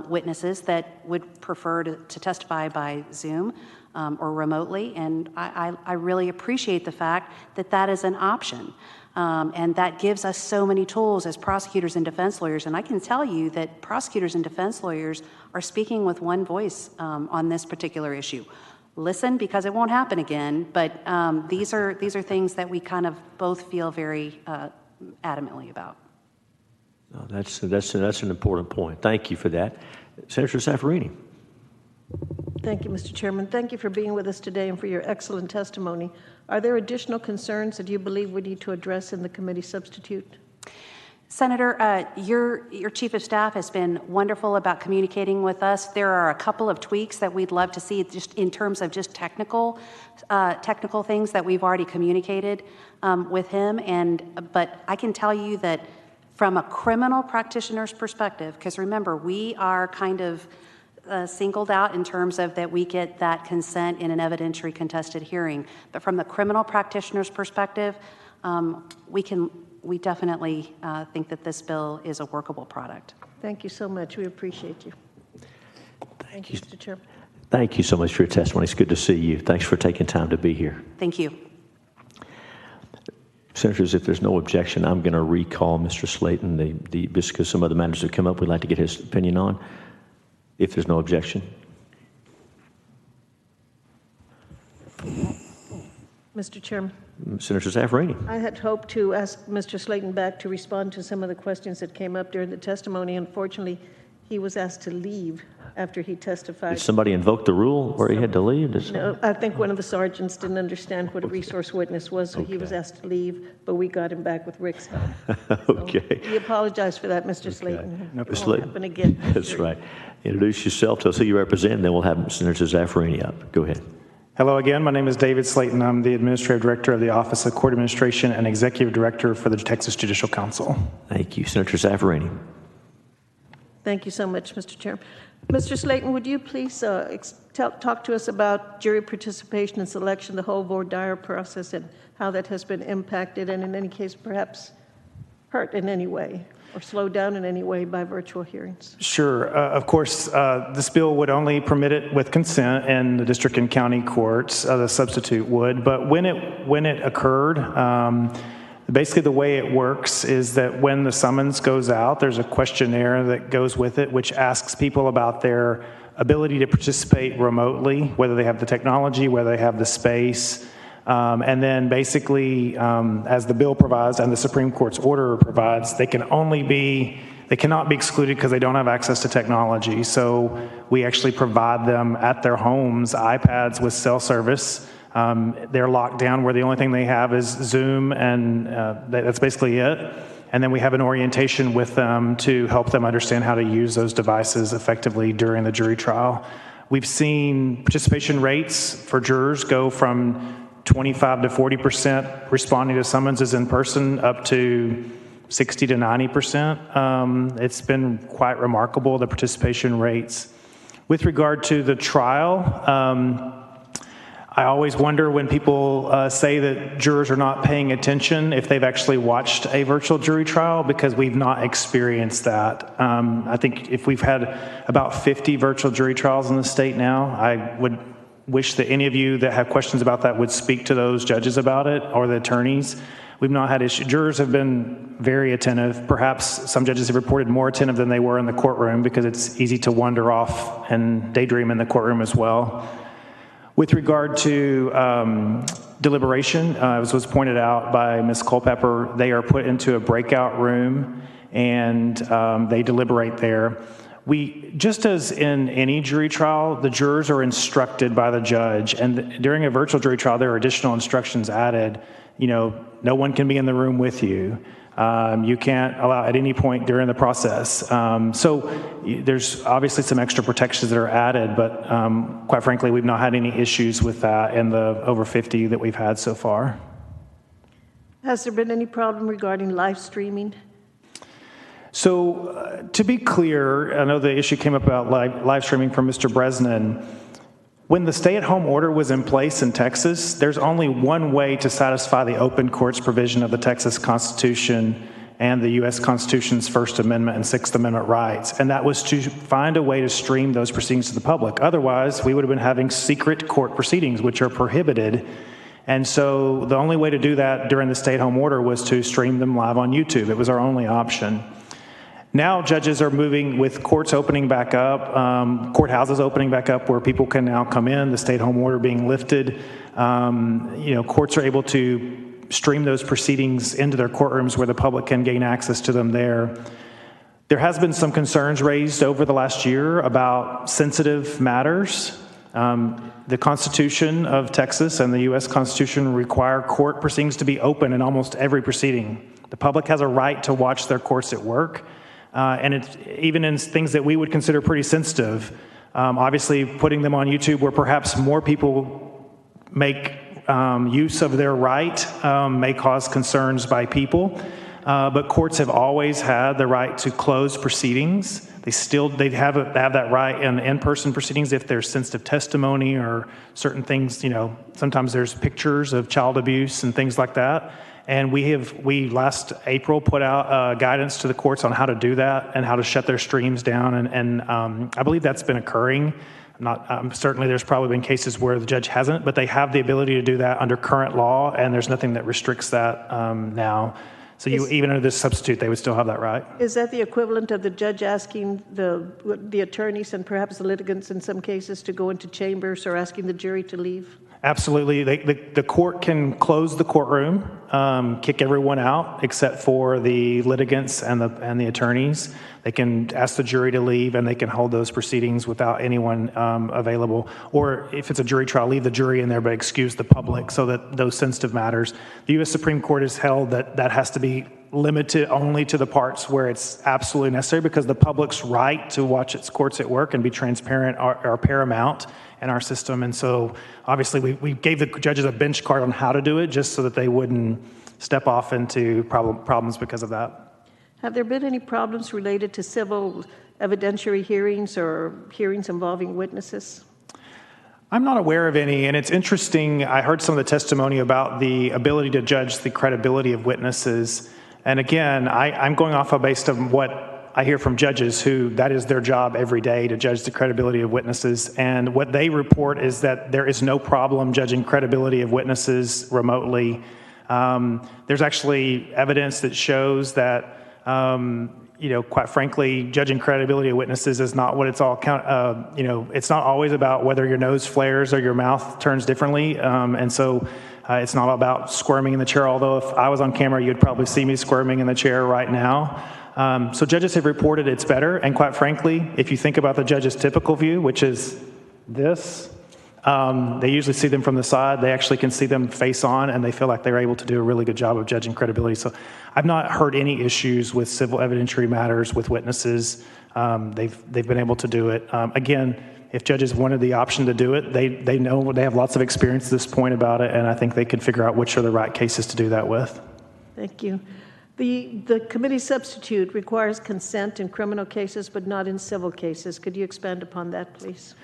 witnesses that would prefer to testify by Zoom or remotely, and I really appreciate the fact that that is an option. And that gives us so many tools as prosecutors and defense lawyers. And I can tell you that prosecutors and defense lawyers are speaking with one voice on this particular issue. Listen, because it won't happen again, but these are things that we kind of both feel very adamantly about. No, that's an important point. Thank you for that. Senator Saffarini. Thank you, Mr. Chairman. Thank you for being with us today and for your excellent testimony. Are there additional concerns that you believe we need to address in the committee substitute? Senator, your chief of staff has been wonderful about communicating with us. There are a couple of tweaks that we'd love to see just in terms of just technical things that we've already communicated with him. But I can tell you that from a criminal practitioner's perspective, because remember, we are kind of singled out in terms of that we get that consent in an evidentiary contested hearing. But from the criminal practitioner's perspective, we definitely think that this bill is a workable product. Thank you so much. We appreciate you. Thank you, Mr. Chairman. Thank you so much for your testimony. It's good to see you. Thanks for taking time to be here. Thank you. Senators, if there's no objection, I'm going to recall Mr. Slayton, just because some other matters have come up we'd like to get his opinion on. If there's no objection. Mr. Chairman. Senator Zaffirini. I had hoped to ask Mr. Slayton back to respond to some of the questions that came up during the testimony. Unfortunately, he was asked to leave after he testified. Did somebody invoke the rule where he had to leave? No, I think one of the sergeants didn't understand what a resource witness was, so he was asked to leave, but we got him back with Rick's help. Okay. We apologize for that, Mr. Slayton. No, It won't happen again. That's right. Introduce yourself, tell us who you represent, and then we'll have Senator Zaffirini up. Go ahead. Hello again. My name is David Slayton. I'm the Administrative Director of the Office of Court Administration and Executive Director for the Texas Judicial Council. Thank you. Senator Zaffirini. Thank you so much, Mr. Chairman. Mr. Slayton, would you please talk to us about jury participation and selection, the whole voir dire process, and how that has been impacted and in any case perhaps hurt in any way or slowed down in any way by virtual hearings? Sure. Of course, this bill would only permit it with consent in the district and county courts. The substitute would. But when it occurred, basically the way it works is that when the summons goes out, there's a questionnaire that goes with it, which asks people about their ability to participate remotely, whether they have the technology, whether they have the space. And then basically, as the bill provides and the Supreme Court's order provides, they cannot be excluded because they don't have access to technology. So we actually provide them at their homes iPads with cell service. They're locked down where the only thing they have is Zoom, and that's basically it. And then we have an orientation with them to help them understand how to use those devices effectively during the jury trial. We've seen participation rates for jurors go from 25 to 40% responding to summonses in person up to 60 to 90%. It's been quite remarkable, the participation rates. With regard to the trial, I always wonder when people say that jurors are not paying attention if they've actually watched a virtual jury trial, because we've not experienced that. I think if we've had about 50 virtual jury trials in the state now, I would wish that any of you that have questions about that would speak to those judges about it or the attorneys. We've not had issues. Jurors have been very attentive. Perhaps some judges have reported more attentive than they were in the courtroom because it's easy to wander off and daydream in the courtroom as well. With regard to deliberation, as was pointed out by Ms. Culpepper, they are put into a breakout room and they deliberate there. Just as in any jury trial, the jurors are instructed by the judge, and during a virtual jury trial, there are additional instructions added. No one can be in the room with you. You can't allow at any point during the process. So there's obviously some extra protections that are added, but quite frankly, we've not had any issues with that in the over 50 that we've had so far. Has there been any problem regarding live streaming? So to be clear, I know the issue came up about live streaming from Mr. Bresnan. When the stay-at-home order was in place in Texas, there's only one way to satisfy the open courts provision of the Texas Constitution and the U.S. Constitution's First Amendment and Sixth Amendment rights, and that was to find a way to stream those proceedings to the public. Otherwise, we would have been having secret court proceedings, which are prohibited. And so the only way to do that during the stay-at-home order was to stream them live on YouTube. It was our only option. Now judges are moving with courts opening back up, courthouses opening back up where people can now come in, the stay-at-home order being lifted. Courts are able to stream those proceedings into their courtrooms where the public can gain access to them there. There has been some concerns raised over the last year about sensitive matters. The Constitution of Texas and the U.S. Constitution require court proceedings to be open in almost every proceeding. The public has a right to watch their courts at work, and it's even in things that we would consider pretty sensitive. Obviously, putting them on YouTube where perhaps more people make use of their right may cause concerns by people, but courts have always had the right to close proceedings. They have that right in in-person proceedings if there's sensitive testimony or certain things. Sometimes there's pictures of child abuse and things like that. And we last April put out guidance to the courts on how to do that and how to shut their streams down. And I believe that's been occurring. Certainly there's probably been cases where the judge hasn't, but they have the ability to do that under current law, and there's nothing that restricts that now. So even under this substitute, they would still have that right. Is that the equivalent of the judge asking the attorneys and perhaps the litigants in some cases to go into chambers, or asking the jury to leave? Absolutely. The court can close the courtroom, kick everyone out except for the litigants and the attorneys. They can ask the jury to leave, and they can hold those proceedings without anyone available. Or if it's a jury trial, leave the jury in there but excuse the public, so that those sensitive matters. The U.S. Supreme Court has held that has to be limited only to the parts where it's absolutely necessary, because the public's right to watch its courts at work and be transparent are paramount in our system. And so obviously we gave the judges a bench card on how to do it, just so that they wouldn't step off into problems because of that. Have there been any problems related to civil evidentiary hearings or hearings involving witnesses? I'm not aware of any, and it's interesting. I heard some of the testimony about the ability to judge the credibility of witnesses. And again, I'm going off based on what I hear from judges who that is their job every day, to judge the credibility of witnesses. And what they report is that there is no problem judging credibility of witnesses remotely. There's actually evidence that shows that, quite frankly, judging credibility of witnesses is not what it's all it's not always about whether your nose flares or your mouth turns differently. And so it's not about squirming in the chair, although if I was on camera, you'd probably see me squirming in the chair right now. So judges have reported it's better, and quite frankly, if you think about the judge's typical view, which is this, they usually see them from the side. They actually can see them face on, and they feel like they're able to do a really good job of judging credibility. So I've not heard any issues with civil evidentiary matters with witnesses. They've been able to do it. Again, if judges wanted the option to do it, they know, they have lots of experience at this point about it, and I think they could figure out which are the right cases to do that with. Thank you. The committee substitute requires consent in criminal cases, but not in civil cases. Could you expand upon that, please?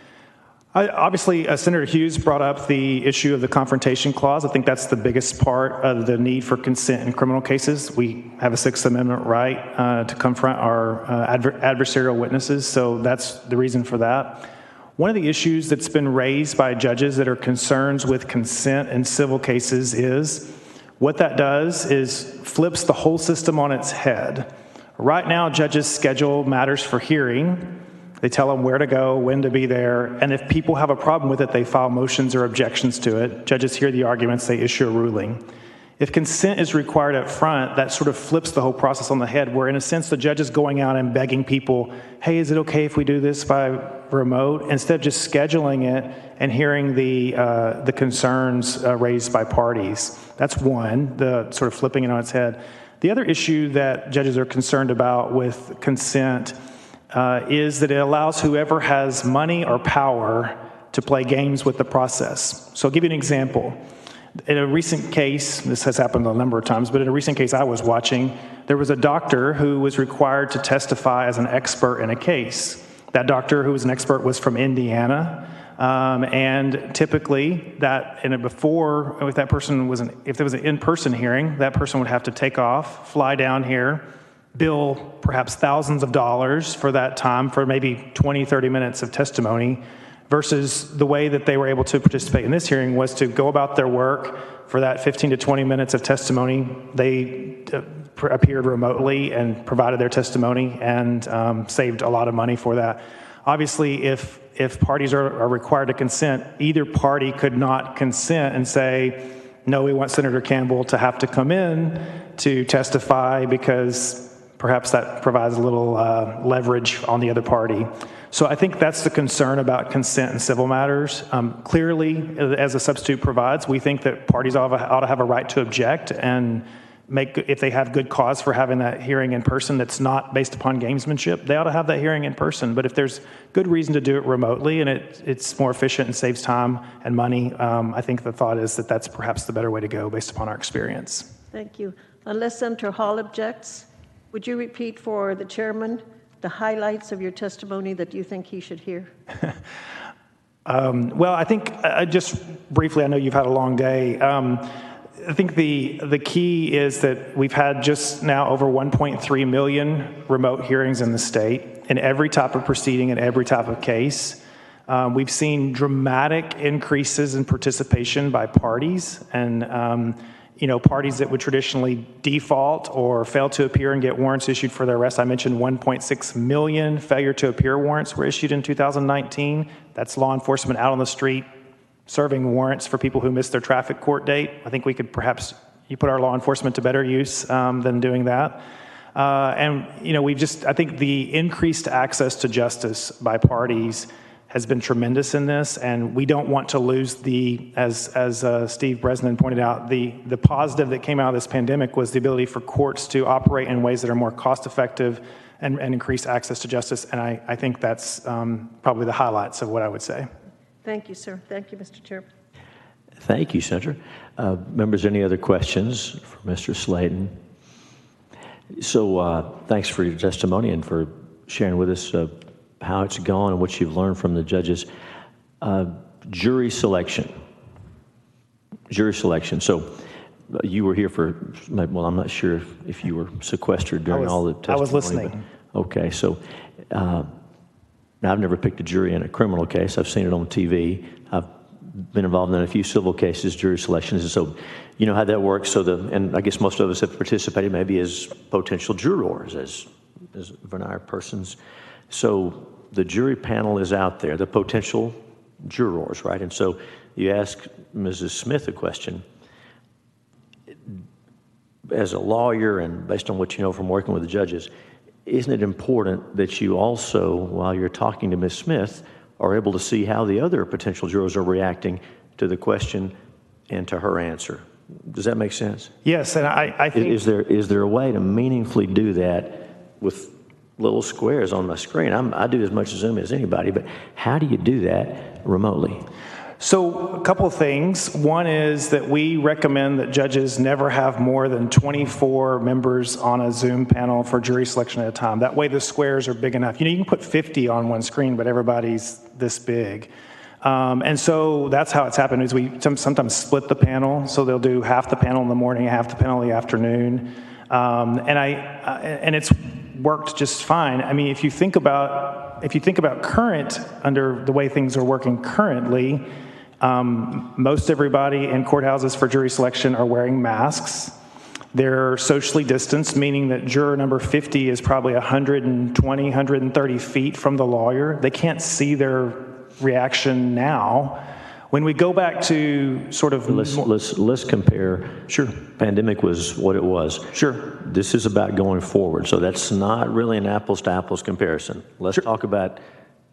Obviously, Senator Hughes brought up the issue of the confrontation clause. I think that's the biggest part of the need for consent in criminal cases. We have a Sixth Amendment right to confront our adversarial witnesses, so that's the reason for that. One of the issues that's been raised by judges that are concerns with consent in civil cases is what that does is flips the whole system on its head. Right now, judges schedule matters for hearing. They tell them where to go, when to be there, and if people have a problem with it, they file motions or objections to it. Judges hear the arguments, they issue a ruling. If consent is required up front, that sort of flips the whole process on the head, where in a sense the judge is going out and begging people, hey, is it okay if we do this by remote? Instead of just scheduling it and hearing the concerns raised by parties. That's one, the sort of flipping it on its head. The other issue that judges are concerned about with consent is that it allows whoever has money or power to play games with the process. So I'll give you an example. In a recent case, this has happened a number of times, but in a recent case I was watching, there was a doctor who was required to testify as an expert in a case. That doctor who was an expert was from Indiana, and typically if that person if there was an in-person hearing, that person would have to take off, fly down here, bill perhaps thousands of dollars for that time for maybe 20, 30 minutes of testimony, versus the way that they were able to participate in this hearing was to go about their work. For that 15 to 20 minutes of testimony, they appeared remotely and provided their testimony and saved a lot of money for that. Obviously, if parties are required to consent, either party could not consent and say, no, we want Senator Campbell to have to come in to testify because perhaps that provides a little leverage on the other party. So I think that's the concern about consent in civil matters. Clearly, as a substitute provides, we think that parties ought to have a right to object and if they have good cause for having that hearing in person that's not based upon gamesmanship, they ought to have that hearing in person. But if there's good reason to do it remotely and it's more efficient and saves time and money, I think the thought is that that's perhaps the better way to go based upon our experience. Thank you. Unless Senator Hall objects, would you repeat for the chairman the highlights of your testimony that you think he should hear? Well, I think just briefly, I know you've had a long day. I think the key is that we've had just now over 1.3 million remote hearings in the state in every type of proceeding and every type of case. We've seen dramatic increases in participation by parties and parties that would traditionally default or fail to appear and get warrants issued for their arrest. I mentioned 1.6 million failure to appear warrants were issued in 2019. That's law enforcement out on the street serving warrants for people who missed their traffic court date. I think we could perhaps put our law enforcement to better use than doing that. I think the increased access to justice by parties has been tremendous in this, and we don't want to lose as Steve Bresnan pointed out, the positive that came out of this pandemic was the ability for courts to operate in ways that are more cost-effective and increase access to justice, and I think that's probably the highlights of what I would say. Thank you, sir. Thank you, Mr. Chairman. Thank you, Senator. Members, any other questions for Mr. Slayton? So thanks for your testimony and for sharing with us how it's gone and what you've learned from the judges. Jury selection. So you were here well, I'm not sure if you were sequestered during all the testimony. I was listening. Okay, so now I've never picked a jury in a criminal case. I've seen it on TV. I've been involved in a few civil cases, jury selections, and so you know how that works. And I guess most of us have participated maybe as potential jurors, as venire persons. So the jury panel is out there, the potential jurors, right? And so you ask Mrs. Smith a question. As a lawyer and based on what you know from working with the judges, isn't it important that you also, while you're talking to Ms. Smith, are able to see how the other potential jurors are reacting to the question and to her answer? Does that make sense? Yes, and I think... Is there a way to meaningfully do that with little squares on my screen? I do as much Zoom as anybody, but how do you do that remotely? So a couple of things. One is that we recommend that judges never have more than 24 members on a Zoom panel for jury selection at a time. That way the squares are big enough. You can put 50 on one screen, but everybody's this big. And so that's how it's happened is we sometimes split the panel. So they'll do half the panel in the morning, half the panel in the afternoon. And it's worked just fine. I mean, if you think about current, under the way things are working currently, most everybody in courthouses for jury selection are wearing masks. They're socially distanced, meaning that juror number 50 is probably 120, 130 feet from the lawyer. They can't see their reaction now. When we go back to sort of... Let's compare. Sure. Pandemic was what it was. Sure. This is about going forward. So that's not really an apples to apples comparison. Let's talk about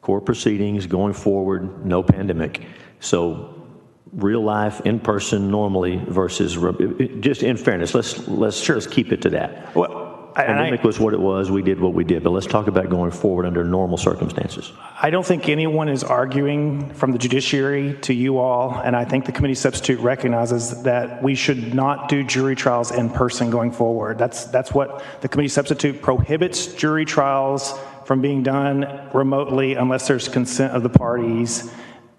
court proceedings going forward, no pandemic. So real life, in person, normally versus, just in fairness, let's keep it to that. Well, pandemic was what it was. We did what we did. But let's talk about going forward under normal circumstances. I don't think anyone is arguing from the judiciary to you all, and I think the committee substitute recognizes that we should not do jury trials in person going forward. That's what the committee substitute prohibits jury trials from being done remotely unless there's consent of the parties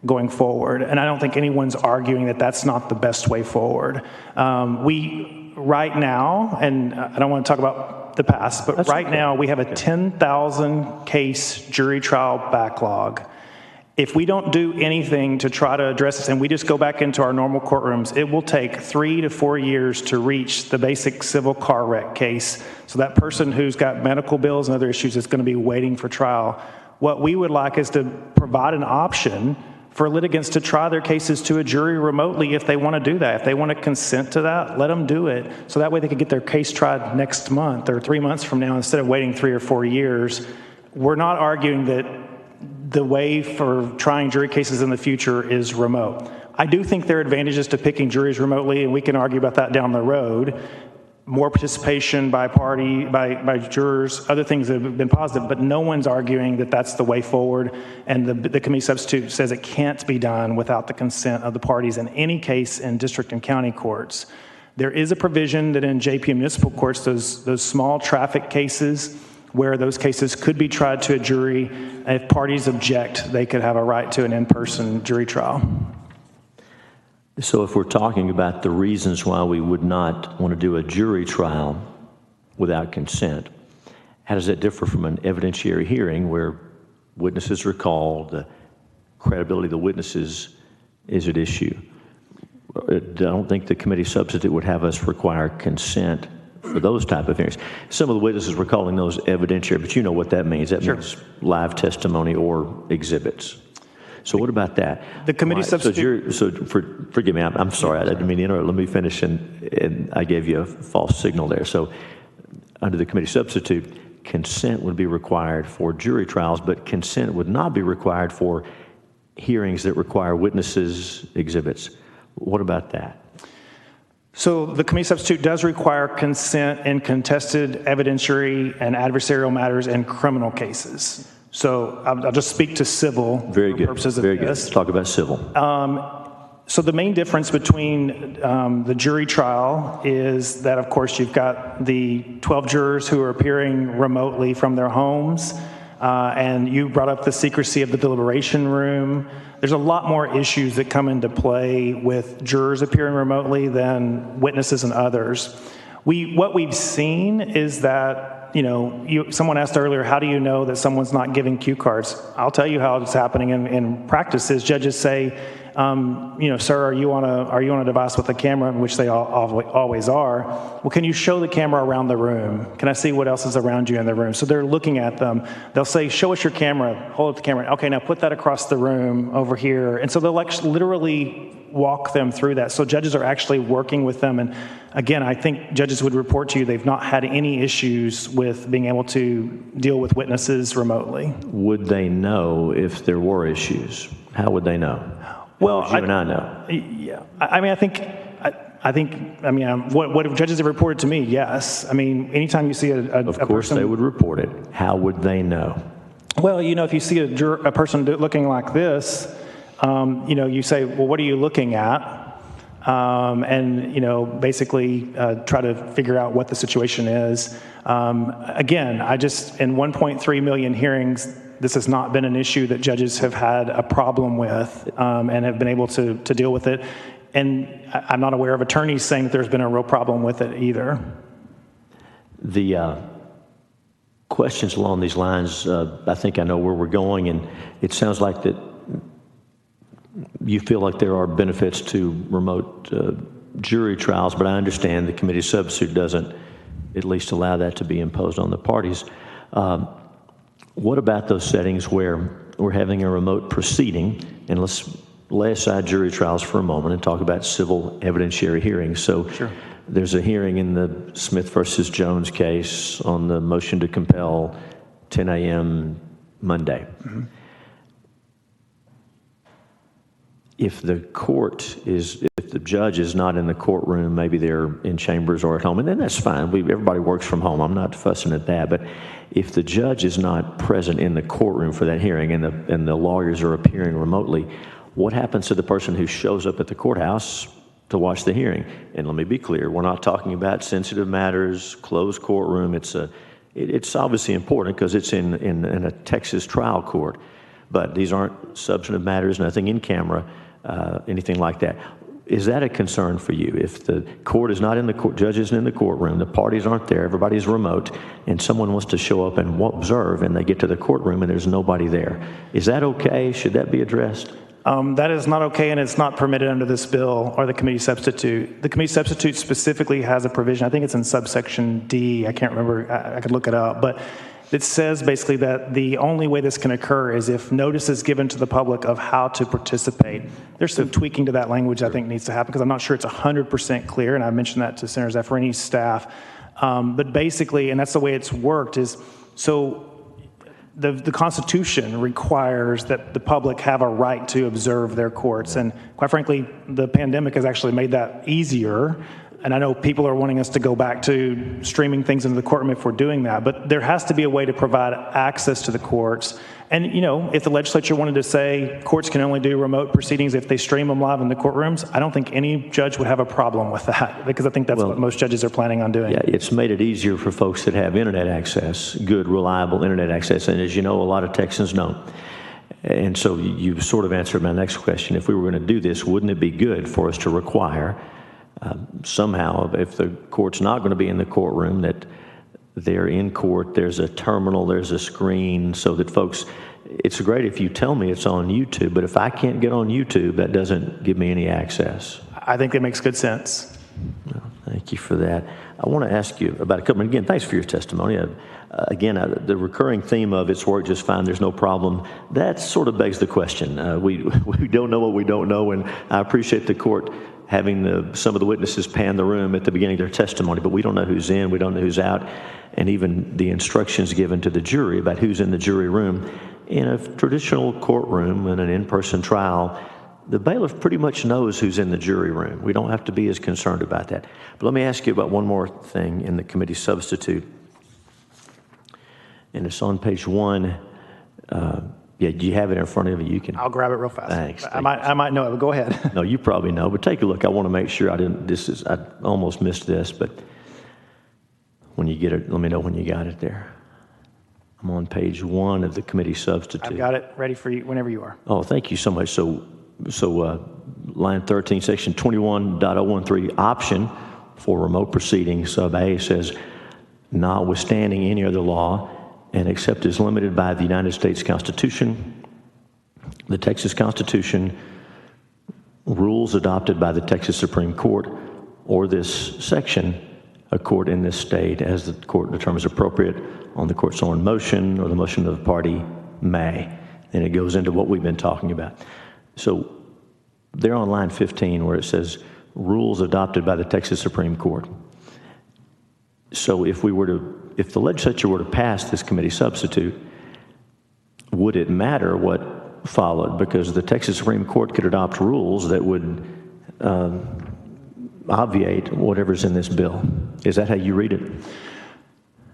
going forward. And I don't think anyone's arguing that that's not the best way forward. Right now, and I don't want to talk about the past, but right now we have a 10,000 case jury trial backlog. If we don't do anything to try to address this and we just go back into our normal courtrooms, it will take 3 to 4 years to reach the basic civil car wreck case. So that person who's got medical bills and other issues is going to be waiting for trial. What we would like is to provide an option for litigants to try their cases to a jury remotely if they want to do that. If they want to consent to that, let them do it. So that way they could get their case tried next month or 3 months from now instead of waiting 3 or 4 years. We're not arguing that the way for trying jury cases in the future is remote. I do think there are advantages to picking juries remotely, and we can argue about that down the road. more participation by by jurors, other things that have been positive, but no one's arguing that that's the way forward. And the committee substitute says it can't be done without the consent of the parties in any case in district and county courts. There is a provision that in JP municipal courts, those small traffic cases where those cases could be tried to a jury, and if parties object, they could have a right to an in-person jury trial. So if we're talking about the reasons why we would not want to do a jury trial without consent, how does that differ from an evidentiary hearing where witnesses are called, the credibility of the witnesses is at issue? I don't think the committee substitute would have us require consent for those type of hearings. Some of the witnesses were calling those evidentiary, but you know what that means. That means live testimony or exhibits. So what about that? The committee substitute. Forgive me, I'm sorry, I didn't mean to interrupt. Let me finish, and I gave you a false signal there. So under the committee substitute, consent would be required for jury trials, but consent would not be required for hearings that require witnesses, exhibits. What about that? So the committee substitute does require consent in contested evidentiary and adversarial matters and criminal cases. So I'll just speak to civil Very good. purposes of Very this. good. Let's talk about civil. So the main difference between the jury trial is that, of course, you've got the 12 jurors who are appearing remotely from their homes, and you brought up the secrecy of the deliberation room. There's a lot more issues that come into play with jurors appearing remotely than witnesses and others. What we've seen is that, someone asked earlier, how do you know that someone's not giving cue cards? I'll tell you how it's happening in practice is judges say, sir, are you on a device with a camera, which they always are. Well, can you show the camera around the room? Can I see what else is around you in the room? So they're looking at them. They'll say, show us your camera, hold up the camera. Okay, now put that across the room over here. And so they'll literally walk them through that. So judges are actually working with them. And again, I think judges would report to you they've not had any issues with being able to deal with witnesses remotely. Would they know if there were issues? How would they know? Well, you and I know. Yeah, what judges have reported to me, yes. I mean, anytime you see Of course they would report it. How would they know? Well, if you see a person looking like this, you say, well, what are you looking at? And basically try to figure out what the situation is. Again, in 1.3 million hearings, this has not been an issue that judges have had a problem with and have been able to deal with it. And I'm not aware of attorneys saying that there's been a real problem with it either. The questions along these lines, I think I know where we're going, and it sounds like that you feel like there are benefits to remote jury trials, but I understand the committee substitute doesn't at least allow that to be imposed on the parties. What about those settings where we're having a remote proceeding, and let's lay aside jury trials for a moment and talk about civil evidentiary hearings. So there's a hearing in the Smith versus Jones case on the motion to compel 10 a.m. Monday. Mm-hmm. If the judge is not in the courtroom, maybe they're in chambers or at home, and then that's fine. Everybody works from home. I'm not fussing at that. But if the judge is not present in the courtroom for that hearing and the lawyers are appearing remotely, what happens to the person who shows up at the courthouse to watch the hearing? And let me be clear, we're not talking about sensitive matters, closed courtroom. It's obviously important because it's in a Texas trial court. But these aren't substantive matters, nothing in camera, anything like that. Is that a concern for you? If the court is not in the court, judge isn't in the courtroom, the parties aren't there, everybody's remote, and someone wants to show up and observe, and they get to the courtroom and there's nobody there. Is that okay? Should that be addressed? That is not okay, and it's not permitted under this bill or the committee substitute. The committee substitute specifically has a provision, I think it's in subsection D, I can't remember, I could look it up, but it says basically that the only way this can occur is if notice is given to the public of how to participate. There's some tweaking to that language I think needs to happen because I'm not sure it's 100% clear, and I mentioned that to Senator Zaffarini's staff. But basically, and that's the way it's worked, is so the Constitution requires that the public have a right to observe their courts. And quite frankly, the pandemic has actually made that easier And I know people are wanting us to go back to streaming things into the courtroom if we're doing that, but there has to be a way to provide access to the courts. And, you know, if the legislature wanted to say courts can only do remote proceedings if they stream them live in the courtrooms, I don't think any judge would have a problem with that, because I think that's what most judges are planning on doing. Yeah, it's made it easier for folks that have internet access, good, reliable internet access. And as you know, a lot of Texans don't. And so you sort of answered my next question. If we were going to do this, wouldn't it be good for us to require somehow, if the court's not going to be in the courtroom, that they're in court, there's a terminal, there's a screen, so that folks, it's great if you tell me it's on YouTube, but if I can't get on YouTube, that doesn't give me any access. I think that makes good sense. Well, thank you for that. I want to ask you about a couple, and again, thanks for your testimony. The recurring theme of it's worked just fine, there's no problem, that sort of begs the question. We don't know what we don't know, and I appreciate the court having some of the witnesses pan the room at the beginning of their testimony, but we don't know who's in, we don't know who's out, and even the instructions given to the jury about who's in the jury room. In a traditional courtroom, in an in-person trial, the bailiff pretty much knows who's in the jury room. We don't have to be as concerned about that. But let me ask you about one more thing in the committee substitute. And it's on page 1. Yeah, do you have it in front of you? You can. I'll grab it real fast. Thanks. I might know it, but go ahead. No, you probably know, but take a look. I want to make sure I almost missed this, but when you get it, let me know when you got it there. I'm on page 1 of the committee substitute. I've got it ready for you whenever you are. Oh, thank you so much. So line 13, section 21.013, option for remote proceedings, sub A says, notwithstanding any other law, and except as limited by the United States Constitution, the Texas Constitution, rules adopted by the Texas Supreme Court, or this section, a court in this state, as the court determines appropriate on the court's own motion or the motion of the party may. And it goes into what we've been talking about. So they're on line 15 where it says rules adopted by the Texas Supreme Court. So if the legislature were to pass this committee substitute, would it matter what followed? Because the Texas Supreme Court could adopt rules that would obviate whatever's in this bill. Is that how you read it?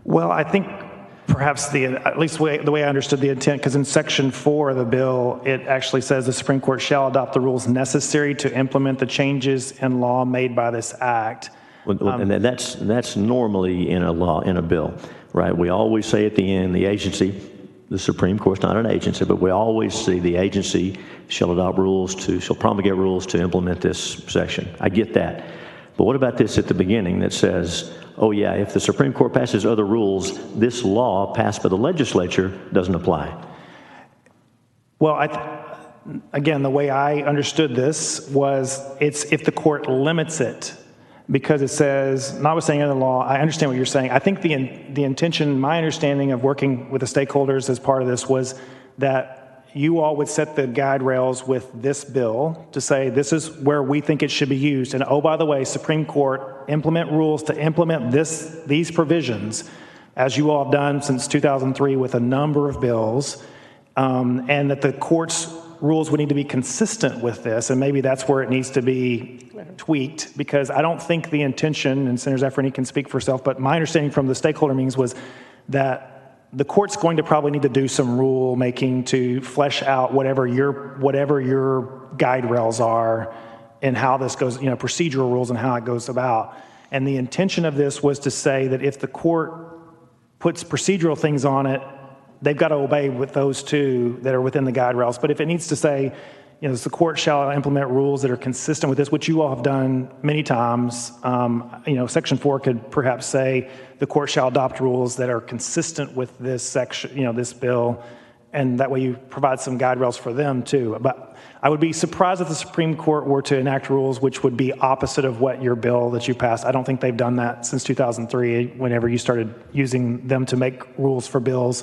Well, I think perhaps at least the way I understood the intent, because in section 4 of the bill, it actually says the Supreme Court shall adopt the rules necessary to implement the changes in law made by this act. And that's normally in a law, in a bill, right? We always say at the end, the agency, the Supreme Court's not an agency, but we always see the agency shall promulgate rules to implement this section. I get that. But what about this at the beginning that says, oh yeah, if the Supreme Court passes other rules, this law passed by the legislature doesn't apply? Well, again, the way I understood this was it's if the court limits it, because it says, notwithstanding other law. I understand what you're saying. I think the intention, my understanding of working with the stakeholders as part of this was that you all would set the guide rails with this bill to say this is where we think it should be used. And oh, by the way, Supreme Court, implement rules to implement these provisions, as you all have done since 2003 with a number of bills, and that the court's rules would need to be consistent with this, and maybe that's where it needs to be tweaked, because I don't think the intention, and Senator Zaffarani can speak for herself, but my understanding from the stakeholder meetings was that the court's going to probably need to do some rule making to flesh out whatever your guide rails are and how this goes, procedural rules and how it goes about. And the intention of this was to say that if the court puts procedural things on it, they've got to obey with those two that are within the guide rails. But if it needs to say, the court shall implement rules that are consistent with this, which you all have done many times, Section 4 could perhaps say the court shall adopt rules that are consistent with this section, this bill, and that way you provide some guide rails for them too. But I would be surprised if the Supreme Court were to enact rules which would be opposite of what your bill that you passed. I don't think they've done that since 2003, whenever you started using them to make rules for bills.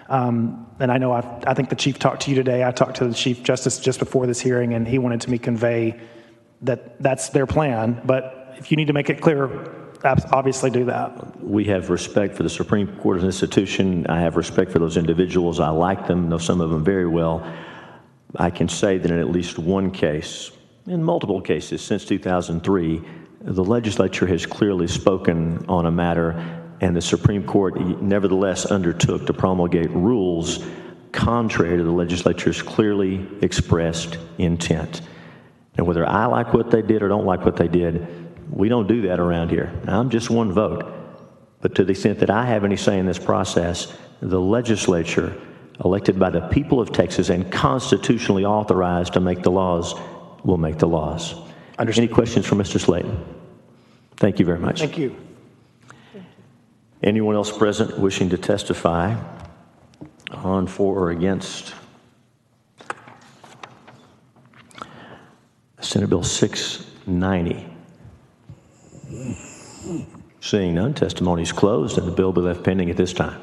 And I know I think the Chief talked to you today. I talked to the Chief Justice just before this hearing, and he wanted me to convey that that's their plan. But if you need to make it clear, obviously do that. We have respect for the Supreme Court as an institution. I have respect for those individuals. I like them, know some of them very well. I can say that in at least one case, in multiple cases since 2003, the legislature has clearly spoken on a matter, and the Supreme Court nevertheless undertook to promulgate rules contrary to the legislature's clearly expressed intent. And whether I like what they did or don't like what they did, we don't do that around here. Now, I'm just one vote. But to the extent that I have any say in this process, the legislature, elected by the people of Texas and constitutionally authorized to make the laws, will make the laws. Any questions for Mr. Slayton? Thank you very much. Thank you. Anyone else present wishing to testify on, for, or against Senate Bill 690? Seeing none, testimony is closed and the bill be left pending at this time.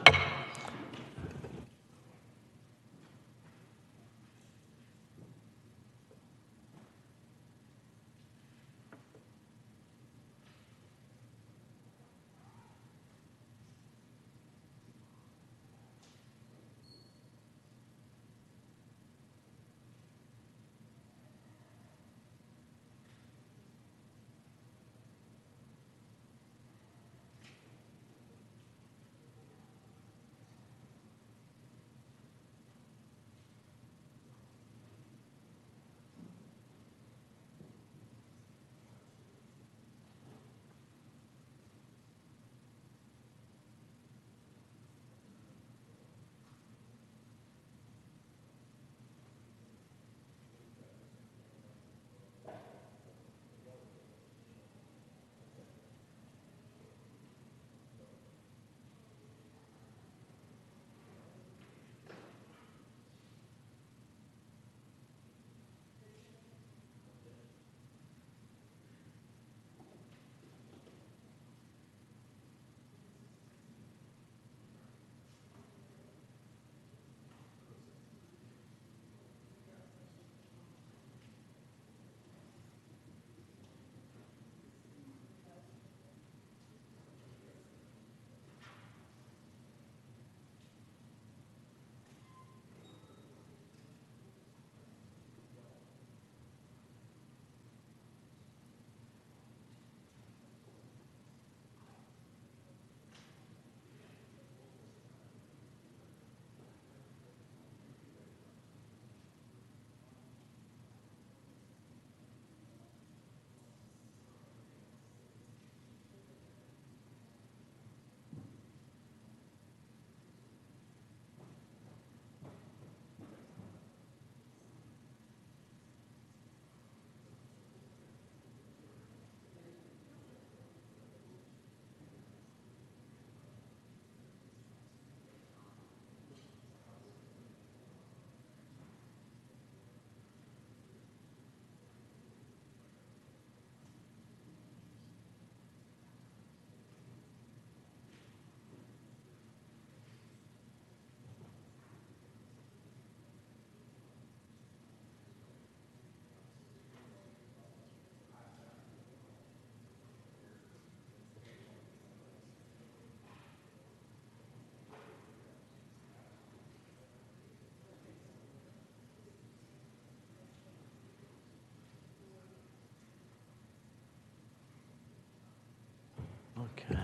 Okay.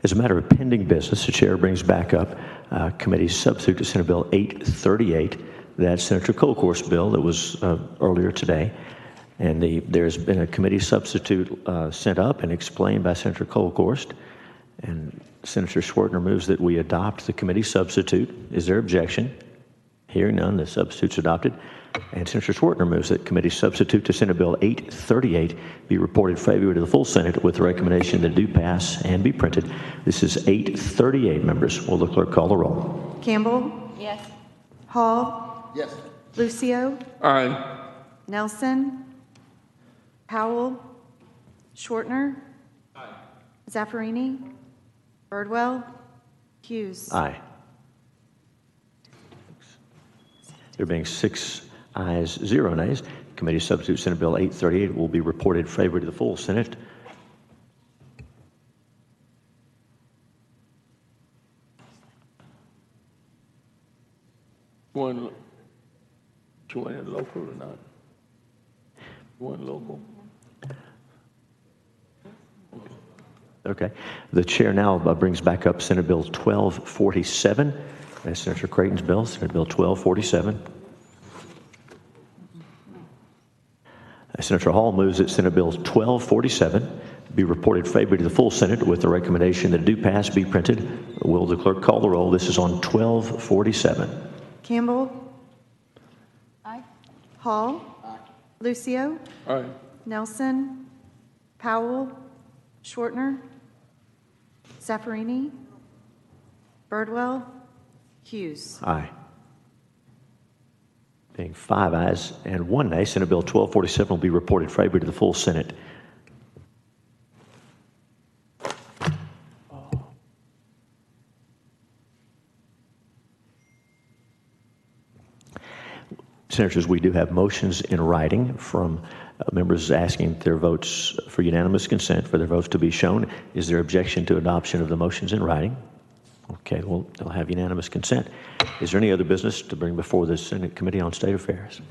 As a matter of pending business, the chair brings back up committee substitute to Senate Bill 838, that Senator Colcourse bill that was earlier today. And there's been a committee substitute sent up and explained by Senator Colcourse. And Senator Schwertner moves that we adopt the committee substitute. Is there objection? Hearing none, the substitute's adopted. And Senator Schwertner moves that committee substitute to Senate Bill 838 be reported favorably to the full Senate with the recommendation that it do pass and be printed. This is 838, members. Will the clerk call the roll? Campbell? Yes. Hall? Yes. Lucio? Aye. Nelson? Powell? Schwartner? Aye. Zaffarini? Birdwell? Hughes? Aye. There being 6 ayes, 0 nays. Committee substitute Senate Bill 838 will be reported favorably to the full Senate. You want it local or not? You want local? Okay. The chair now brings back up Senate Bill 1247. That's Senator Creighton's bill, Senate Bill 1247. Senator Hall moves that Senate Bill 1247 be reported favorably to the full Senate with the recommendation that it do pass be printed. Will the clerk call the roll? This is on 1247. Campbell. Aye. Hall. Aye. Lucio. Aye. Nelson. Powell. Shortner. Zaffarini. Birdwell. Hughes. Aye. Being 5 ayes and 1 nay, Senate Bill 1247 will be reported favorably to the full Senate. Senators, we do have motions in writing from members asking their votes for unanimous consent for their votes to be shown. Is there objection to adoption of the motions in writing? Okay, well, they'll have unanimous consent. Is there any other business to bring before the Senate Committee on State Affairs?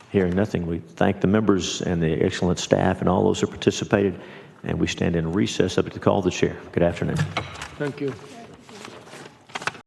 Hearing nothing, we thank the members and the excellent staff and all those who participated, and we stand in recess up to the call of the chair. Good afternoon. Thank you.